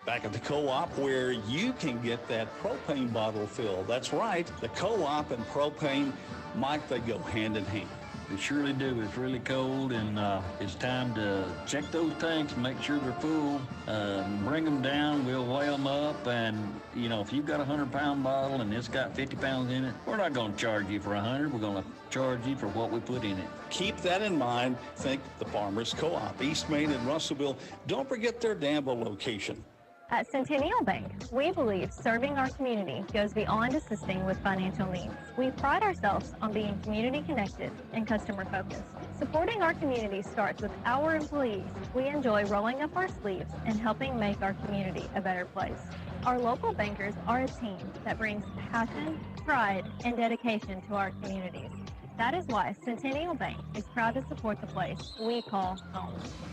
Back at the co-op where you can get that propane bottle filled. That's right, the co-op and propane, Mike, they go hand in hand. They surely do. It's really cold, and it's time to check those tanks, make sure they're full, bring them down, we'll weigh them up, and, you know, if you've got a 100-pound bottle and it's got 50 pounds in it, we're not going to charge you for 100. We're going to charge you for what we put in it. Keep that in mind. Think the Farmers Co-op, East Main and Russellville. Don't forget their Danville location. At Centennial Bank, we believe serving our community goes beyond assisting with financial needs. We pride ourselves on being community connected and customer focused. Supporting our community starts with our employees. We enjoy rolling up our sleeves and helping make our community a better place. Our local bankers are a team that brings passion, pride, and dedication to our communities. That is why Centennial Bank is proud to support the place we call home.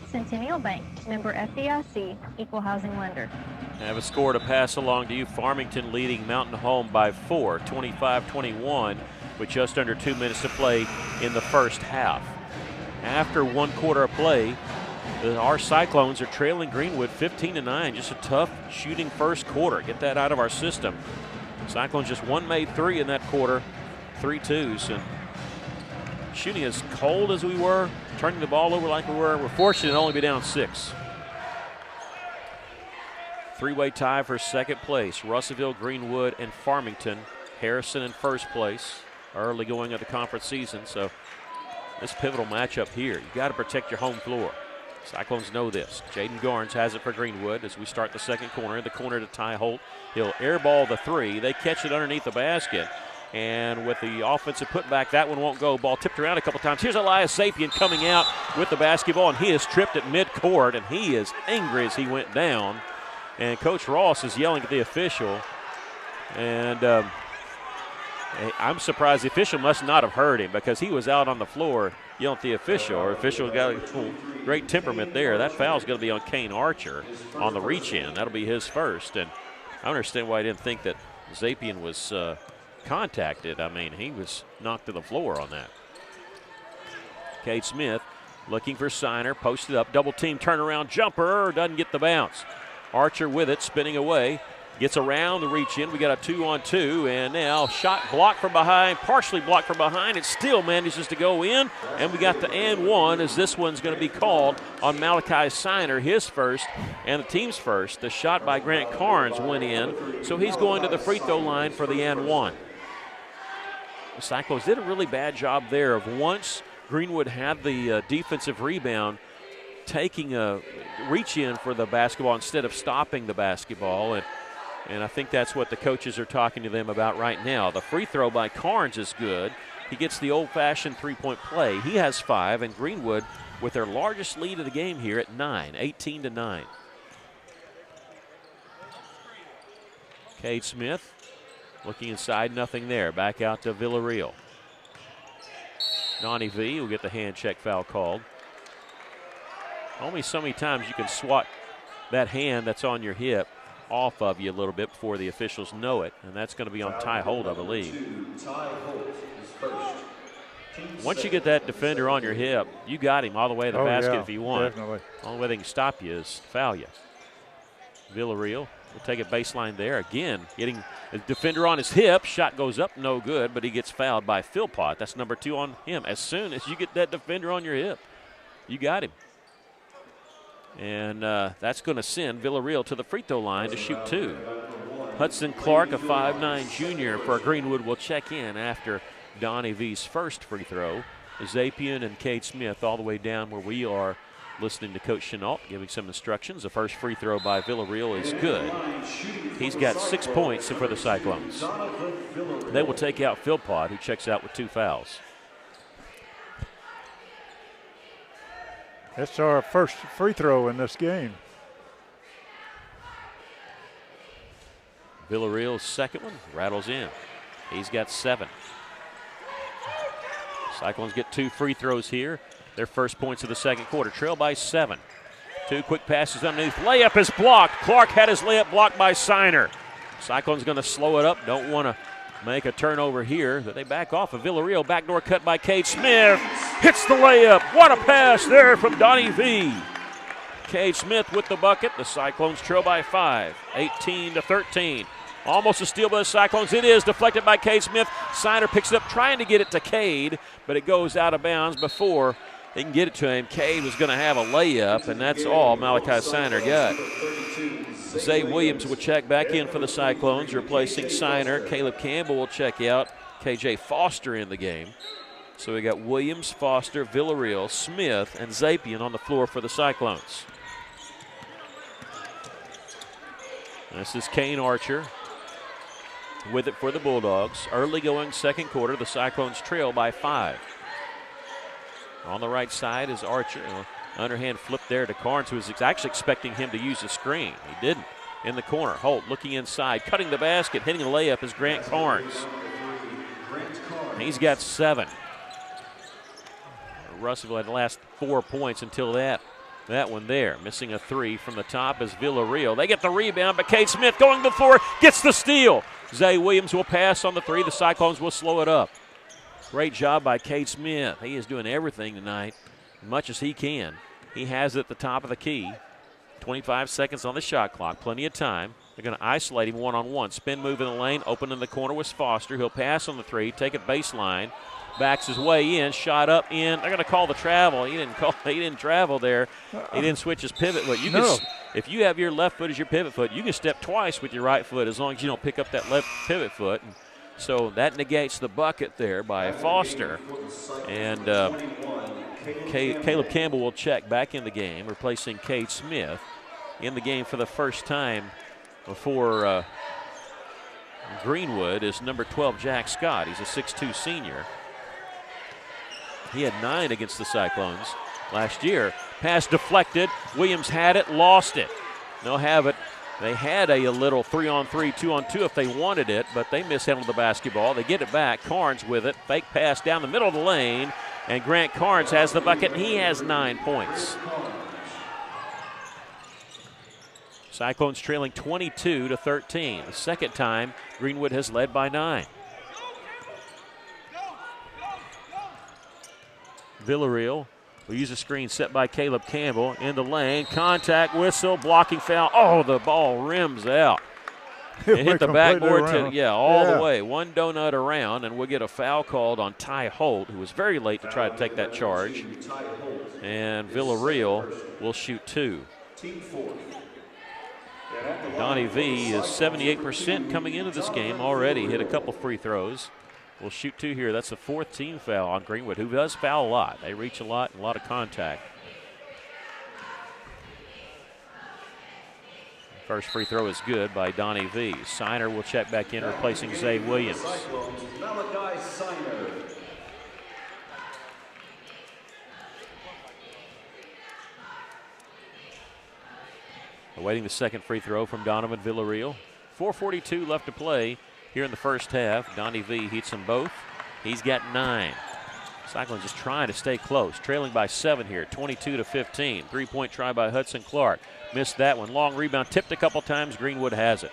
Centennial Bank, member FDIC, equal housing lender. I have a score to pass along to you. Farmington leading Mountain Home by 4, 25-21, with just under 2 minutes to play in the first half. After 1 quarter of play, our Cyclones are trailing Greenwood 15-9. Just a tough shooting first quarter. Get that out of our system. Cyclones just one made three in that quarter, 3 twos, and shooting as cold as we were, turning the ball over like we were. We're fortunate to only be down 6. Three-way tie for second place. Russellville, Greenwood, and Farmington. Harrison in first place, early going of the conference season. So this pivotal matchup here, you got to protect your home floor. Cyclones know this. Jaden Garnes has it for Greenwood as we start the second corner. The corner to Ty Holt. He'll airball the three. They catch it underneath the basket. And with the offensive putback, that one won't go. Ball tipped around a couple times. Here's Elias Sapien coming out with the basketball, and he is tripped at midcourt, and he is angry as he went down. And Coach Ross is yelling at the official. And I'm surprised the official must not have heard him because he was out on the floor yelling at the official. Our official got a great temperament there. That foul's going to be on Kane Archer on the reach-in. That'll be his first. And I understand why I didn't think that Sapien was contacted. I mean, he was knocked to the floor on that. Cade Smith looking for Signer, posted up, double team turnaround jumper, doesn't get the bounce. Archer with it, spinning away, gets around the reach in. We got a 2-on-2, and now shot blocked from behind, partially blocked from behind. It still manages to go in, and we got the and one as this one's going to be called on Malachi Signer, his first and the team's first. The shot by Grant Carnes went in, so he's going to the free throw line for the and one. The Cyclones did a really bad job there of once Greenwood had the defensive rebound, taking a reach in for the basketball instead of stopping the basketball. And I think that's what the coaches are talking to them about right now. The free throw by Carnes is good. He gets the old-fashioned three-point play. He has 5, and Greenwood with their largest lead of the game here at 9, 18-9. Cade Smith looking inside, nothing there. Back out to Villarreal. Donnie V will get the hand check foul called. Only so many times you can swat that hand that's on your hip off of you a little bit before the officials know it, and that's going to be on Ty Holt, I believe. Once you get that defender on your hip, you got him all the way to the basket if you want. Definitely. Only way they can stop you is foul you. Villarreal will take it baseline there. Again, getting the defender on his hip. Shot goes up, no good, but he gets fouled by Philpott. That's number 2 on him. As soon as you get that defender on your hip, you got him. And that's going to send Villarreal to the free throw line to shoot 2. Hudson Clark, a 5'9" junior for Greenwood, will check in after Donnie V's first free throw. Zapian and Cade Smith all the way down where we are listening to Coach Chenault giving some instructions. The first free throw by Villarreal is good. He's got 6 points for the Cyclones. They will take out Philpott, who checks out with 2 fouls. That's our first free throw in this game. Villarreal's second one rattles in. He's got 7. Cyclones get 2 free throws here. Their first points of the second quarter. Trail by 7. 2 quick passes underneath. Layup is blocked. Clark had his layup blocked by Siner. Cyclones going to slow it up. Don't want to make a turnover here, but they back off of Villarreal. Backdoor cut by Cade Smith. Hits the layup. What a pass there from Donnie V. Cade Smith with the bucket. The Cyclones trail by 5, 18-13. Almost a steal by the Cyclones. It is deflected by Cade Smith. Siner picks it up, trying to get it to Cade, but it goes out of bounds before they can get it to him. Cade was going to have a layup, and that's all Malachi Siner got. Zay Williams will check back in for the Cyclones, replacing Siner. Caleb Campbell will check out. KJ Foster in the game. So we got Williams, Foster, Villarreal, Smith, and Zapian on the floor for the Cyclones. This is Kane Archer with it for the Bulldogs. Early going second quarter, the Cyclones trail by 5. On the right side is Archer. Underhand flip there to Carnes, who was actually expecting him to use the screen. He didn't. In the corner, Holt looking inside, cutting the basket, hitting the layup is Grant Carnes. He's got 7. Russellville had the last 4 points until that one there. Missing a 3 from the top is Villarreal. They get the rebound, but Cade Smith going to the floor, gets the steal. Zay Williams will pass on the 3. The Cyclones will slow it up. Great job by Cade Smith. He is doing everything tonight, as much as he can. He has it at the top of the key. 25 seconds on the shot clock, plenty of time. They're going to isolate him one-on-one. Spin move in the lane, open in the corner was Foster. He'll pass on the 3, take it baseline. Backs his way in, shot up in. They're going to call the travel. He didn't travel there. He didn't switch his pivot foot. If you have your left foot as your pivot foot, you can step twice with your right foot as long as you don't pick up that left pivot foot. And so that negates the bucket there by Foster. And Caleb Campbell will check back in the game, replacing Cade Smith. In the game for the first time for Greenwood is number 12, Jack Scott. He's a 6'2 senior. He had 9 against the Cyclones last year. Pass deflected. Williams had it, lost it. They'll have it. They had a little 3-on-3, 2-on-2 if they wanted it, but they mishandled the basketball. They get it back. Carnes with it. Fake pass down the middle of the lane, and Grant Carnes has the bucket, and he has 9 points. Cyclones trailing 22-13. The second time Greenwood has led by 9. Villarreal will use a screen set by Caleb Campbell in the lane. Contact, whistle, blocking foul. Oh, the ball rims out. It hit the backboard all the way. One donut around, and we'll get a foul called on Ty Holt, who was very late to try to take that charge. And Villarreal will shoot 2. Donnie V is 78% coming into this game already. Hit a couple free throws. We'll shoot 2 here. That's the 4th team foul on Greenwood, who does foul a lot. They reach a lot and a lot of contact. First free throw is good by Donnie V. Siner will check back in, replacing Zay Williams. Malachi Siner. Awaiting the second free throw from Donovan Villarreal. 4:42 left to play here in the first half. Donnie V heats them both. He's got 9. Cyclones just trying to stay close, trailing by 7 here, 22-15. Three-point try by Hudson Clark. Missed that one. Long rebound, tipped a couple times. Greenwood has it.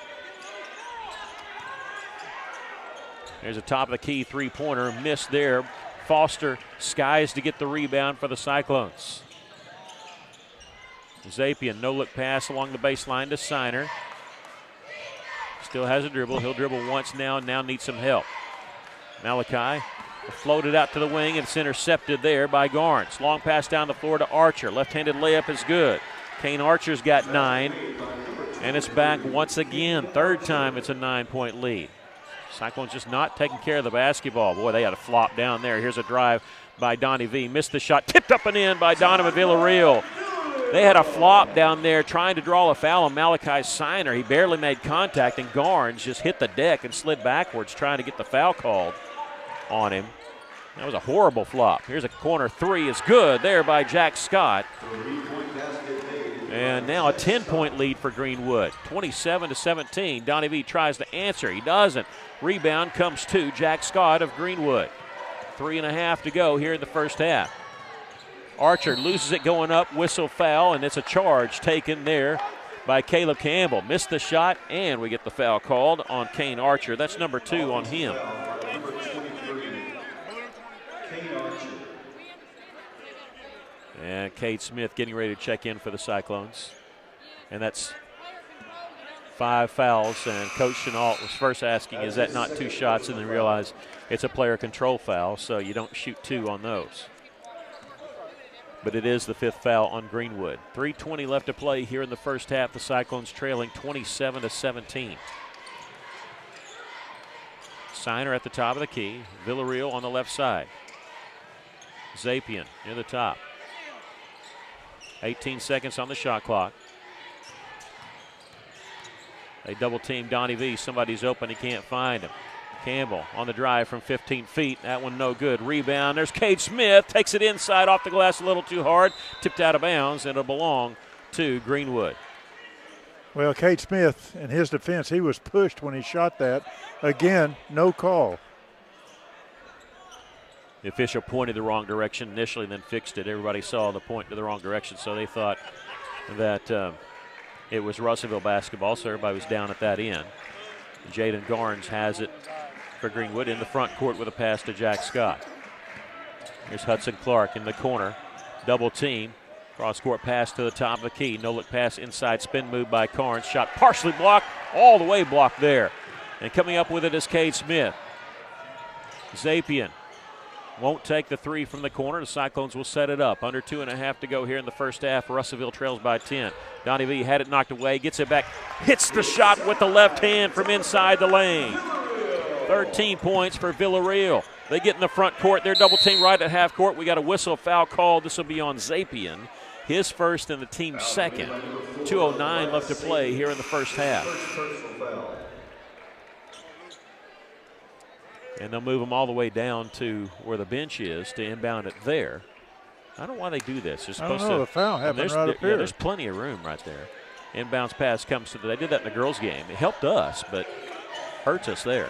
There's a top of the key three-pointer. Missed there. Foster skies to get the rebound for the Cyclones. Zapian, no-look pass along the baseline to Siner. Still has a dribble. He'll dribble once now needs some help. Malachi floated out to the wing, and it's intercepted there by Garnes. Long pass down the floor to Archer. Left-handed layup is good. Kane Archer's got 9, and it's back once again. Third time it's a 9-point lead. Cyclones just not taking care of the basketball. Boy, they had a flop down there. Here's a drive by Donnie V. Missed the shot. Tipped up and in by Donovan Villarreal. They had a flop down there trying to draw a foul on Malachi Siner. He barely made contact, and Garnes just hit the deck and slid backwards trying to get the foul called on him. That was a horrible flop. Here's a corner three. Is good there by Jack Scott. And now a 10-point lead for Greenwood, 27-17. Donnie V tries to answer. He doesn't. Rebound comes to Jack Scott of Greenwood. 3.5 to go here in the first half. Archer loses it going up, whistle foul, and it's a charge taken there by Caleb Campbell. Missed the shot, and we get the foul called on Kane Archer. That's number 2 on him. Number 23, Kane Archer. And Cade Smith getting ready to check in for the Cyclones. And that's 5 fouls, and Coach Chenault was first asking, is that not 2 shots, and then realized it's a player control foul, so you don't shoot 2 on those. But it is the 5th foul on Greenwood. 3:20 left to play here in the first half. The Cyclones trailing 27-17. Siner at the top of the key. Villarreal on the left side. Zapian near the top. 18 seconds on the shot clock. They double team Donnie V. Somebody's open. He can't find him. Campbell on the drive from 15 feet. That one no good. Rebound. There's Cade Smith. Takes it inside off the glass a little too hard. Tipped out of bounds, and it'll belong to Greenwood. Well, Cade Smith, in his defense, he was pushed when he shot that. Again, no call. The official pointed the wrong direction initially, then fixed it. Everybody saw the point to the wrong direction, so they thought that it was Russellville basketball, so everybody was down at that end. Jaden Garnes has it for Greenwood in the front court with a pass to Jack Scott. Here's Hudson Clark in the corner. Double team. Cross-court pass to the top of the key. No-look pass inside. Spin move by Carnes. Shot partially blocked. All the way blocked there. And coming up with it is Cade Smith. Zapian won't take the 3 from the corner. The Cyclones will set it up. Under 2.5 to go here in the first half. Russellville trails by 10. Donnie V had it knocked away. Gets it back. Hits the shot with the left hand from inside the lane. 13 points for Villarreal. They get in the front court. They're double team right at half court. We got a whistle foul called. This will be on Zapian. His first and the team's second. 2:09 left to play here in the first half. And they'll move them all the way down to where the bench is to inbound it there. I don't know why they do this. They're supposed I don't know, the foul happened right up here. Yeah, there's plenty of room right there. Inbounds pass comes to they did that in the girls' game. It helped us, but hurts us there.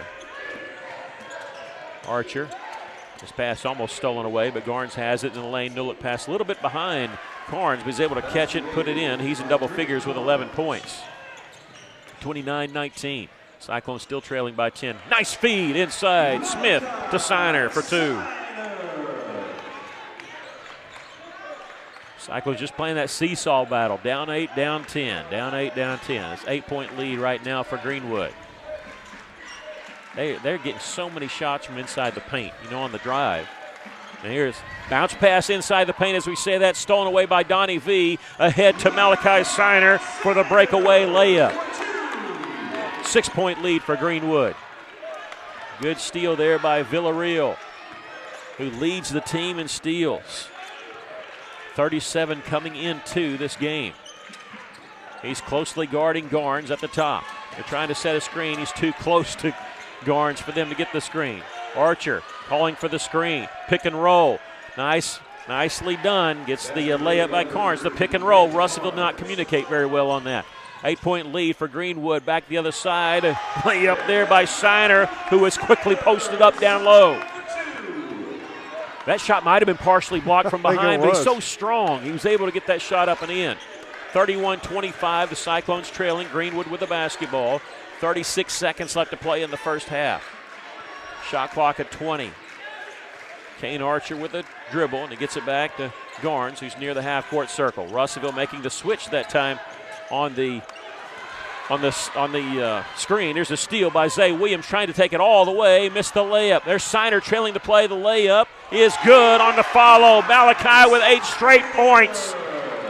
Archer. His pass almost stolen away, but Garnes has it in the lane. No-look pass a little bit behind Carnes, but he's able to catch it and put it in. He's in double figures with 11 points. 29-19. Cyclones still trailing by 10. Nice feed inside. Smith to Siner for 2. Cyclones just playing that seesaw battle. Down 8, down 10. Down 8, down 10. It's 8-point lead right now for Greenwood. They're getting so many shots from inside the paint, on the drive. And here's bounce pass inside the paint as we say that. Stolen away by Donnie V. Ahead to Malachi Siner for the breakaway layup. 6-point lead for Greenwood. Good steal there by Villarreal, who leads the team in steals. 37 coming into this game. He's closely guarding Garnes at the top. They're trying to set a screen. He's too close to Garnes for them to get the screen. Archer calling for the screen. Pick and roll. Nicely done. Gets the layup by Garnes. The pick and roll. Russellville did not communicate very well on that. 8-point lead for Greenwood. Back the other side. Layup there by Shiner, who was quickly posted up down low. That shot might have been partially blocked from behind, but he's so strong. He was able to get that shot up and in. 31-25, the Cyclones trailing. Greenwood with the basketball. 36 seconds left to play in the first half. Shot clock at 20. Kane Archer with a dribble, and he gets it back to Garnes, who's near the half-court circle. Russellville making the switch that time on the screen. There's a steal by Zay Williams, trying to take it all the way. Missed the layup. There's Shiner trailing to play. The layup is good on the follow. Malachi with 8 straight points.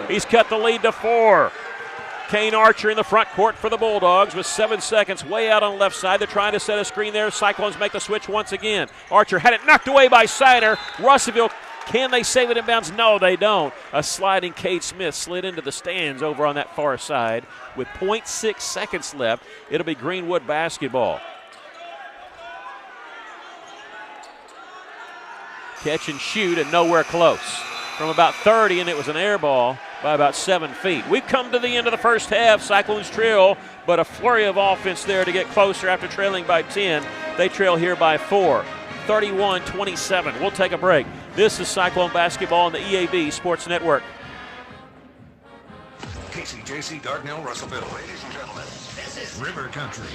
He's cut the lead to 4. Kane Archer in the front court for the Bulldogs with 7 seconds, way out on the left side. They're trying to set a screen there. Cyclones make the switch once again. Archer had it knocked away by Shiner. Russellville, can they save it in bounds? No, they don't. A sliding Cade Smith slid into the stands over on that far side with 0.6 seconds left. It'll be Greenwood basketball. Catch and shoot and nowhere close. From about 30, and it was an air ball by about 7 feet. We've come to the end of the first half. Cyclones trail, but a flurry of offense there to get closer after trailing by 10. They trail here by 4. 31-27. We'll take a break. This is Cyclone basketball on the EAB Sports Network. KCJC, Dardanelle, Russellville. Ladies and gentlemen, this is River Country.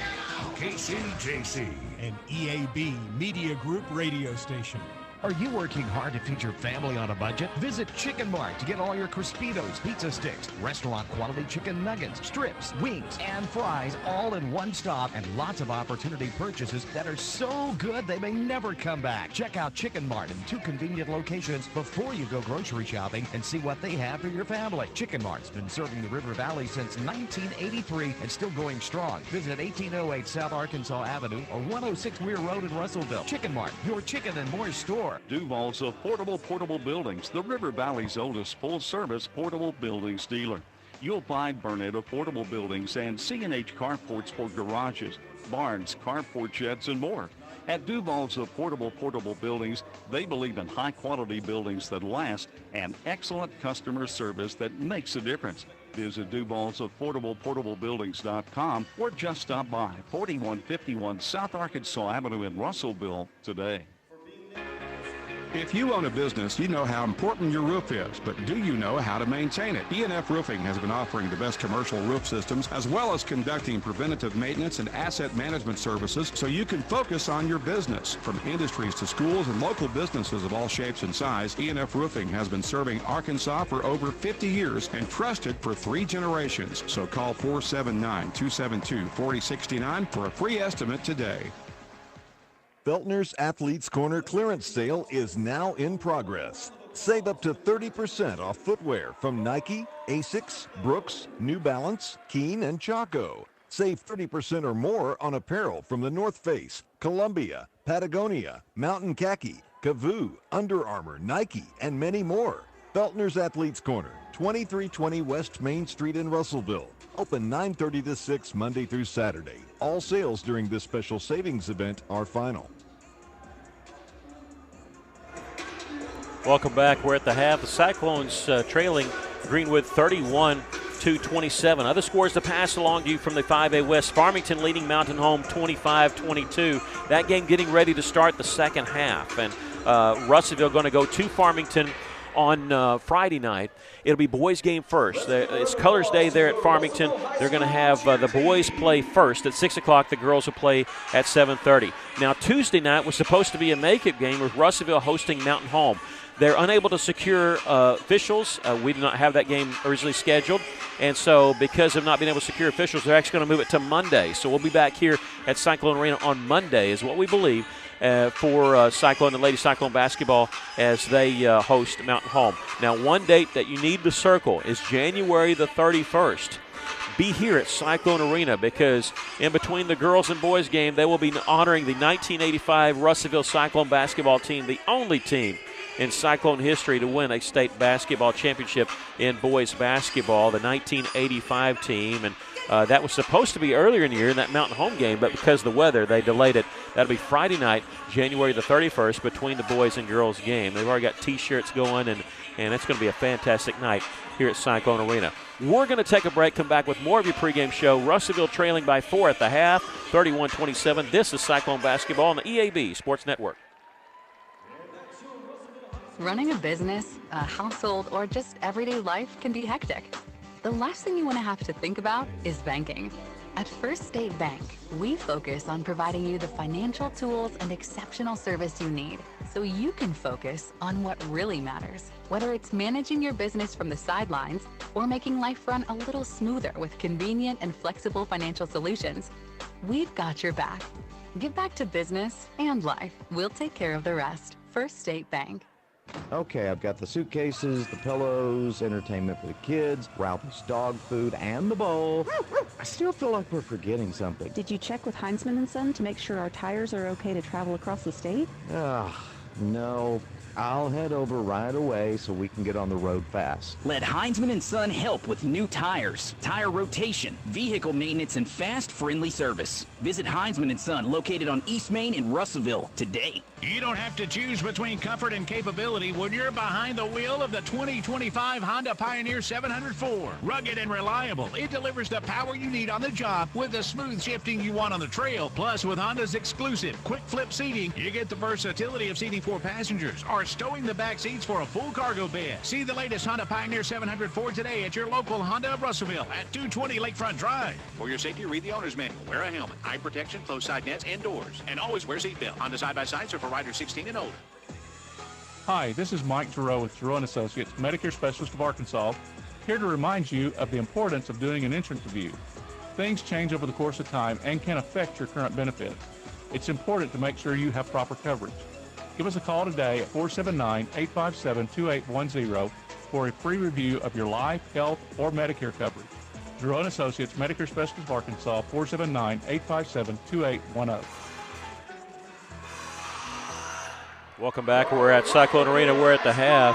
KCJC, an EAB Media Group radio station. Are you working hard to feed your family on a budget? Visit Chicken Mart to get all your Crispitos, pizza sticks, restaurant quality chicken nuggets, strips, wings, and fries all in one stop, and lots of opportunity purchases that are so good they may never come back. Check out Chicken Mart in 2 convenient locations before you go grocery shopping and see what they have for your family. Chicken Mart's been serving the River Valley since 1983 and still going strong. Visit 1808 South Arkansas Avenue or 106 Weir Road in Russellville. Chicken Mart, your chicken and more store. Duval's Affordable Buildings, the River Valley's oldest full-service portable buildings dealer. You'll find Burnett Affordable Buildings and C&H Carports for garages, barns, carport sheds, and more. At Duval's Affordable Buildings, they believe in high-quality buildings that last and excellent customer service that makes a difference. Visit Duval's AffordablePortableBuildings.com or just stop by 4151 South Arkansas Avenue in Russellville today. If you own a business, you know how important your roof is, but do you know how to maintain it? E&F Roofing has been offering the best commercial roof systems as well as conducting preventative maintenance and asset management services so you can focus on your business. From industries to schools and local businesses of all shapes and size, E&F Roofing has been serving Arkansas for over 50 years and trusted for 3 generations. So call 479-272-4069 for a free estimate today. Feltner's Athletes Corner clearance sale is now in progress. Save up to 30% off footwear from Nike, Asics, Brooks, New Balance, Keen, and Chaco. Save 30% or more on apparel from the North Face, Columbia, Patagonia, Mountain Khaki, Kavoo, Under Armour, Nike, and many more. Feltner's Athletes Corner, 2320 West Main Street in Russellville. Open 9:30 to 6 Monday through Saturday. All sales during this special savings event are final. Welcome back. We're at the half. The Cyclones trailing Greenwood 31-27. Other scores to pass along to you from the 5A West. Farmington leading Mountain Home 25-22. That game getting ready to start the second half. And Russellville going to go to Farmington on Friday night. It'll be boys game first. It's Colors Day there at Farmington. They're going to have the boys play first at 6 o'clock. The girls will play at 7:30. Now, Tuesday night was supposed to be a make-it game with Russellville hosting Mountain Home. They're unable to secure officials. We did not have that game originally scheduled. And so because of not being able to secure officials, they're actually going to move it to Monday. So we'll be back here at Cyclone Arena on Monday is what we believe for Cyclone and Lady Cyclone basketball as they host Mountain Home. Now, one date that you need to circle is January the 31st. Be here at Cyclone Arena because in between the girls and boys game, they will be honoring the 1985 Russellville Cyclone basketball team, the only team in Cyclone history to win a state basketball championship in boys basketball, the 1985 team. And that was supposed to be earlier in the year in that Mountain Home game, but because of the weather, they delayed it. That'll be Friday night, January the 31st, between the boys and girls game. They've already got T-shirts going, and it's going to be a fantastic night here at Cyclone Arena. We're going to take a break, come back with more of your pregame show. Russellville trailing by 4 at the half, 31-27. This is Cyclone basketball on the EAB Sports Network. Running a business, a household, or just everyday life can be hectic. The last thing you want to have to think about is banking. At First State Bank, we focus on providing you the financial tools and exceptional service you need so you can focus on what really matters. Whether it's managing your business from the sidelines or making life run a little smoother with convenient and flexible financial solutions, we've got your back. Give back to business and life. We'll take care of the rest. First State Bank. Okay, I've got the suitcases, the pillows, entertainment for the kids, Ralphie's dog food, and the bowl. I still feel like we're forgetting something. Did you check with Heinzman & Son to make sure our tires are okay to travel across the state? No. I'll head over right away so we can get on the road fast. Let Heinzman & Son help with new tires, tire rotation, vehicle maintenance, and fast, friendly service. Visit Heinzman & Son, located on East Main in Russellville, today. You don't have to choose between comfort and capability when you're behind the wheel of the 2025 Honda Pioneer 704. Rugged and reliable, it delivers the power you need on the job with the smooth shifting you want on the trail. Plus, with Honda's exclusive quick flip seating, you get the versatility of seating 4 passengers or stowing the back seats for a full cargo bed. See the latest Honda Pioneer 704 today at your local Honda of Russellville at 220 Lakefront Drive. For your safety, read the owner's manual. Wear a helmet, eye protection, closed side nets, and doors. And always wear seatbelt. Honda side-by-sides are for riders 16 and older. Hi, this is Mike Giroux with Giroux & Associates, Medicare Specialist of Arkansas, here to remind you of the importance of doing an insurance review. Things change over the course of time and can affect your current benefits. It's important to make sure you have proper coverage. Give us a call today at 479-857-2810 for a free review of your life, health, or Medicare coverage. Giroux & Associates, Medicare Specialist of Arkansas, 479-857-2810. Welcome back. We're at Cyclone Arena. We're at the half.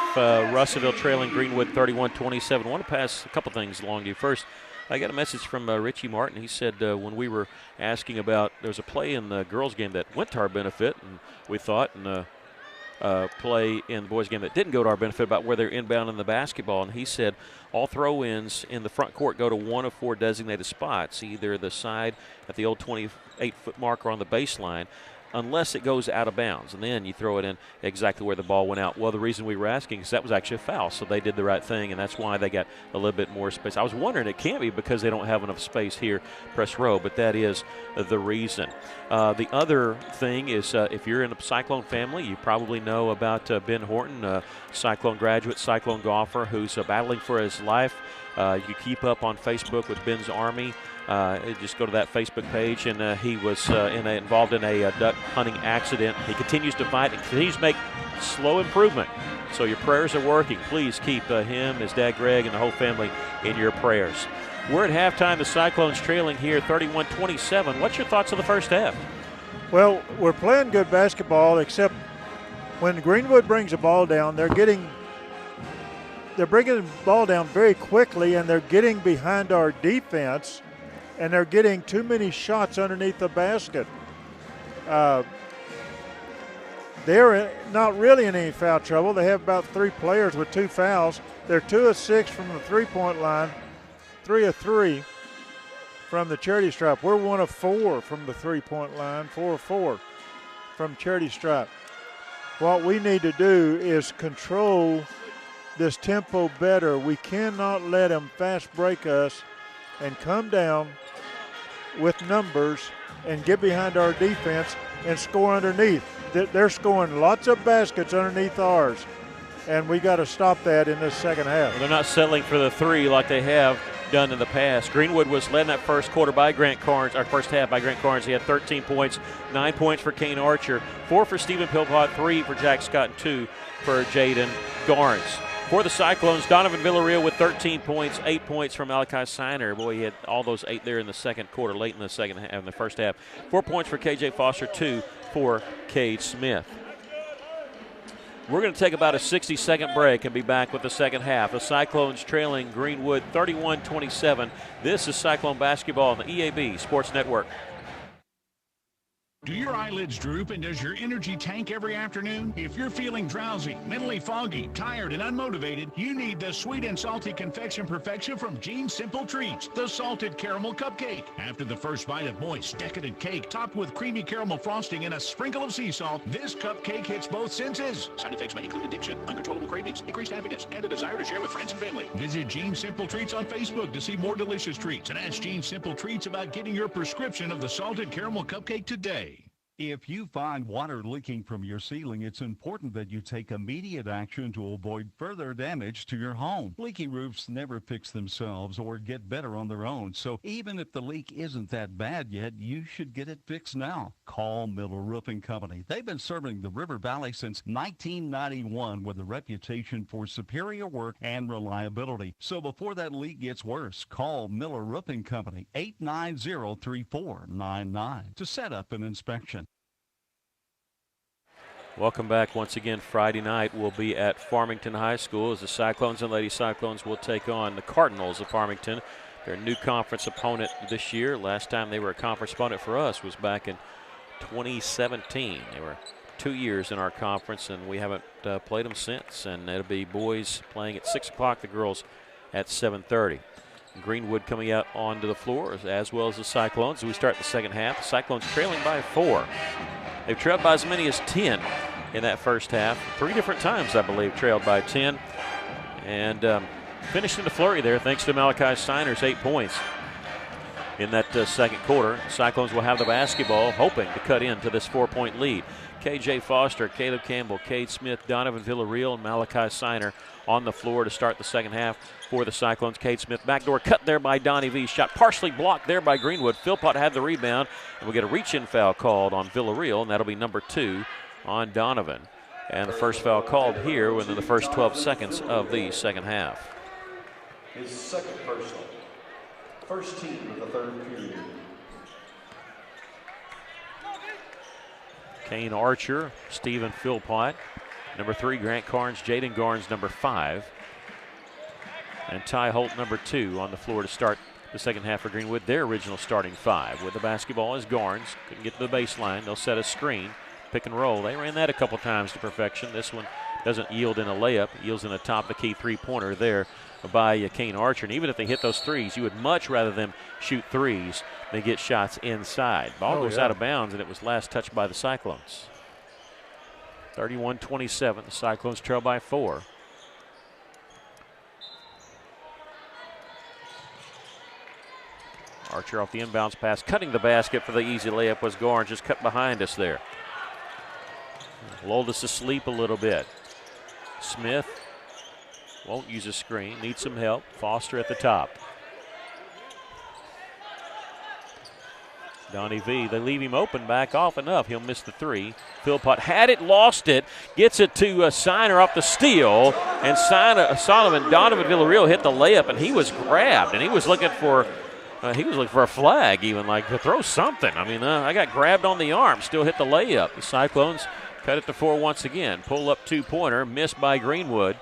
Russellville trailing Greenwood 31-27. I want to pass a couple things along to you. First, I got a message from Richie Martin. He said when we were asking about, there was a play in the girls' game that went to our benefit, and we thought, and play in the boys' game that didn't go to our benefit about where they're inbound in the basketball. And he said all throw-ins in the front court go to one of 4 designated spots, either the side at the old 28-foot marker on the baseline, unless it goes out of bounds, and then you throw it in exactly where the ball went out. Well, the reason we were asking is that was actually a foul, so they did the right thing, and that's why they got a little bit more space. I was wondering, it can't be because they don't have enough space here, press row, but that is the reason. The other thing is if you're in a Cyclone family, you probably know about Ben Horton, a Cyclone graduate, Cyclone golfer, who's battling for his life. You keep up on Facebook with Ben's Army. Just go to that Facebook page, and he was involved in a duck hunting accident. He continues to fight and continues to make slow improvement. So your prayers are working. Please keep him, his dad Greg, and the whole family in your prayers. We're at halftime. The Cyclones trailing here 31-27. What's your thoughts on the first half? Well, we're playing good basketball, except when Greenwood brings the ball down, they're bringing the ball down very quickly, and they're getting behind our defense, and they're getting too many shots underneath the basket. They're not really in any foul trouble. They have about 3 players with 2 fouls. They're 2 of 6 from the three-point line, 3 of 3 from the charity stripe. We're 1 of 4 from the three-point line, 4 of 4 from charity stripe. What we need to do is control this tempo better. We cannot let them fast break us and come down with numbers and get behind our defense and score underneath. They're scoring lots of baskets underneath ours, and we got to stop that in this second half. Well, they're not settling for the 3 like they have done in the past. Greenwood was led in that first quarter by Grant Carnes, our first half by Grant Carnes. He had 13 points, 9 points for Kane Archer, 4 for Stephen Pilpott, 3 for Jack Scott, and 2 for Jaden Garnes. For the Cyclones, Donovan Villarreal with 13 points, 8 points from Malachi Siner. Boy, he had all those 8 there in the second quarter, late in the second half, in the first half. 4 points for KJ Foster, 2 for Cade Smith. We're going to take about a 60-second break and be back with the second half. The Cyclones trailing Greenwood 31-27. This is Cyclone basketball on the EAB Sports Network. Do your eyelids droop and does your energy tank every afternoon? If you're feeling drowsy, mentally foggy, tired, and unmotivated, you need the sweet and salty confection perfection from Gene's Simple Treats, the salted caramel cupcake. After the first bite of moist, decadent cake topped with creamy caramel frosting and a sprinkle of sea salt, this cupcake hits both senses. Side effects may include addiction, uncontrollable cravings, increased happiness, and a desire to share with friends and family. Visit Gene's Simple Treats on Facebook to see more delicious treats and ask Gene's Simple Treats about getting your prescription of the salted caramel cupcake today. If you find water leaking from your ceiling, it's important that you take immediate action to avoid further damage to your home. Leaky roofs never fix themselves or get better on their own, so even if the leak isn't that bad yet, you should get it fixed now. Call Miller Roofing Company. They've been serving the River Valley since 1991 with a reputation for superior work and reliability. So before that leak gets worse, call Miller Roofing Company, 890-3499 to set up an inspection. Welcome back once again. Friday night we'll be at Farmington High School as the Cyclones and Lady Cyclones will take on the Cardinals of Farmington. Their new conference opponent this year. Last time they were a conference opponent for us was back in 2017. They were 2 years in our conference, and we haven't played them since. And it'll be boys playing at 6 o'clock, the girls at 7:30. Greenwood coming out onto the floor as well as the Cyclones. We start the second half. The Cyclones trailing by 4. They've trailed by as many as 10 in that first half. 3 different times, I believe, trailed by 10. And finished in the flurry there thanks to Malachi Steiner's 8 points in that second quarter. Cyclones will have the basketball, hoping to cut into this 4-point lead. K.J. Foster, Caleb Campbell, Cade Smith, Donovan Villarreal, and Malachi Steiner on the floor to start the second half for the Cyclones. Cade Smith, backdoor cut there by Donnie V. Shot partially blocked there by Greenwood. Philpott had the rebound, and we get a reach-in foul called on Villarreal, and that'll be number 2 on Donovan. And the first foul called here within the first 12 seconds of the second half. His second personal. First team of the third period. Kane Archer, Stephen Philpott, number 3, Grant Carnes, Jaden Garnes, number 5, and Ty Holt, number 2, on the floor to start the second half for Greenwood. Their original starting 5. With the basketball is Garnes. Couldn't get to the baseline. They'll set a screen, pick and roll. They ran that a couple times to perfection. This one doesn't yield in a layup. It yields in a top-of-the-key three-pointer there by Kane Archer. And even if they hit those threes, you would much rather them shoot threes than get shots inside. Ball goes out of bounds, and it was last touched by the Cyclones. 31-27. The Cyclones trail by 4. Archer off the inbounds pass, cutting the basket for the easy layup was Garnes, just cut behind us there. Lulled us to sleep a little bit. Smith won't use a screen, needs some help. Foster at the top. Donnie V, they leave him open, back off enough. He'll miss the 3. Philpott had it, lost it, gets it to Steiner off the steal, and Donovan Villarreal hit the layup, and he was grabbed, and he was looking for a flag even, like to throw something. I mean, I got grabbed on the arm, still hit the layup. The Cyclones cut it to 4 once again. Pull up 2-pointer, missed by Greenwood.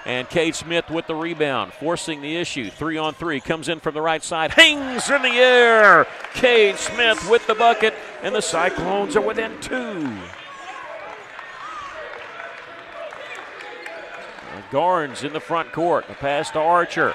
And Cade Smith with the rebound, forcing the issue. 3-on-3, comes in from the right side, hangs in the air. Cade Smith with the bucket, and the Cyclones are within 2. Garnes in the front court, a pass to Archer.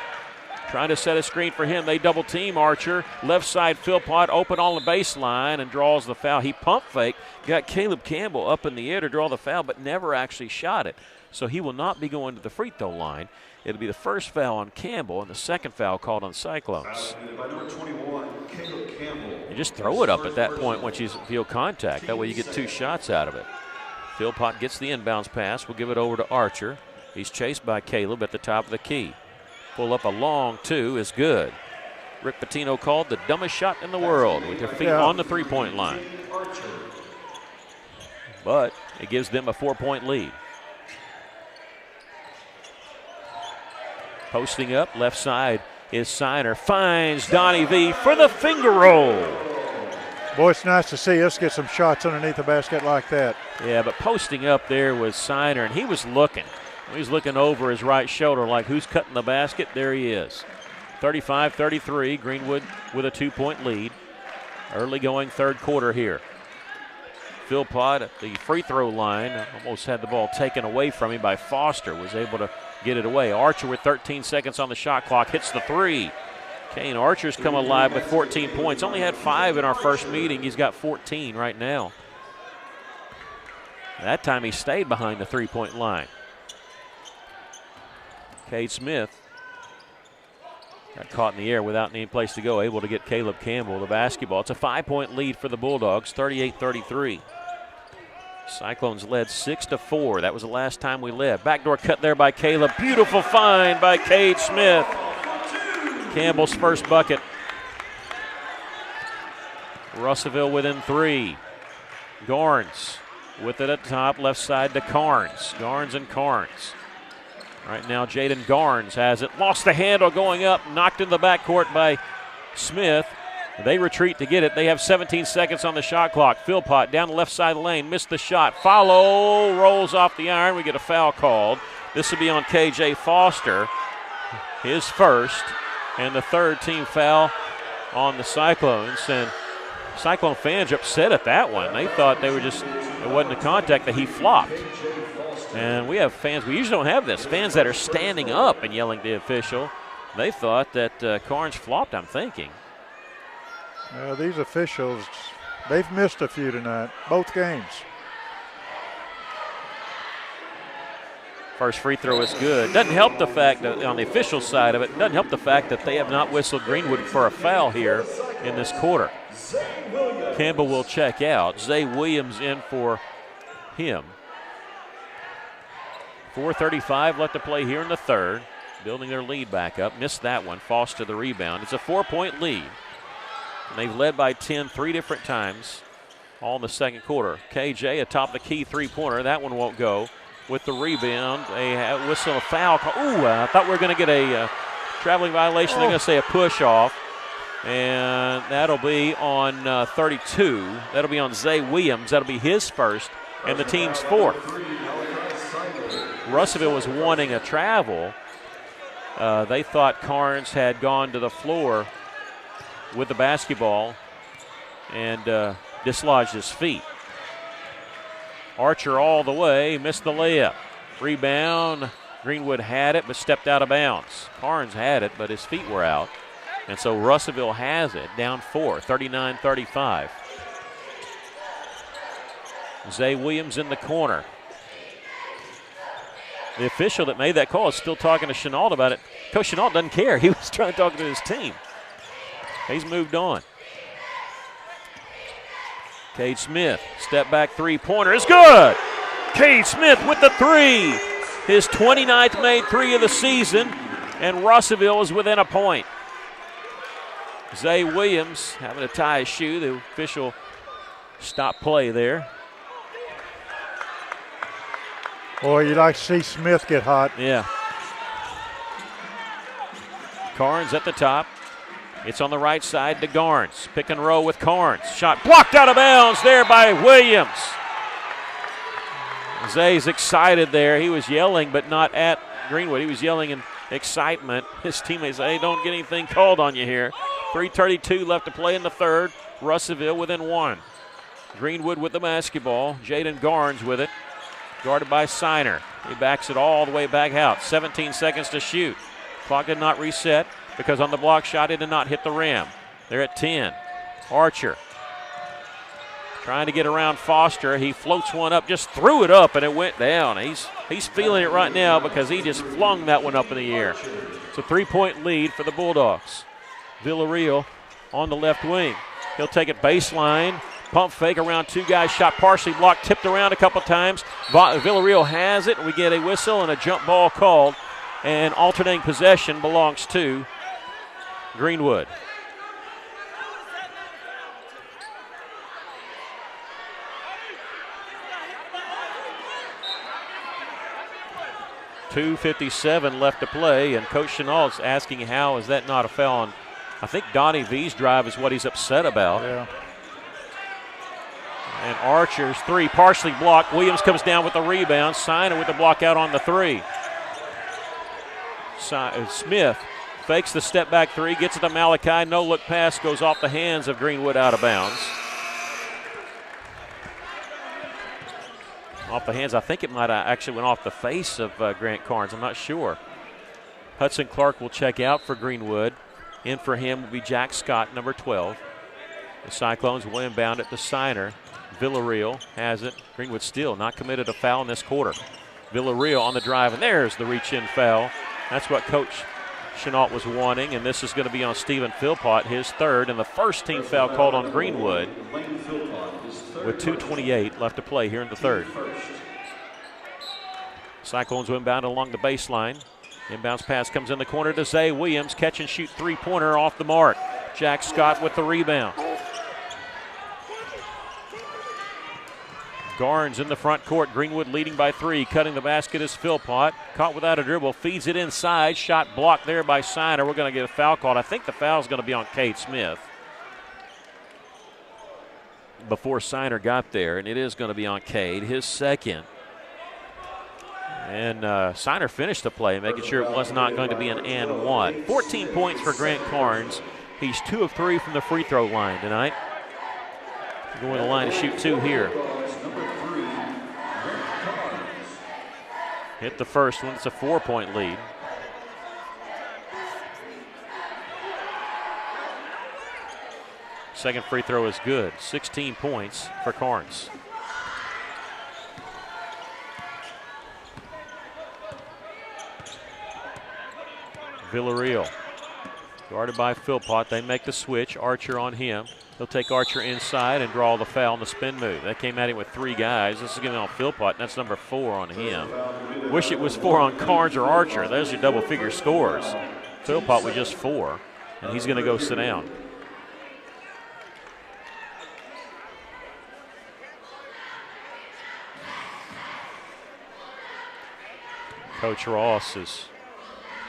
Trying to set a screen for him. They double team Archer. Left side Philpott open on the baseline and draws the foul. He pump faked, got Caleb Campbell up in the air to draw the foul, but never actually shot it. So he will not be going to the free throw line. It'll be the first foul on Campbell and the second foul called on Cyclones. By number 21, Caleb Campbell. You just throw it up at that point once you feel contact. That way you get 2 shots out of it. Philpott gets the inbounds pass. We'll give it over to Archer. He's chased by Caleb at the top of the key. Pull up a long 2 is good. Rick Pitino called the dumbest shot in the world with their feet on the 3-point line. But it gives them a 4-point lead. Posting up, left side is Steiner. Finds Donnie V for the finger roll. Boy, it's nice to see us get some shots underneath the basket like that. Yeah, but posting up there was Siner, and he was looking. He was looking over his right shoulder like, who's cutting the basket? There he is. 35-33, Greenwood with a 2-point lead. Early going third quarter here. Philpott at the free throw line almost had the ball taken away from him by Foster, was able to get it away. Archer with 13 seconds on the shot clock hits the three. Kane Archer's come alive with 14 points. Only had 5 in our first meeting. He's got 14 right now. That time he stayed behind the three-point line. Cade Smith got caught in the air without any place to go, able to get Caleb Campbell the basketball. It's a 5-point lead for the Bulldogs, 38-33. Cyclones led 6-4. That was the last time we led. Backdoor cut there by Caleb. Beautiful find by Cade Smith. Campbell's first bucket. Russellville within 3. Garnes with it at the top, left side to Carnes. Garnes and Carnes. Right now, Jaden Garnes has it. Lost the handle going up, knocked in the backcourt by Smith. They retreat to get it. They have 17 seconds on the shot clock. Philpott down the left side of the lane, missed the shot. Follow, rolls off the iron. We get a foul called. This will be on KJ Foster, his first, and the third team foul on the Cyclones. And Cyclone fans are upset at that one. They thought it wasn't a contact, that he flopped. And we have fans, we usually don't have this, fans that are standing up and yelling at the official. They thought that Carnes flopped, I'm thinking. These officials, they've missed a few tonight, both games. First free throw is good. Doesn't help the fact that on the official side of it, doesn't help the fact that they have not whistled Greenwood for a foul here in this quarter. Campbell will check out. Zay Williams in for him. 4:35 left to play here in the third. Building their lead back up. Missed that one. Foster the rebound. It's a 4-point lead. And they've led by 10 3 different times all in the second quarter. KJ atop the key three-pointer. That one won't go. With the rebound, a whistle, a foul call. Ooh, I thought we were going to get a traveling violation. They're going to say a push-off. And that'll be on 32. That'll be on Zay Williams. That'll be his first and the team's fourth. Russellville was wanting a travel. They thought Carnes had gone to the floor with the basketball and dislodged his feet. Archer all the way, missed the layup. Rebound, Greenwood had it but stepped out of bounds. Carnes had it but his feet were out. And so Russellville has it, down 4, 39-35. Zay Williams in the corner. The official that made that call is still talking to Chenault about it. Coach Chenault doesn't care. He was trying to talk to his team. He's moved on. Cade Smith, step back three-pointer is good. Cade Smith with the three. His 29th made three of the season, and Russellville is within a point. Zay Williams having to tie his shoe. The official stopped play there. Boy, you like to see Smith get hot. Yeah. Carnes at the top. It's on the right side to Garnes. Pick and roll with Carnes. Shot blocked out of bounds there by Williams. Zay's excited there. He was yelling, but not at Greenwood. He was yelling in excitement. His teammates say, hey, don't get anything called on you here. 3:32 left to play in the third. Russellville within 1. Greenwood with the basketball. Jaden Garnes with it. Guarded by Siner. He backs it all the way back out. 17 seconds to shoot. Clock did not reset because on the block shot it did not hit the rim. They're at 10. Archer trying to get around Foster. He floats one up, just threw it up, and it went down. He's feeling it right now because he just flung that one up in the air. It's a 3-point lead for the Bulldogs. Villarreal on the left wing. He'll take it baseline. Pump fake around two guys, shot partially blocked, tipped around a couple times. Villarreal has it. We get a whistle and a jump ball called, and alternating possession belongs to Greenwood. .257 left to play, and Coach Chenault's asking how is that not a foul on, I think Donnie V's drive is what he's upset about. Yeah. And Archer's three partially blocked. Williams comes down with the rebound. Siner with the block out on the three. Smith fakes the step back three, gets it to Malachi. No look pass goes off the hands of Greenwood, out of bounds. Off the hands, I think it might have actually went off the face of Grant Carnes. I'm not sure. Hudson Clark will check out for Greenwood. In for him will be Jack Scott, number 12. The Cyclones will inbound it to Siner. Villarreal has it. Greenwood still not committed a foul in this quarter. Villarreal on the drive, and there's the reach-in foul. That's what Coach Chenault was wanting, and this is going to be on Stephen Philpott, his third, and the first team foul called on Greenwood with 2:28 left to play here in the third. Cyclones will inbound along the baseline. Inbounds pass comes in the corner to Zay Williams. Catch and shoot three-pointer off the mark. Jack Scott with the rebound. Garnes in the front court. Greenwood leading by three. Cutting the basket is Philpott. Caught without a dribble. Feeds it inside. Shot blocked there by Siner. We're going to get a foul called. I think the foul is going to be on Cade Smith before Siner got there, and it is going to be on Cade, his second. And Siner finished the play, making sure it was not going to be an and one. 14 points for Grant Carnes. He's 2 of 3 from the free throw line tonight. Going to the line to shoot 2 here. Hit the first one. It's a 4-point lead. Second free throw is good. 16 points for Carnes. Villarreal guarded by Philpott. They make the switch. Archer on him. He'll take Archer inside and draw the foul on the spin move. That came at him with 3 guys. This is going to be on Philpott. That's number 4 on him. Wish it was 4 on Carnes or Archer. There's your double-figure scores. Philpott with just 4, and he's going to go sit down. Coach Ross is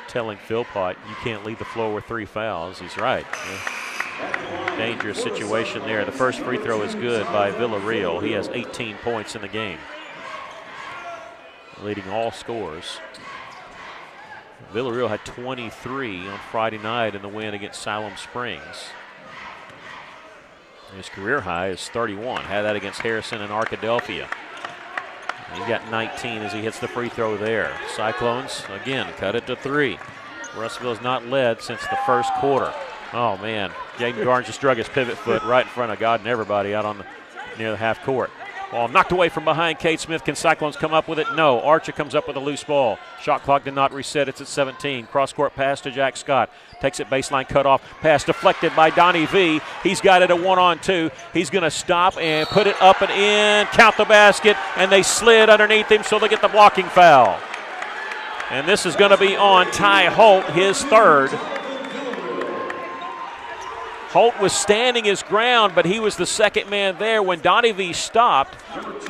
telling Philpott, you can't leave the floor with 3 fouls. He's right. Dangerous situation there. The first free throw is good by Villarreal. He has 18 points in the game, leading all scores. Villarreal had 23 on Friday night in the win against Siloam Springs. His career high is 31. Had that against Harrison and Arkadelphia. He's got 19 as he hits the free throw there. Cyclones, again, cut it to 3. Russellville's not led since the first quarter. Oh, man. Jaden Garnes just drug his pivot foot right in front of God and everybody out on near the half court. Ball knocked away from behind Cade Smith. Can Cyclones come up with it? No. Archer comes up with a loose ball. Shot clock did not reset. It's at 17. Cross-court pass to Jack Scott. Takes it baseline, cut off. Pass deflected by Donnie V. He's got it a 1-on-2. He's going to stop and put it up and in. Count the basket, and they slid underneath him, so they get the blocking foul. And this is going to be on Ty Holt, his third. Holt was standing his ground, but he was the second man there. When Donnie V stopped,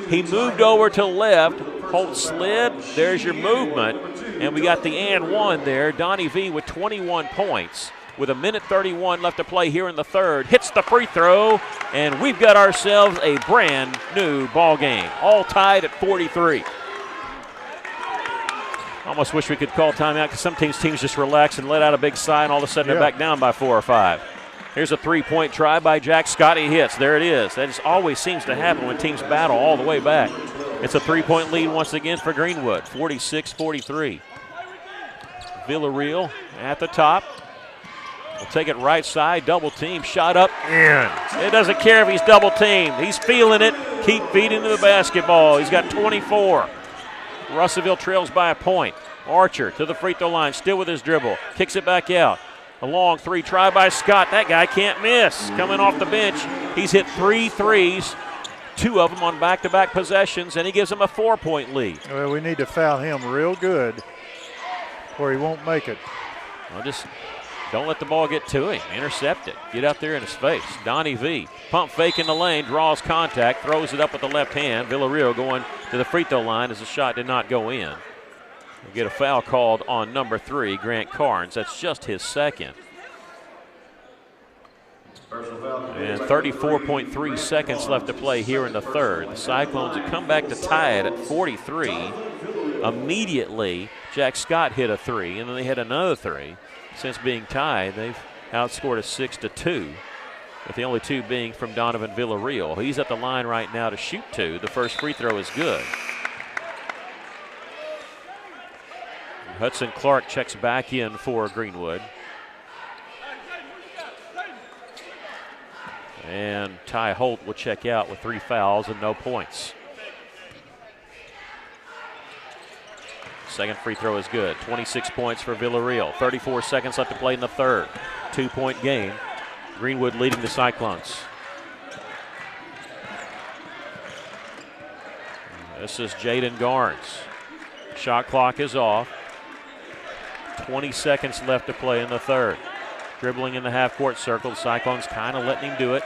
he moved over to left. Holt slid. There's your movement. And we got the and one there. Donnie V with 21 points. With 1:31 left to play here in the third. Hits the free throw, and we've got ourselves a brand new ball game. All tied at 43. Almost wish we could call timeout because some teams just relax and let out a big sigh, and all of a sudden they're back down by 4 or 5. Here's a three-point try by Jack Scott. He hits. There it is. That just always seems to happen when teams battle all the way back. It's a three-point lead once again for Greenwood, 46-43. Villarreal at the top. We'll take it right side. Double team. Shot up. In. It doesn't care if he's double teamed. He's feeling it. Keep feeding to the basketball. He's got 24. Russellville trails by a point. Archer to the free throw line. Still with his dribble. Kicks it back out. A long three try by Scott. That guy can't miss. Coming off the bench, he's hit 3 threes, 2 of them on back-to-back possessions, and he gives him a 4-point lead. Well, we need to foul him real good or he won't make it. Well, just don't let the ball get to him. Intercept it. Get out there in his face. Donnie V. Pump fake in the lane, draws contact, throws it up with the left hand. Villarreal going to the free throw line as the shot did not go in. We'll get a foul called on number 3, Grant Carnes. That's just his second. And 34.3 seconds left to play here in the third. The Cyclones have come back to tie it at 43. Immediately, Jack Scott hit a 3, and then they hit another 3. Since being tied, they've outscored a 6-2, with the only 2 being from Donovan Villarreal. He's at the line right now to shoot 2. The first free throw is good. Hudson Clark checks back in for Greenwood. And Ty Holt will check out with 3 fouls and no points. Second free throw is good. 26 points for Villarreal. 34 seconds left to play in the third. 2-point game. Greenwood leading the Cyclones. This is Jaden Garnes. Shot clock is off. 20 seconds left to play in the third. Dribbling in the half-court circle. The Cyclones kind of letting him do it.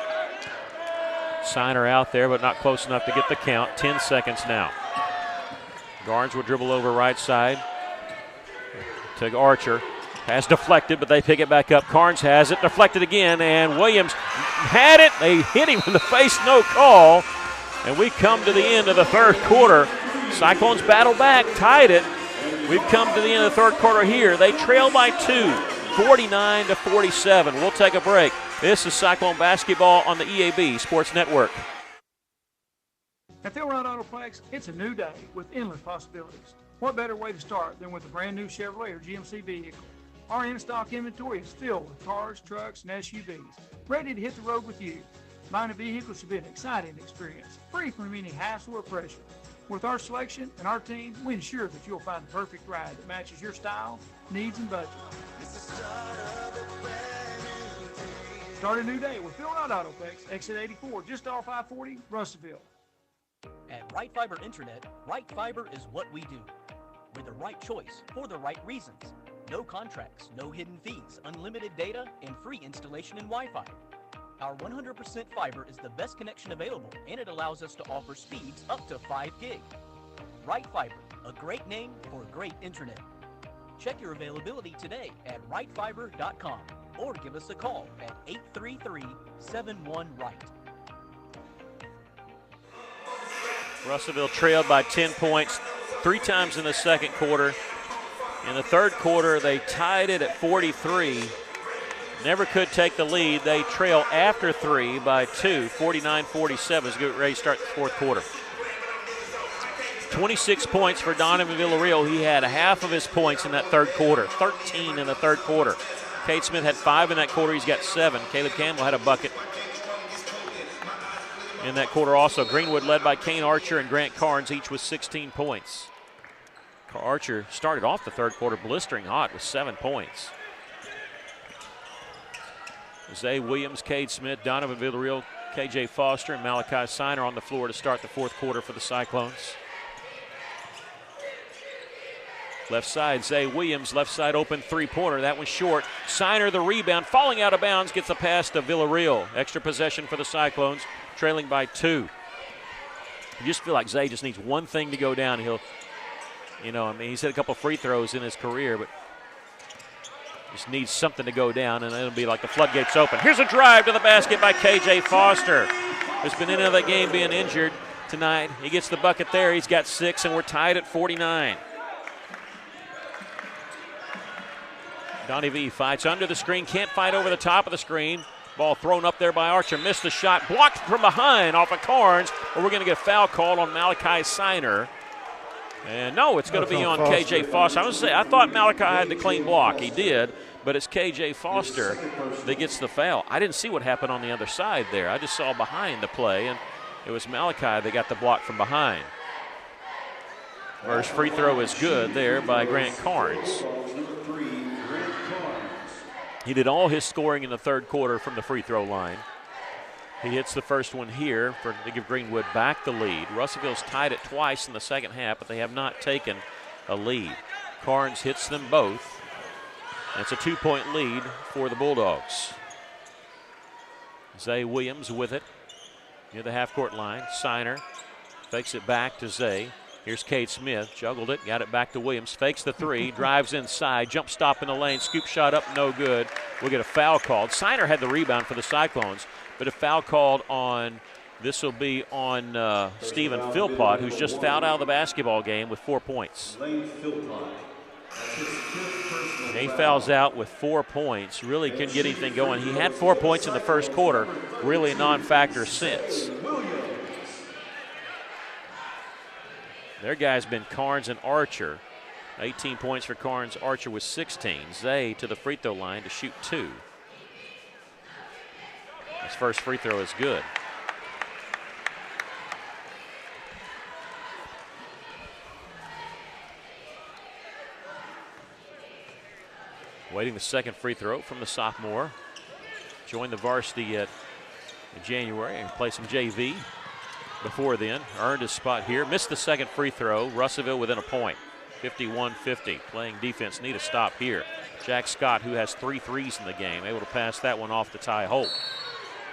Signer out there, but not close enough to get the count. 10 seconds now. Garnes will dribble over right side to Archer. Has deflected, but they pick it back up. Carnes has it, deflected again, and Williams had it. They hit him in the face, no call. And we come to the end of the third quarter. Cyclones battle back, tied it. We've come to the end of the third quarter here. They trail by 2, 49-47. We'll take a break. This is Cyclone basketball on the EAB Sports Network. At Philrod Autoplex, it's a new day with endless possibilities. What better way to start than with a brand new Chevrolet or GMC vehicle? Our in-stock inventory is filled with cars, trucks, and SUVs, ready to hit the road with you. Buying a vehicle should be an exciting experience, free from any hassle or pressure. With our selection and our team, we ensure that you'll find the perfect ride that matches your style, needs, and budget. Start a new day with Philrod Autoplex, exit 84, just off I-40, Russellville. At Right Fiber Internet, Right Fiber is what we do. We're the right choice for the right reasons. No contracts, no hidden fees, unlimited data, and free installation and Wi-Fi. Our 100% fiber is the best connection available, and it allows us to offer speeds up to 5 gig. Right Fiber, a great name for great internet. Check your availability today at rightfiber.com or give us a call at 833-71-RIGHT. Russellville trailed by 10 points 3 times in the second quarter. In the third quarter, they tied it at 43. Never could take the lead. They trail after 3 by 2, 49-47 as we get ready to start the fourth quarter. 26 points for Donovan Villarreal. He had half of his points in that third quarter, 13 in the third quarter. Cade Smith had 5 in that quarter. He's got 7. Caleb Campbell had a bucket in that quarter also. Greenwood led by Kane Archer and Grant Carnes, each with 16 points. Archer started off the third quarter blistering hot with 7 points. Zay Williams, Cade Smith, Donovan Villarreal, KJ Foster, and Malachi Signer on the floor to start the fourth quarter for the Cyclones. Left side, Zay Williams, left side open three-pointer. That was short. Signer the rebound, falling out of bounds, gets a pass to Villarreal. Extra possession for the Cyclones, trailing by 2. You just feel like Zay just needs one thing to go down. He'll, he's hit a couple free throws in his career, but just needs something to go down, and it'll be like the floodgates open. Here's a drive to the basket by KJ Foster, who's been in the game being injured tonight. He gets the bucket there. He's got 6, and we're tied at 49. Donnie V fights under the screen, can't fight over the top of the screen. Ball thrown up there by Archer, missed the shot, blocked from behind off of Carnes, but we're going to get a foul called on Malachi Signer. And no, it's going to be on KJ Foster. I thought Malachi had the clean block. He did, but it's KJ Foster that gets the foul. I didn't see what happened on the other side there. I just saw behind the play, and it was Malachi that got the block from behind. First free throw is good there by Grant Carnes. He did all his scoring in the third quarter from the free throw line. He hits the first one here to give Greenwood back the lead. Russellville's tied it twice in the second half, but they have not taken a lead. Carnes hits them both. And it's a 2-point lead for the Bulldogs. Zay Williams with it near the half-court line. Signer fakes it back to Zay. Here's Cade Smith, juggled it, got it back to Williams, fakes the three, drives inside, jump stop in the lane, scoop shot up, no good. We'll get a foul called. Siner had the rebound for the Cyclones, but a foul called on, this will be on Stephen Philpott, who's just fouled out of the basketball game with 4 points. He fouls out with 4 points, really couldn't get anything going. He had 4 points in the first quarter, really a non-factor since. Their guy's been Carnes and Archer. 18 points for Carnes, Archer with 16. Zay to the free throw line to shoot 2. His first free throw is good. Waiting the second free throw from the sophomore. Joined the varsity in January and played some JV before then. Earned his spot here. Missed the second free throw. Russellville within a point. 51-50. Playing defense. Need a stop here. Jack Scott, who has 3 threes in the game, able to pass that one off to Ty Holt.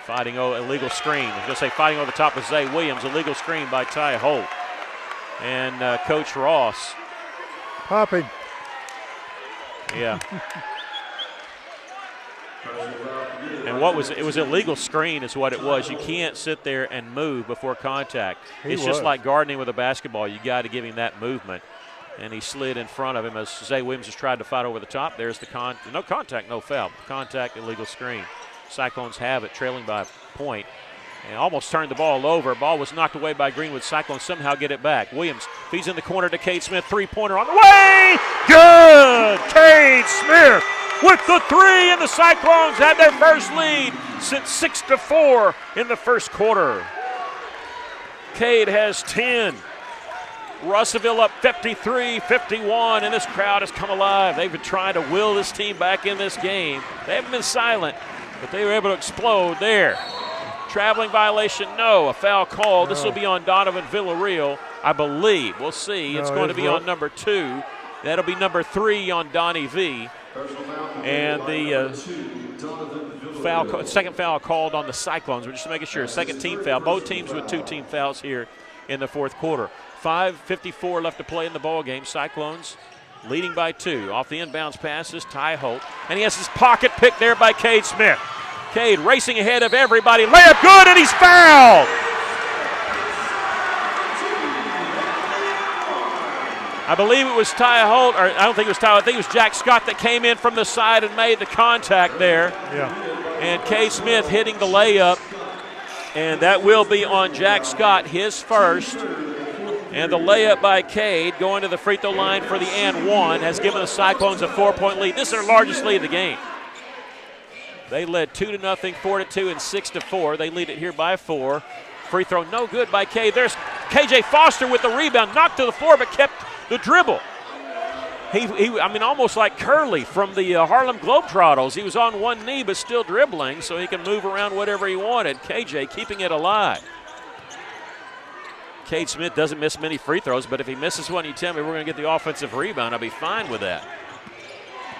Fighting illegal screen. I was going to say fighting over the top of Zay Williams. Illegal screen by Ty Holt. And Coach Ross. Popping. Yeah. And what was it was illegal screen is what it was. You can't sit there and move before contact. It's just like gardening with a basketball. You got to give him that movement. And he slid in front of him as Zay Williams has tried to fight over the top. There's the no contact, no foul. Contact, illegal screen. Cyclones have it, trailing by a point. And almost turned the ball over. Ball was knocked away by Greenwood. Cyclones somehow get it back. Williams feeds in the corner to Cade Smith. Three-pointer on the way. Good! Cade Smith with the 3, and the Cyclones had their first lead since 6-4 in the first quarter. Cade has 10. Russellville up 53-51, and this crowd has come alive. They've been trying to will this team back in this game. They haven't been silent, but they were able to explode there. Traveling violation, no. A foul called. This will be on Donovan Villarreal, I believe. We'll see. It's going to be on number 2. That'll be number 3 on Donnie V. And the second foul called on the Cyclones. We're just making sure. Second team foul. Both teams with 2 team fouls here in the fourth quarter. 5:54 left to play in the ball game. Cyclones leading by 2. Off the inbounds passes, Ty Holt. And he has his pocket picked there by Cade Smith. Cade racing ahead of everybody. Layup good, and he's fouled. I believe it was Ty Holt, or I don't think it was Ty, I think it was Jack Scott that came in from the side and made the contact there. Yeah. And Cade Smith hitting the layup. And that will be on Jack Scott, his first. And the layup by Cade going to the free throw line for the and 1 has given the Cyclones a 4-point lead. This is their largest lead of the game. They led 2-0, 4-2, and 6-4. They lead it here by 4. Free throw no good by Cade. There's KJ Foster with the rebound, knocked to the floor, but kept the dribble. I mean, almost like Curley from the Harlem Globetrotters. He was on one knee but still dribbling, so he can move around whatever he wanted. KJ keeping it alive. Cade Smith doesn't miss many free throws, but if he misses one, you tell me we're going to get the offensive rebound. I'll be fine with that.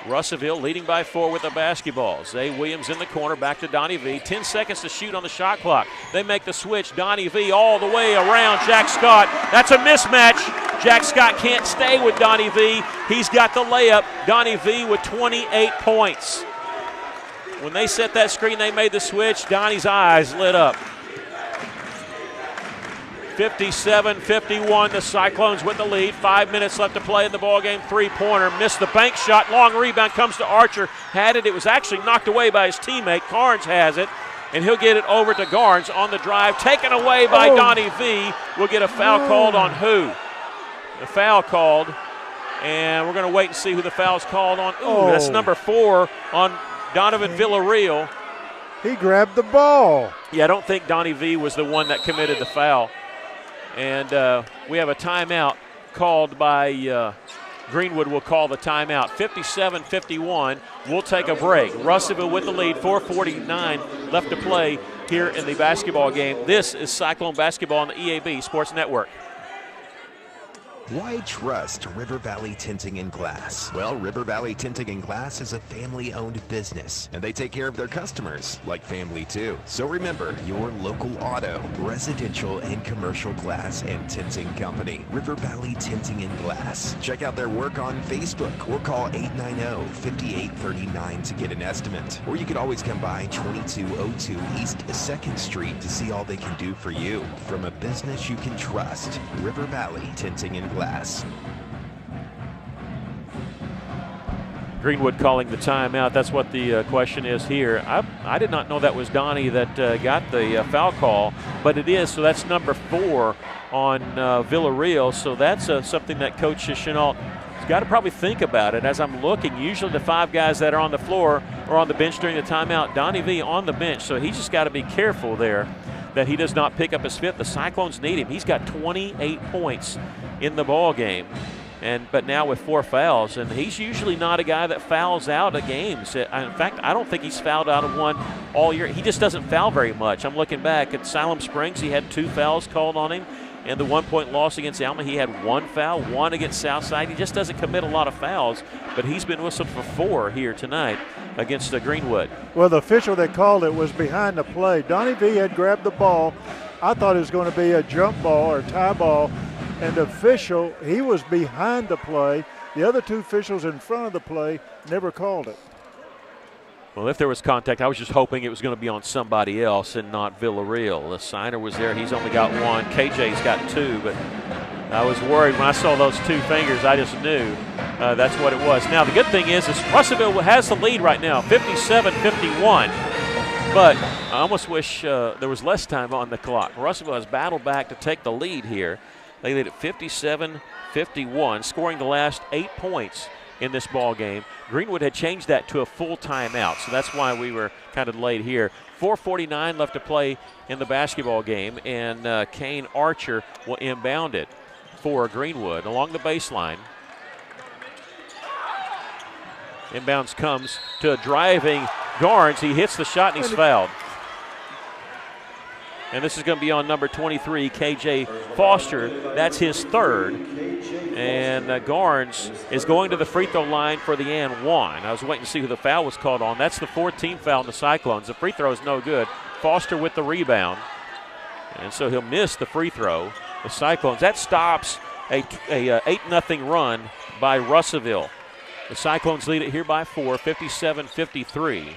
Russellville leading by 4 with the basketball. Zay Williams in the corner, back to Donnie V. 10 seconds to shoot on the shot clock. They make the switch. Donnie V all the way around Jack Scott. That's a mismatch. Jack Scott can't stay with Donnie V. He's got the layup. Donnie V with 28 points. When they set that screen, they made the switch. Donnie's eyes lit up. 57-51, the Cyclones with the lead. 5 minutes left to play in the ballgame. Three-pointer, missed the bank shot. Long rebound comes to Archer. Had it. It was actually knocked away by his teammate. Carnes has it, and he'll get it over to Garnes on the drive. Taken away by Donnie V. We'll get a foul called on who? The foul called, and we're going to wait and see who the foul's called on. Ooh, that's number 4 on Donovan Villarreal. He grabbed the ball. Yeah, I don't think Donnie V was the one that committed the foul. And we have a timeout called by Greenwood. Will call the timeout. 57-51. We'll take a break. Russellville with the lead. 4:49 left to play here in the basketball game. This is Cyclone Basketball on the EAB Sports Network. Why trust River Valley Tinting and Glass? Well, River Valley Tinting and Glass is a family-owned business, and they take care of their customers like family too. So remember, your local auto, residential, and commercial glass and tinting company, River Valley Tinting and Glass. Check out their work on Facebook or call 890-5839 to get an estimate. Or you could always come by 2202 East 2nd Street to see all they can do for you. From a business you can trust, River Valley Tinting and Glass. Greenwood calling the timeout. That's what the question is here. I did not know that was Donnie that got the foul call, but it is. So that's number 4 on Villarreal. So that's something that Coach Chenault has got to probably think about it. As I'm looking, usually the 5 guys that are on the floor or on the bench during the timeout, Donnie V on the bench. So he's just got to be careful there that he does not pick up his 5th. The Cyclones need him. He's got 28 points in the ball game, but now with 4 fouls, and he's usually not a guy that fouls out of games. In fact, I don't think he's fouled out of one all year. He just doesn't foul very much. I'm looking back at Siloam Springs. He had 2 fouls called on him. And the 1-point loss against Alma, he had 1 foul, 1 against Southside. He just doesn't commit a lot of fouls, but he's been whistled for 4 here tonight against Greenwood. Well, the official that called it was behind the play. Donnie V had grabbed the ball. I thought it was going to be a jump ball or tie ball, and the official, he was behind the play. The other 2 officials in front of the play never called it. Well, if there was contact, I was just hoping it was going to be on somebody else and not Villarreal. The signer was there. He's only got 1. KJ's got 2, but I was worried when I saw those 2 fingers. I just knew that's what it was. Now, the good thing is Russellville has the lead right now, 57-51. But I almost wish there was less time on the clock. Russellville has battled back to take the lead here. They lead at 57-51, scoring the last 8 points in this ball game. Greenwood had changed that to a full timeout, so that's why we were kind of late here. 4:49 left to play in the basketball game, and Kane Archer will inbound it for Greenwood along the baseline. Inbounds comes to a driving Garnes. He hits the shot and he's fouled. And this is going to be on number 23, KJ Foster. That's his 3rd. And Garnes is going to the free throw line for the and 1. I was waiting to see who the foul was called on. That's the 14th foul in the Cyclones. The free throw is no good. Foster with the rebound. And so he'll miss the free throw. The Cyclones, that stops a 8-0 run by Russellville. The Cyclones lead it here by 4, 57-53.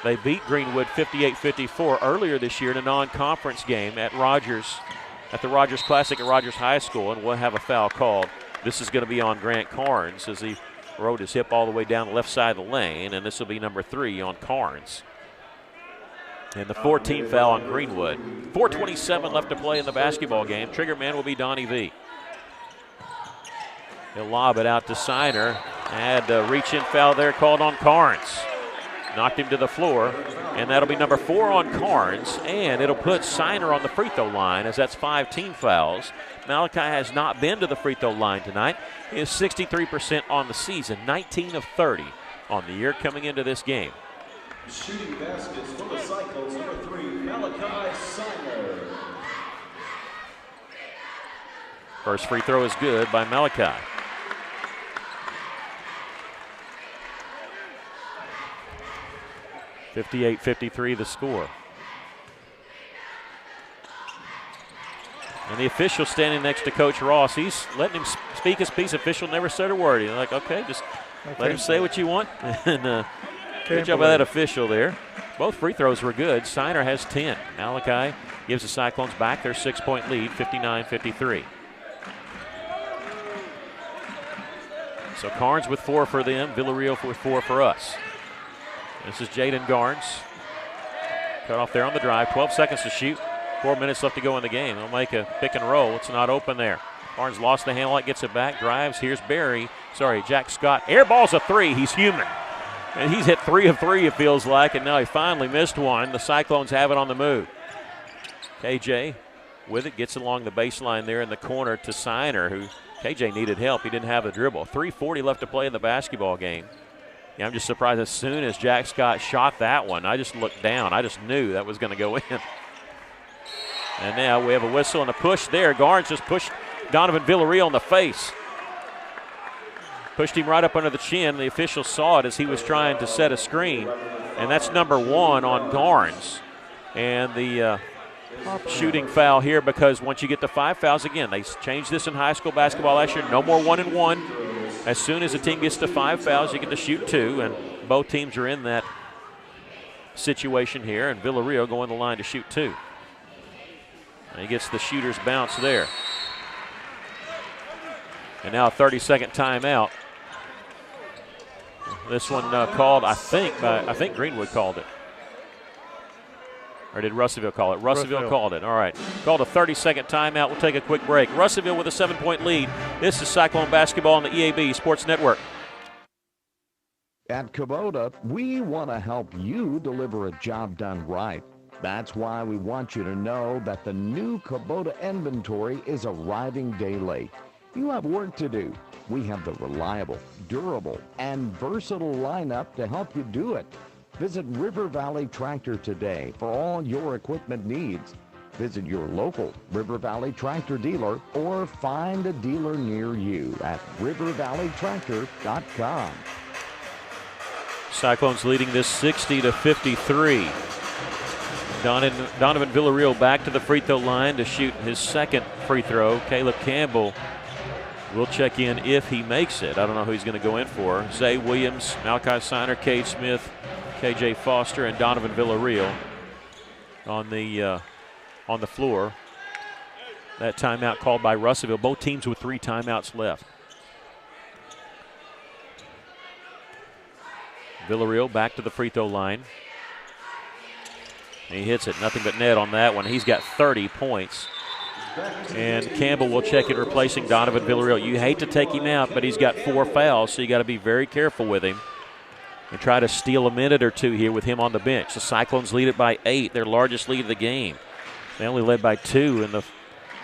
They beat Greenwood 58-54 earlier this year in a non-conference game at the Rogers Classic at Rogers High School, and we'll have a foul called. This is going to be on Grant Carnes as he rode his hip all the way down the left side of the lane, and this will be number 3 on Carnes. And the 14th foul on Greenwood. 4:27 left to play in the basketball game. Trigger man will be Donnie V. He'll lob it out to Siner. Had a reach-in foul there called on Carnes. Knocked him to the floor, and that'll be number 4 on Carnes, and it'll put Siner on the free throw line as that's 5 team fouls. Malachi has not been to the free throw line tonight. He is 63% on the season, 19 of 30 on the year coming into this game. Shooting baskets for the Cyclones, number 3, Malachi Siner. First free throw is good by Malachi. (58-53) the score. And the official standing next to Coach Ross, he's letting him speak his piece. Official never said a word. He's like, okay, just let him say what you want. And good job by that official there. Both free throws were good. Siner has 10. Malachi gives the Cyclones back their 6-point lead, 59-53. So Carnes with 4 for them, Villarreal with 4 for us. This is Jaden Garnes. Cut off there on the drive. 12 seconds to shoot. 4 minutes left to go in the game. They'll make a pick and roll. It's not open there. Garnes lost the handle. It gets it back. Drives. Here's Jack Scott. Airballs a 3. He's human. And he's hit 3 of 3, it feels like. And now he finally missed one. The Cyclones have it on the move. KJ with it. Gets along the baseline there in the corner to Siner, who KJ needed help. He didn't have the dribble. 3:40 left to play in the basketball game. Yeah, I'm just surprised as soon as Jack Scott shot that one, I just looked down. I just knew that was going to go in. And now we have a whistle and a push there. Garnes just pushed Donovan Villarreal in the face. Pushed him right up under the chin. The official saw it as he was trying to set a screen. And that's number 1 on Garnes. And the shooting foul here, because once you get to 5 fouls, again, they changed this in high school basketball last year. No more 1-and-1. As soon as a team gets to 5 fouls, you get to shoot 2. And both teams are in that situation here. And Villarreal going the line to shoot 2. And he gets the shooter's bounce there. And now a 30-second timeout. This one called, I think Greenwood called it. Or did Russellville call it? Russellville called it. All right. Called a 30-second timeout. We'll take a quick break. Russellville with a 7-point lead. This is Cyclone Basketball on the EAB Sports Network. At Kubota, we want to help you deliver a job done right. That's why we want you to know that the new Kubota inventory is arriving day late. You have work to do. We have the reliable, durable, and versatile lineup to help you do it. Visit River Valley Tractor today for all your equipment needs. Visit your local River Valley Tractor dealer or find a dealer near you at rivervalleytractor.com. Cyclones leading this 60-53. Donovan Villarreal back to the free throw line to shoot his second free throw. Caleb Campbell will check in if he makes it. I don't know who he's going to go in for. Zay Williams, Malachi Siner, Cade Smith, KJ Foster, and Donovan Villarreal on the floor. That timeout called by Russellville. Both teams with 3 timeouts left. Villarreal back to the free throw line. He hits it, nothing but net on that one. He's got 30 points. And Campbell will check in, replacing Donovan Villarreal. You hate to take him out, but he's got 4 fouls, so you got to be very careful with him and try to steal a minute or 2 here with him on the bench. The Cyclones lead it by 8, their largest lead of the game. They only led by 2 in the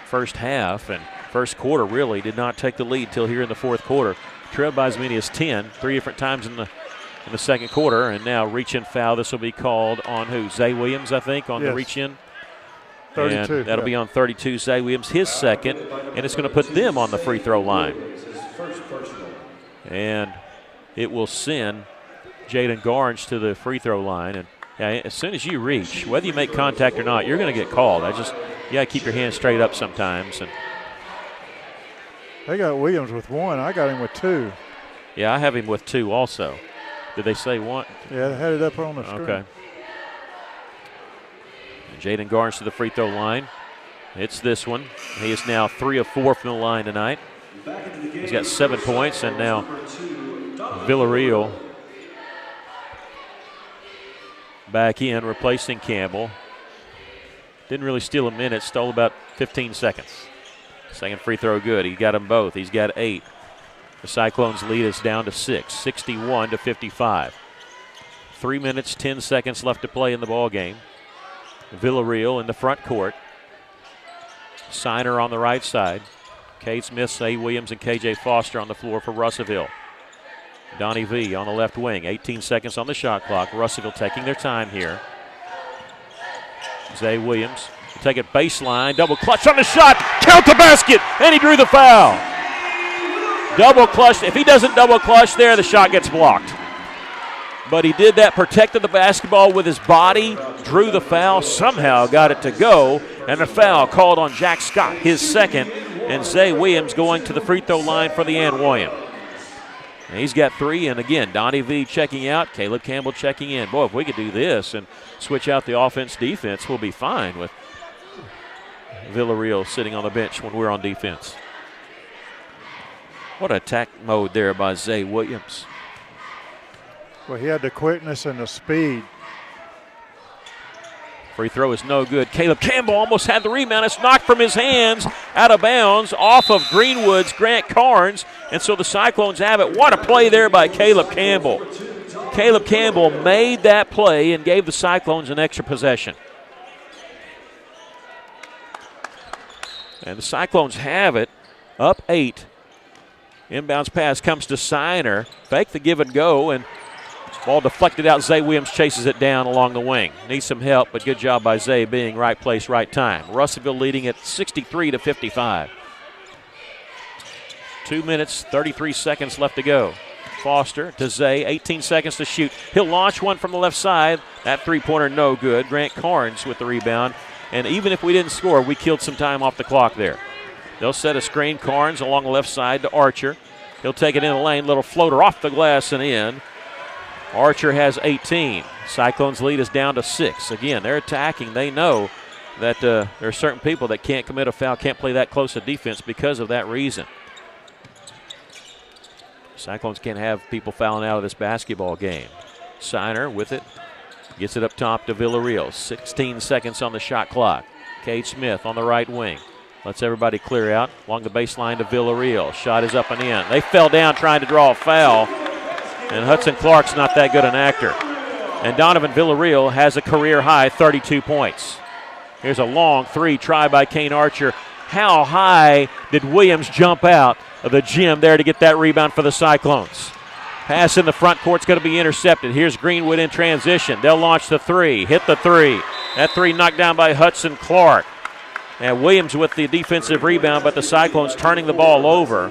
first half, and first quarter really did not take the lead till here in the fourth quarter. Trailed by as many as 10, 3 different times in the second quarter, and now reach-in foul. This will be called on who? Zay Williams, I think, on the reach-in. 32. And that'll be on 32, Zay Williams, his second, and it's going to put them on the free throw line. And it will send Jaden Garnes to the free throw line. And yeah, as soon as you reach, whether you make contact or not, you're going to get called. You got to keep your hands straight up sometimes. And they got Williams with 1. I got him with 2. Yeah, I have him with 2 also. Did they say 1? Yeah, they had it up on the screen. Okay. Jaden Garnes to the free throw line. It's this one. He is now 3 of 4 from the line tonight. He's got 7 points, and now Villarreal back in, replacing Campbell. Didn't really steal a minute, stole about 15 seconds. Second free throw good. He got them both. He's got 8. The Cyclones lead is down to 6, 61-55. 3 minutes, 10 seconds left to play in the ball game. Villarreal in the front court. Siner on the right side. Cade Smith, Zay Williams, and KJ Foster on the floor for Russellville. Donnie V on the left wing. 18 seconds on the shot clock. Russellville taking their time here. Zay Williams will take it baseline. Double clutch on the shot. Count the basket. And he drew the foul. Double clutch. If he doesn't double clutch there, the shot gets blocked. But he did that, protected the basketball with his body, drew the foul, somehow got it to go, and a foul called on Jack Scott, his second, and Zay Williams going to the free throw line for the Antwoyan. And he's got 3, and again, Donnie V checking out, Caleb Campbell checking in. Boy, if we could do this and switch out the offense-defense, we'll be fine with Villarreal sitting on the bench when we're on defense. What attack mode there by Zay Williams. Well, he had the quickness and the speed. Free throw is no good. Caleb Campbell almost had the rebound. It's knocked from his hands, out of bounds, off of Greenwood's Grant Carnes, and so the Cyclones have it. What a play there by Caleb Campbell. Caleb Campbell made that play and gave the Cyclones an extra possession. And the Cyclones have it, up 8. Inbounds pass comes to Siner. Fake the give and go, and ball deflected out. Zay Williams chases it down along the wing. Needs some help, but good job by Zay being right place, right time. Russellville leading at 63-55. 2 minutes, 33 seconds left to go. Foster to Zay, 18 seconds to shoot. He'll launch one from the left side. That three-pointer no good. Grant Carnes with the rebound. And even if we didn't score, we killed some time off the clock there. They'll set a screen. Carnes along the left side to Archer. He'll take it in the lane. Little floater off the glass and in. Archer has 18. Cyclones lead is down to 6. Again, they're attacking. They know that there are certain people that can't commit a foul, can't play that close a defense because of that reason. Cyclones can't have people fouling out of this basketball game. Signer with it. Gets it up top to Villarreal. 16 seconds on the shot clock. Cade Smith on the right wing. Lets everybody clear out along the baseline to Villarreal. Shot is up and in. They fell down trying to draw a foul. And Hudson Clark's not that good an actor. And Donovan Villarreal has a career high 32 points. Here's a long three try by Kane Archer. How high did Williams jump out of the gym there to get that rebound for the Cyclones? Pass in the front court's going to be intercepted. Here's Greenwood in transition. They'll launch the three, hit the three. That three knocked down by Hudson Clark. And Williams with the defensive rebound, but the Cyclones turning the ball over.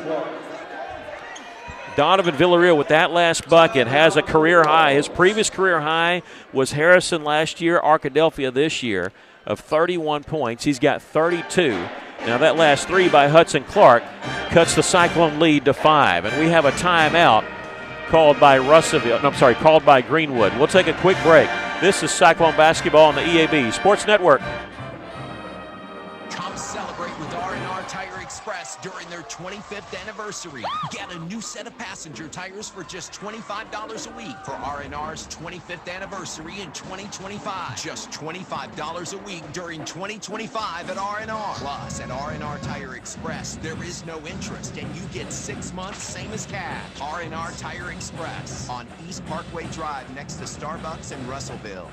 Donovan Villarreal with that last bucket has a career high. His previous career high was Harrison last year, Arkadelphia this year, of 31 points. He's got 32. Now that last three by Hudson Clark cuts the Cyclone lead to 5. And we have a timeout called by called by Greenwood. We'll take a quick break. This is Cyclone basketball on the EAB Sports Network. Come celebrate with R&R Tire Express during their 25th anniversary. Get a new set of passenger tires for just $25 a week for R&R's 25th anniversary in 2025. Just $25 a week during 2025 at R&R. Plus, at R&R Tire Express, there is no interest, and you get 6 months, same as cash. R&R Tire Express on East Parkway Drive next to Starbucks in Russellville.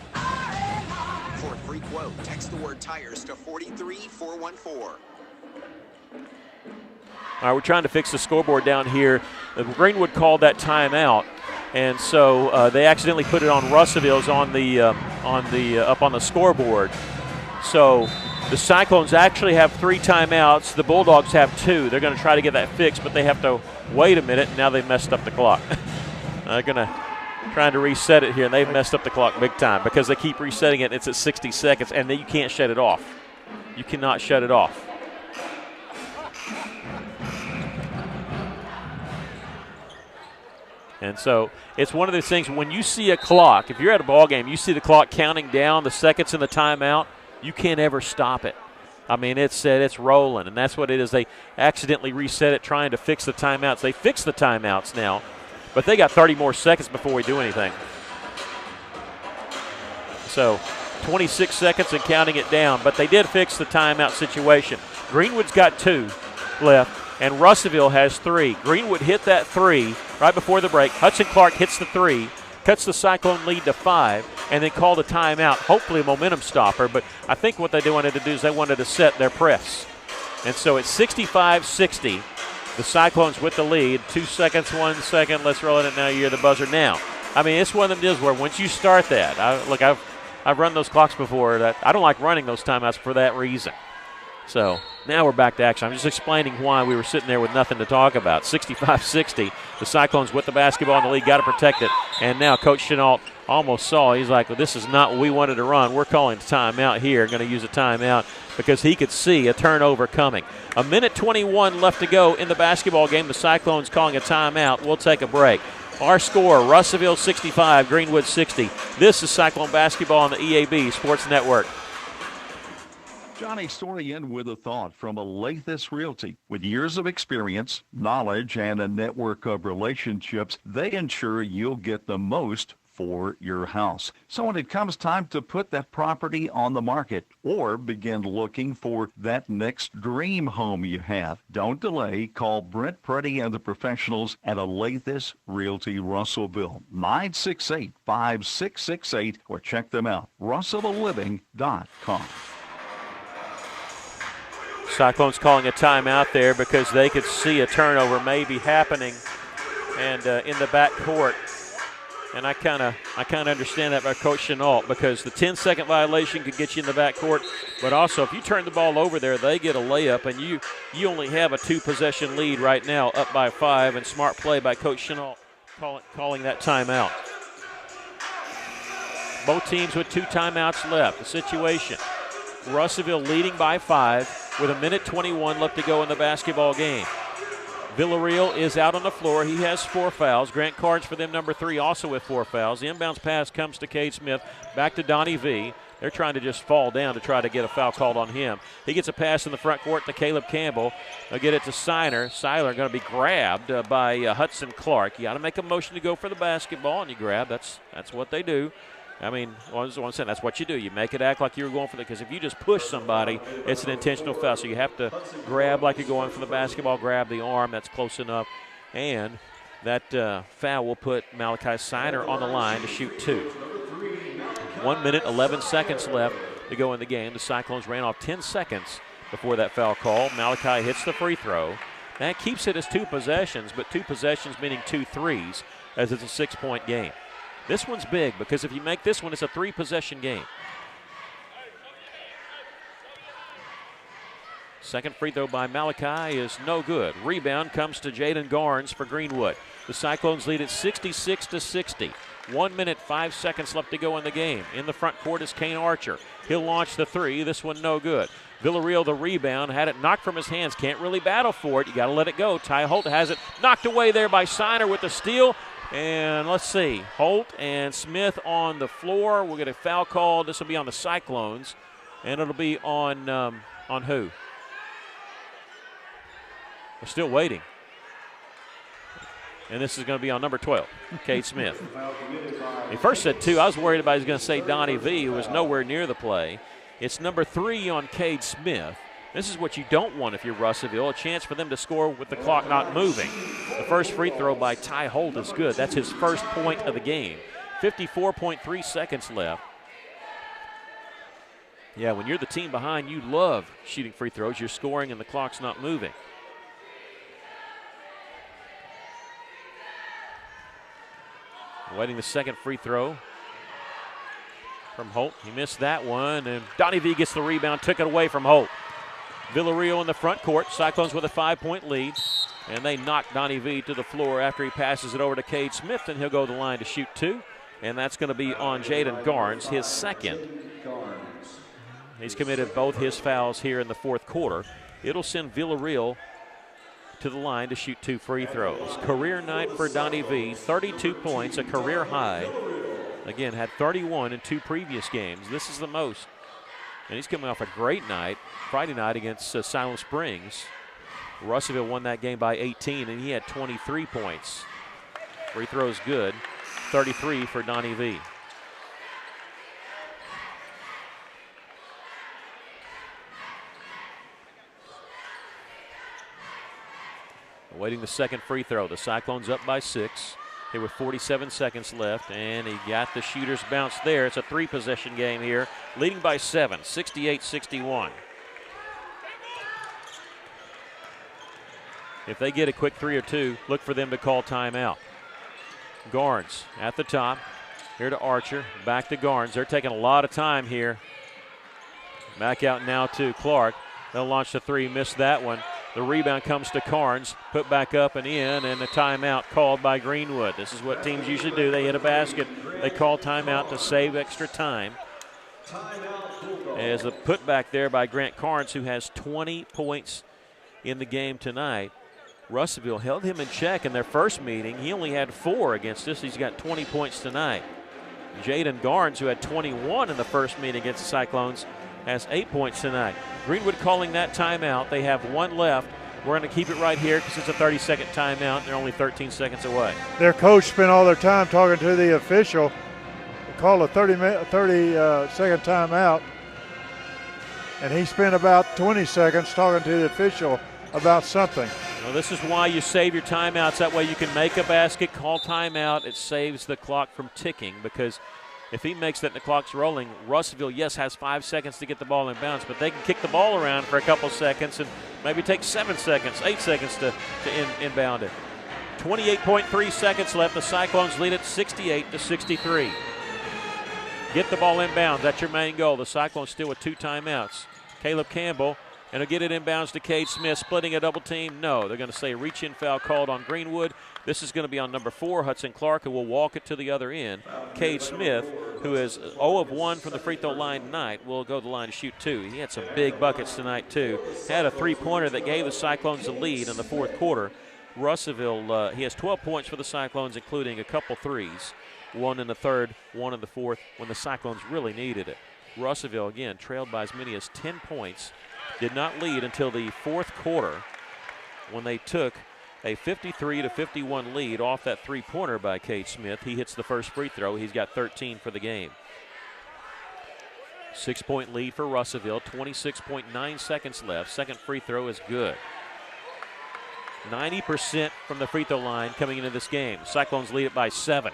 For a free quote, text the word tires to 43414. All right, we're trying to fix the scoreboard down here. Greenwood called that timeout, and so they accidentally put it on Russellville's up on the scoreboard. So the Cyclones actually have 3 timeouts. The Bulldogs have 2. They're going to try to get that fixed, but they have to wait a minute, and now they've messed up the clock. They're going to trying to reset it here, and they've messed up the clock big time because they keep resetting it. It's at 60 seconds, and then you can't shut it off. You cannot shut it off. And so it's one of those things when you see a clock, if you're at a ball game, you see the clock counting down the seconds in the timeout, you can't ever stop it. I mean, it's rolling, and that's what it is. They accidentally reset it trying to fix the timeouts. They fixed the timeouts now, but they got 30 more seconds before we do anything. So 26 seconds and counting it down, but they did fix the timeout situation. Greenwood's got 2 left. And Russellville has 3. Greenwood hit that 3 right before the break. Hudson Clark hits the 3, cuts the Cyclone lead to 5, and then called a timeout, hopefully a momentum stopper. But I think what they wanted to do is they wanted to set their press. And so it's 65-60. The Cyclones with the lead. 2 seconds, 1 second. Let's roll it now. You hear the buzzer now. I mean, it's one of them deals where once you start that, I've run those clocks before. That I don't like running those timeouts for that reason. So now we're back to action. I'm just explaining why we were sitting there with nothing to talk about. 65-60. The Cyclones with the basketball in the lead, got to protect it. And now Coach Chenault almost saw. He's like, well, this is not what we wanted to run. We're calling timeout here. Going to use a timeout because he could see a turnover coming. 1:21 left to go in the basketball game. The Cyclones calling a timeout. We'll take a break. Our score, Russellville 65, Greenwood 60. This is Cyclone basketball on the EAB Sports Network. Johnny Sorian with a thought from Alathus Realty. With years of experience, knowledge, and a network of relationships, they ensure you'll get the most for your house. So when it comes time to put that property on the market or begin looking for that next dream home you have, don't delay. Call Brent Preddy and the professionals at Alathus Realty Russellville, 968-5668, or check them out, russellvilleliving.com. Cyclones calling a timeout there because they could see a turnover maybe happening. And in the back court, And I kind of understand that by Coach Chenault, because the 10-second violation could get you in the backcourt, but also if you turn the ball over there, they get a layup, and you only have a 2-possession lead right now, up by 5, and smart play by Coach Chenault calling that timeout. Both teams with 2 timeouts left. The situation, Russellville leading by 5 with 1:21 left to go in the basketball game. Villarreal is out on the floor. He has 4 fouls. Grant Carnes for them, number 3, also with 4 fouls. The inbounds pass comes to Cade Smith. Back to Donnie V. They're trying to just fall down to try to get a foul called on him. He gets a pass in the front court to Caleb Campbell. They'll get it to Seiler. Seiler going to be grabbed by Hudson Clark. You got to make a motion to go for the basketball, and you grab. That's what they do. I mean, one saying that's what you do. You make it act like you were going for because if you just push somebody, it's an intentional foul. So you have to grab like you're going for the basketball, grab the arm. That's close enough. And that foul will put Malachi Seiler on the line to shoot 2. 1 minute, 11 seconds left to go in the game. The Cyclones ran off 10 seconds before that foul call. Malachi hits the free throw. That keeps it as 2 possessions, but 2 possessions meaning 2 threes, as it's a 6-point game. This one's big because if you make this one, it's a 3-possession game. Second free throw by Malachi is no good. Rebound comes to Jaden Garnes for Greenwood. The Cyclones lead at 66-60. 1 minute, 5 seconds left to go in the game. In the front court is Kane Archer. He'll launch the 3. This one no good. Villarreal the rebound, had it knocked from his hands. Can't really battle for it. You got to let it go. Ty Holt has it knocked away there by Seiler with the steal. And let's see, Holt and Smith on the floor. We'll get a foul call. This will be on the Cyclones, and it'll be on who? We're still waiting. And this is going to be on number 12, Cade Smith. He first said 2. I was worried about he was going to say Donnie V, who was nowhere near the play. It's number 3 on Cade Smith. This is what you don't want if you're Russellville, a chance for them to score with the clock not moving. The first free throw by Ty Holt is good. That's his first point of the game. 54.3 seconds left. Yeah, when you're the team behind, you love shooting free throws. You're scoring and the clock's not moving. Waiting the second free throw from Holt. He missed that one, and Donnie V gets the rebound, took it away from Holt. Villarreal in the front court. Cyclones with a 5-point lead, and they knock Donnie V to the floor after he passes it over to Cade Smith, and he'll go to the line to shoot 2, and that's going to be on Jaden Garnes, his second. He's committed both his fouls here in the fourth quarter. It'll send Villarreal to the line to shoot 2 free throws. Career night for Donnie V, 32 points, a career high. Again, had 31 in 2 previous games. This is the most. And he's coming off a great night, Friday night against Silent Springs. Russellville won that game by 18, and he had 23 points. Free throws good, 33 for Donnie V. Awaiting the second free throw. The Cyclones up by 6. Here with 47 seconds left, and he got the shooter's bounce there. It's a 3-possession game here, leading by 7, 68-61. If they get a quick 3 or 2, look for them to call timeout. Garnes at the top. Here to Archer, back to Garnes. They're taking a lot of time here. Back out now to Clark. They'll launch the 3, missed that one. The rebound comes to Carnes, put back up and in, and a timeout called by Greenwood. This is what teams usually do. They hit a basket. They call timeout to save extra time. As a putback there by Grant Carnes, who has 20 points in the game tonight. Russellville held him in check in their first meeting. He only had 4 against us. He's got 20 points tonight. Jaden Garnes, who had 21 in the first meeting against the Cyclones, has 8 points tonight. Greenwood calling that timeout. They have 1 left. We're going to keep it right here because it's a 30-second timeout. They're only 13 seconds away. Their coach spent all their time talking to the official. They called a 30-second timeout, and he spent about 20 seconds talking to the official about something. Well, this is why you save your timeouts. That way you can make a basket, call timeout. It saves the clock from ticking because if he makes that and the clock's rolling, Russellville, yes, has 5 seconds to get the ball in bounds, but they can kick the ball around for a couple seconds and maybe take 7 seconds, 8 seconds to inbound it. 28.3 seconds left. The Cyclones lead it 68-63. Get the ball inbounds. That's your main goal. The Cyclones still with 2 timeouts. Caleb Campbell, and he'll get it inbounds to Cade Smith. Splitting a double team? No. They're going to say a reach-in foul called on Greenwood. This is going to be on number 4, Hudson Clark, who will walk it to the other end. Cade Smith, who is 0 of 1 from the free throw line tonight, will go to the line to shoot 2. He had some big buckets tonight, too. Had a 3-pointer that gave the Cyclones the lead in the fourth quarter. Russellville, he has 12 points for the Cyclones, including a couple threes. 1 in the third, 1 in the fourth, when the Cyclones really needed it. Russellville, again, trailed by as many as 10 points. Did not lead until the fourth quarter when they took a 53-51 lead off that 3-pointer by Cade Smith. He hits the first free throw. He's got 13 for the game. 6-point lead for Russellville, 26.9 seconds left. Second free throw is good. 90% from the free throw line coming into this game. Cyclones lead it by 7.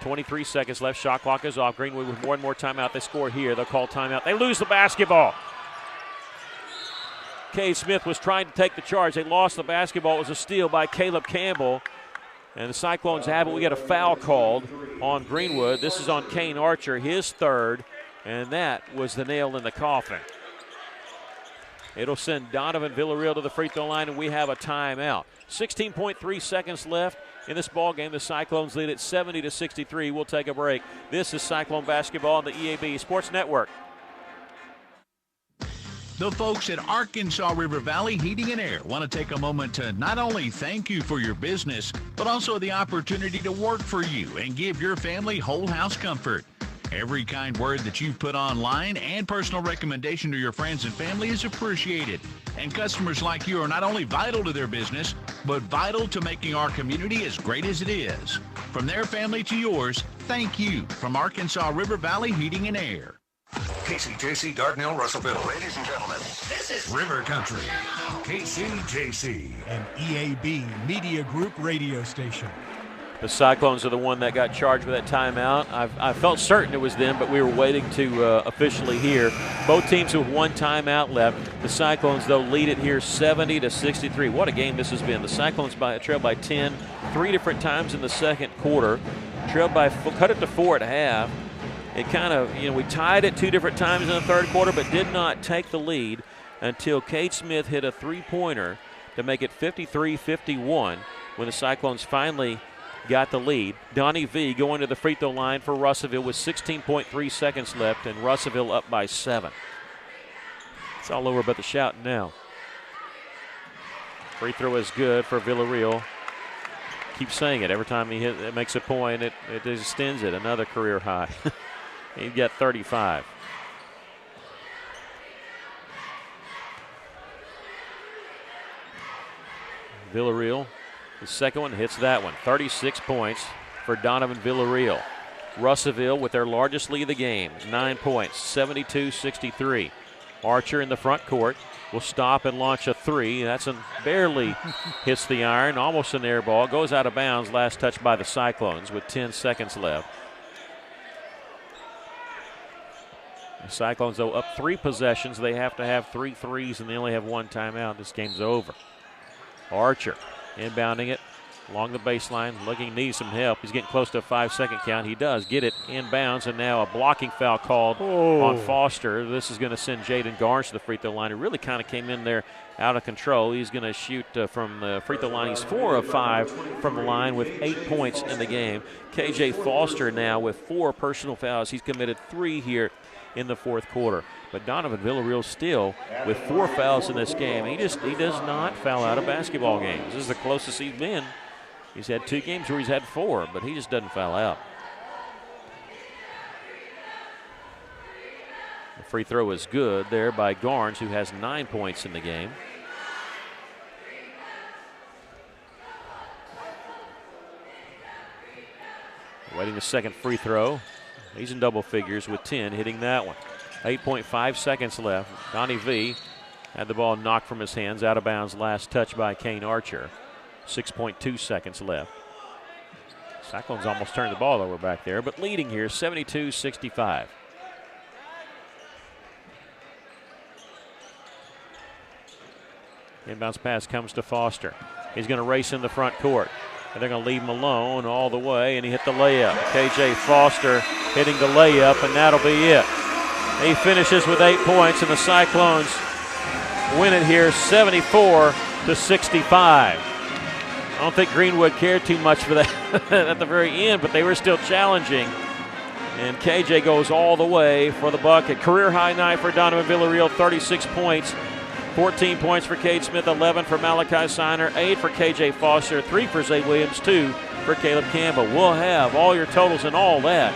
23 seconds left. Shot clock is off. Greenwood with more and more timeout. They score here. They'll call timeout. They lose the basketball. Cade Smith was trying to take the charge. They lost the basketball. It was a steal by Caleb Campbell. And the Cyclones have it. We get a foul called on Greenwood. This is on Kane Archer, his third. And that was the nail in the coffin. It'll send Donovan Villarreal to the free throw line, and we have a timeout. 16.3 seconds left in this ball game. The Cyclones lead at 70-63. We'll take a break. This is Cyclone basketball on the EAB Sports Network. The folks at Arkansas River Valley Heating and Air want to take a moment to not only thank you for your business, but also the opportunity to work for you and give your family whole house comfort. Every kind word that you put online and personal recommendation to your friends and family is appreciated. And customers like you are not only vital to their business, but vital to making our community as great as it is. From their family to yours, thank you from Arkansas River Valley Heating and Air. KCJC, Dardanelle, Russellville. Ladies and gentlemen, this is River Country. KCJC, an EAB Media Group radio station. The Cyclones are the one that got charged with that timeout. I felt certain it was them, but we were waiting to officially hear. Both teams with 1 timeout left. The Cyclones, though, lead it here 70-63. What a game this has been. The Cyclones trailed by 10 3 different times in the second quarter. Trailed by, cut it to 4 at half. It kind of, we tied it 2 different times in the third quarter, but did not take the lead until Cade Smith hit a 3-pointer to make it 53-51 when the Cyclones finally got the lead. Donnie V going to the free throw line for Russellville with 16.3 seconds left, and Russellville up by 7. It's all over but the shouting now. Free throw is good for Villarreal. Keep saying it every time it makes a point. It extends it. Another career high. He got 35. Villarreal, the second one, hits that one. 36 points for Donovan Villarreal. Russellville with their largest lead of the game, 9 points, 72-63. Archer in the front court will stop and launch a 3. That's barely hits the iron, almost an air ball. Goes out of bounds, last touch by the Cyclones with 10 seconds left. The Cyclones, though, up 3 possessions. They have to have 3 threes, and they only have 1 timeout. This game's over. Archer inbounding it along the baseline, needs some help. He's getting close to a 5-second count. He does get it inbounds, and now a blocking foul called on Foster. This is going to send Jaden Garnes to the free throw line. He really kind of came in there out of control. He's going to shoot from the free throw line. He's 4 of 5 from the line with 8 points in the game. KJ Foster now with 4 personal fouls. He's committed 3 here in the fourth quarter. But Donovan Villarreal still with 4 fouls in this game. He does not foul out of basketball games. This is the closest he's been. He's had 2 games where he's had 4, but he just doesn't foul out. The free throw is good there by Garnes, who has 9 points in the game. Waiting the second free throw. He's in double figures with 10, hitting that one. 8.5 seconds left. Donnie V had the ball knocked from his hands, out of bounds, last touch by Kane Archer. 6.2 seconds left. Cyclones almost turned the ball over back there, but leading here 72-65. Inbounds pass comes to Foster. He's going to race in the front court. And they're going to leave him alone all the way, and he hit the layup. K.J. Foster hitting the layup, and that'll be it. He finishes with 8 points, and the Cyclones win it here 74-65. I don't think Greenwood cared too much for that at the very end, but they were still challenging. And KJ goes all the way for the bucket. Career high night for Donovan Villarreal, 36 points. 14 points for Cade Smith, 11 for Malachi Siner, 8 for KJ Foster, 3 for Zay Williams, 2 for Caleb Campbell. We'll have all your totals and all that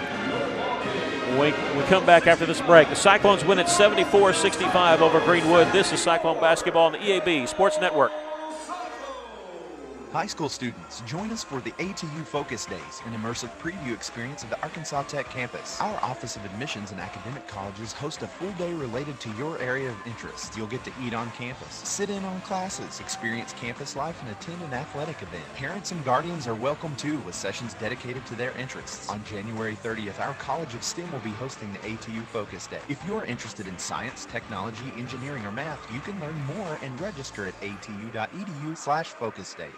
when we come back after this break. The Cyclones win at 74-65 over Greenwood. This is Cyclone basketball on the EAB Sports Network. High school students, join us for the ATU Focus Days, an immersive preview experience of the Arkansas Tech campus. Our Office of Admissions and Academic Colleges host a full day related to your area of interest. You'll get to eat on campus, sit in on classes, experience campus life, and attend an athletic event. Parents and guardians are welcome too, with sessions dedicated to their interests. On January 30th, our College of STEM will be hosting the ATU Focus Day. If you're interested in science, technology, engineering, or math, you can learn more and register at atu.edu/focus days.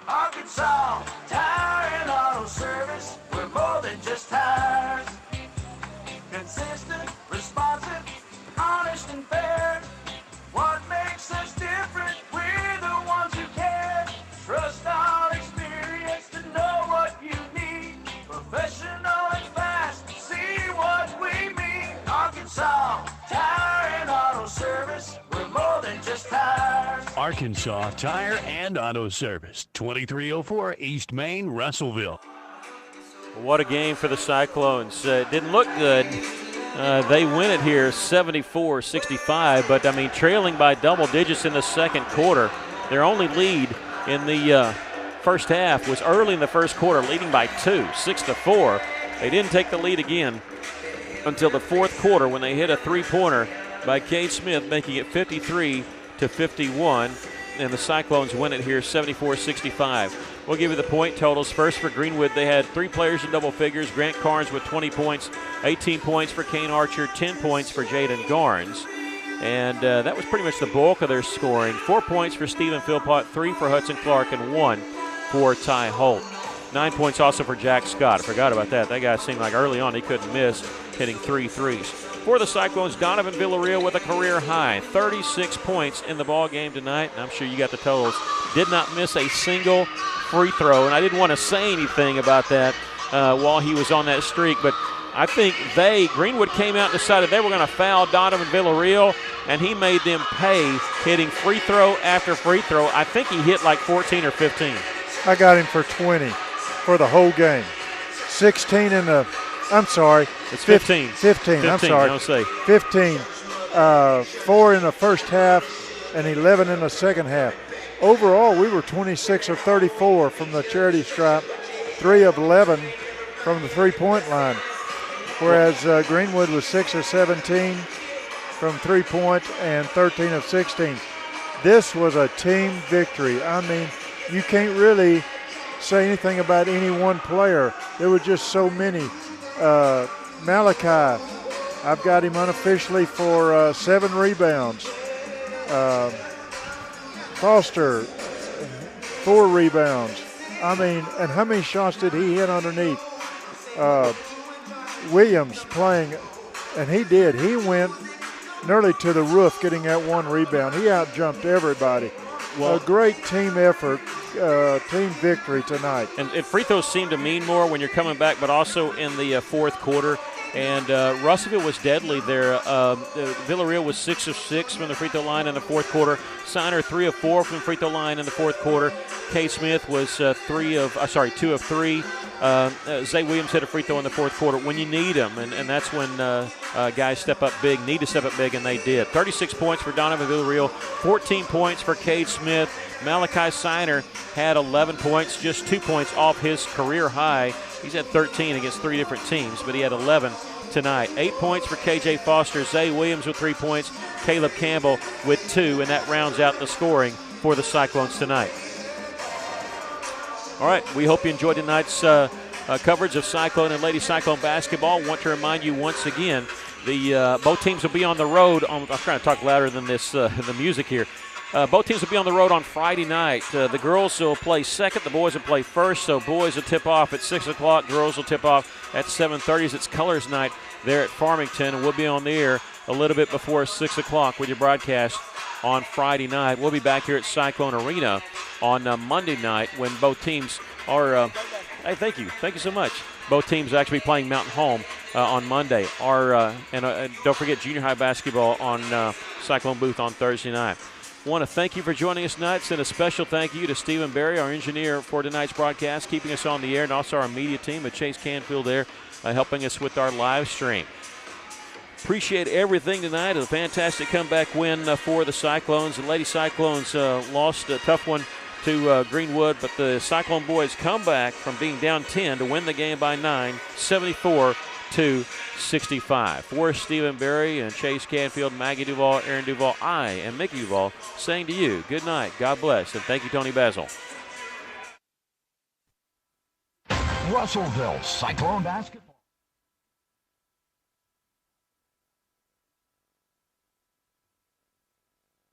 Arkansas Tire and Auto Service, we're more than just tires. Consistent, responsive, honest and fair. What makes us different? We're the ones who care. Trust our experience to know what you need. Professional and fast, see what we mean. Arkansas Tire and Auto Service, we're more than just tires. Arkansas Tire and Auto Service, 2304 East Main, Russellville. What a game for the Cyclones. It didn't look good. They win it here 74-65, but, I mean, trailing by double digits in the second quarter. Their only lead in the first half was early in the first quarter, leading by 2, 6-4. They didn't take the lead again until the fourth quarter when they hit a three-pointer by Cade Smith, making it 53-51, and the Cyclones win it here 74-65. We'll give you the point totals. First for Greenwood, they had 3 players in double figures. Grant Carnes with 20 points, 18 points for Kane Archer, 10 points for Jaden Garnes. And that was pretty much the bulk of their scoring. 4 points for Stephen Philpott, 3 for Hudson Clark, and 1 for Ty Holt. 9 points also for Jack Scott. I forgot about that. That guy seemed like early on he couldn't miss, hitting 3 threes. For the Cyclones, Donovan Villarreal with a career high, 36 points in the ball game tonight. And I'm sure you got the totals. Did not miss a single free throw, and I didn't want to say anything about that while he was on that streak, but I think Greenwood came out and decided they were going to foul Donovan Villarreal, and he made them pay, hitting free throw after free throw. I think he hit like 14 or 15. I got him for 20 for the whole game. 16 in the, I'm sorry. It's 15. 15, I'm sorry. Don't say. 15. 4 in the first half and 11 in the second half. Overall, we were 26 of 34 from the charity stripe, 3 of 11 from the three-point line, whereas Greenwood was 6 of 17 from three-point and 13 of 16. This was a team victory. I mean, you can't really say anything about any one player. There were just so many. Malachi, I've got him unofficially for 7 rebounds. Foster, 4 rebounds. I mean, and how many shots did he hit underneath? Williams playing, and he did. He went nearly to the roof getting that 1 rebound. He out-jumped everybody. Well, a great team effort, team victory tonight. And free throws seem to mean more when you're coming back, but also in the fourth quarter. And Russellville was deadly there. Villarreal was 6 of 6 from the free throw line in the fourth quarter. Siner 3 of 4 from the free throw line in the fourth quarter. K. Smith was 2 of 3. Zay Williams hit a free throw in the fourth quarter when you need them, and that's when guys step up big, need to step up big, and they did. 36 points for Donovan Villarreal, 14 points for Cade Smith. Malachi Siner had 11 points, just 2 points off his career high. He's had 13 against 3 different teams, but he had 11 tonight. 8 points for K.J. Foster, Zay Williams with 3 points, Caleb Campbell with 2, and that rounds out the scoring for the Cyclones tonight. All right, we hope you enjoyed tonight's coverage of Cyclone and Lady Cyclone basketball. Want to remind you once again, both teams will be on the road. I'm trying to talk louder than this the music here. Both teams will be on the road on Friday night. The girls will play second. The boys will play first. So boys will tip off at 6 o'clock. Girls will tip off at 7:30. It's Colors Night there at Farmington, and we'll be on the air a little bit before 6 o'clock with your broadcast on Friday night. We'll be back here at Cyclone Arena on Monday night when both teams are hey, thank you so much. Both teams are actually playing Mountain Home on Monday. And don't forget junior high basketball on Cyclone Booth on Thursday night. I want to thank you for joining us tonight. Send a special thank you to Stephen Berry, our engineer for tonight's broadcast, keeping us on the air, and also our media team at Chase Canfield there, helping us with our live stream. Appreciate everything tonight. A fantastic comeback win for the Cyclones. The Lady Cyclones lost a tough one to Greenwood, but the Cyclone boys come back from being down 10 to win the game by 9, 74-65. For Stephen Berry and Chase Canfield, Maggie Duvall, Aaron Duvall, I am Mickey Duvall saying to you, good night, God bless, and thank you, Tony Basil. Russellville Cyclone Basketball.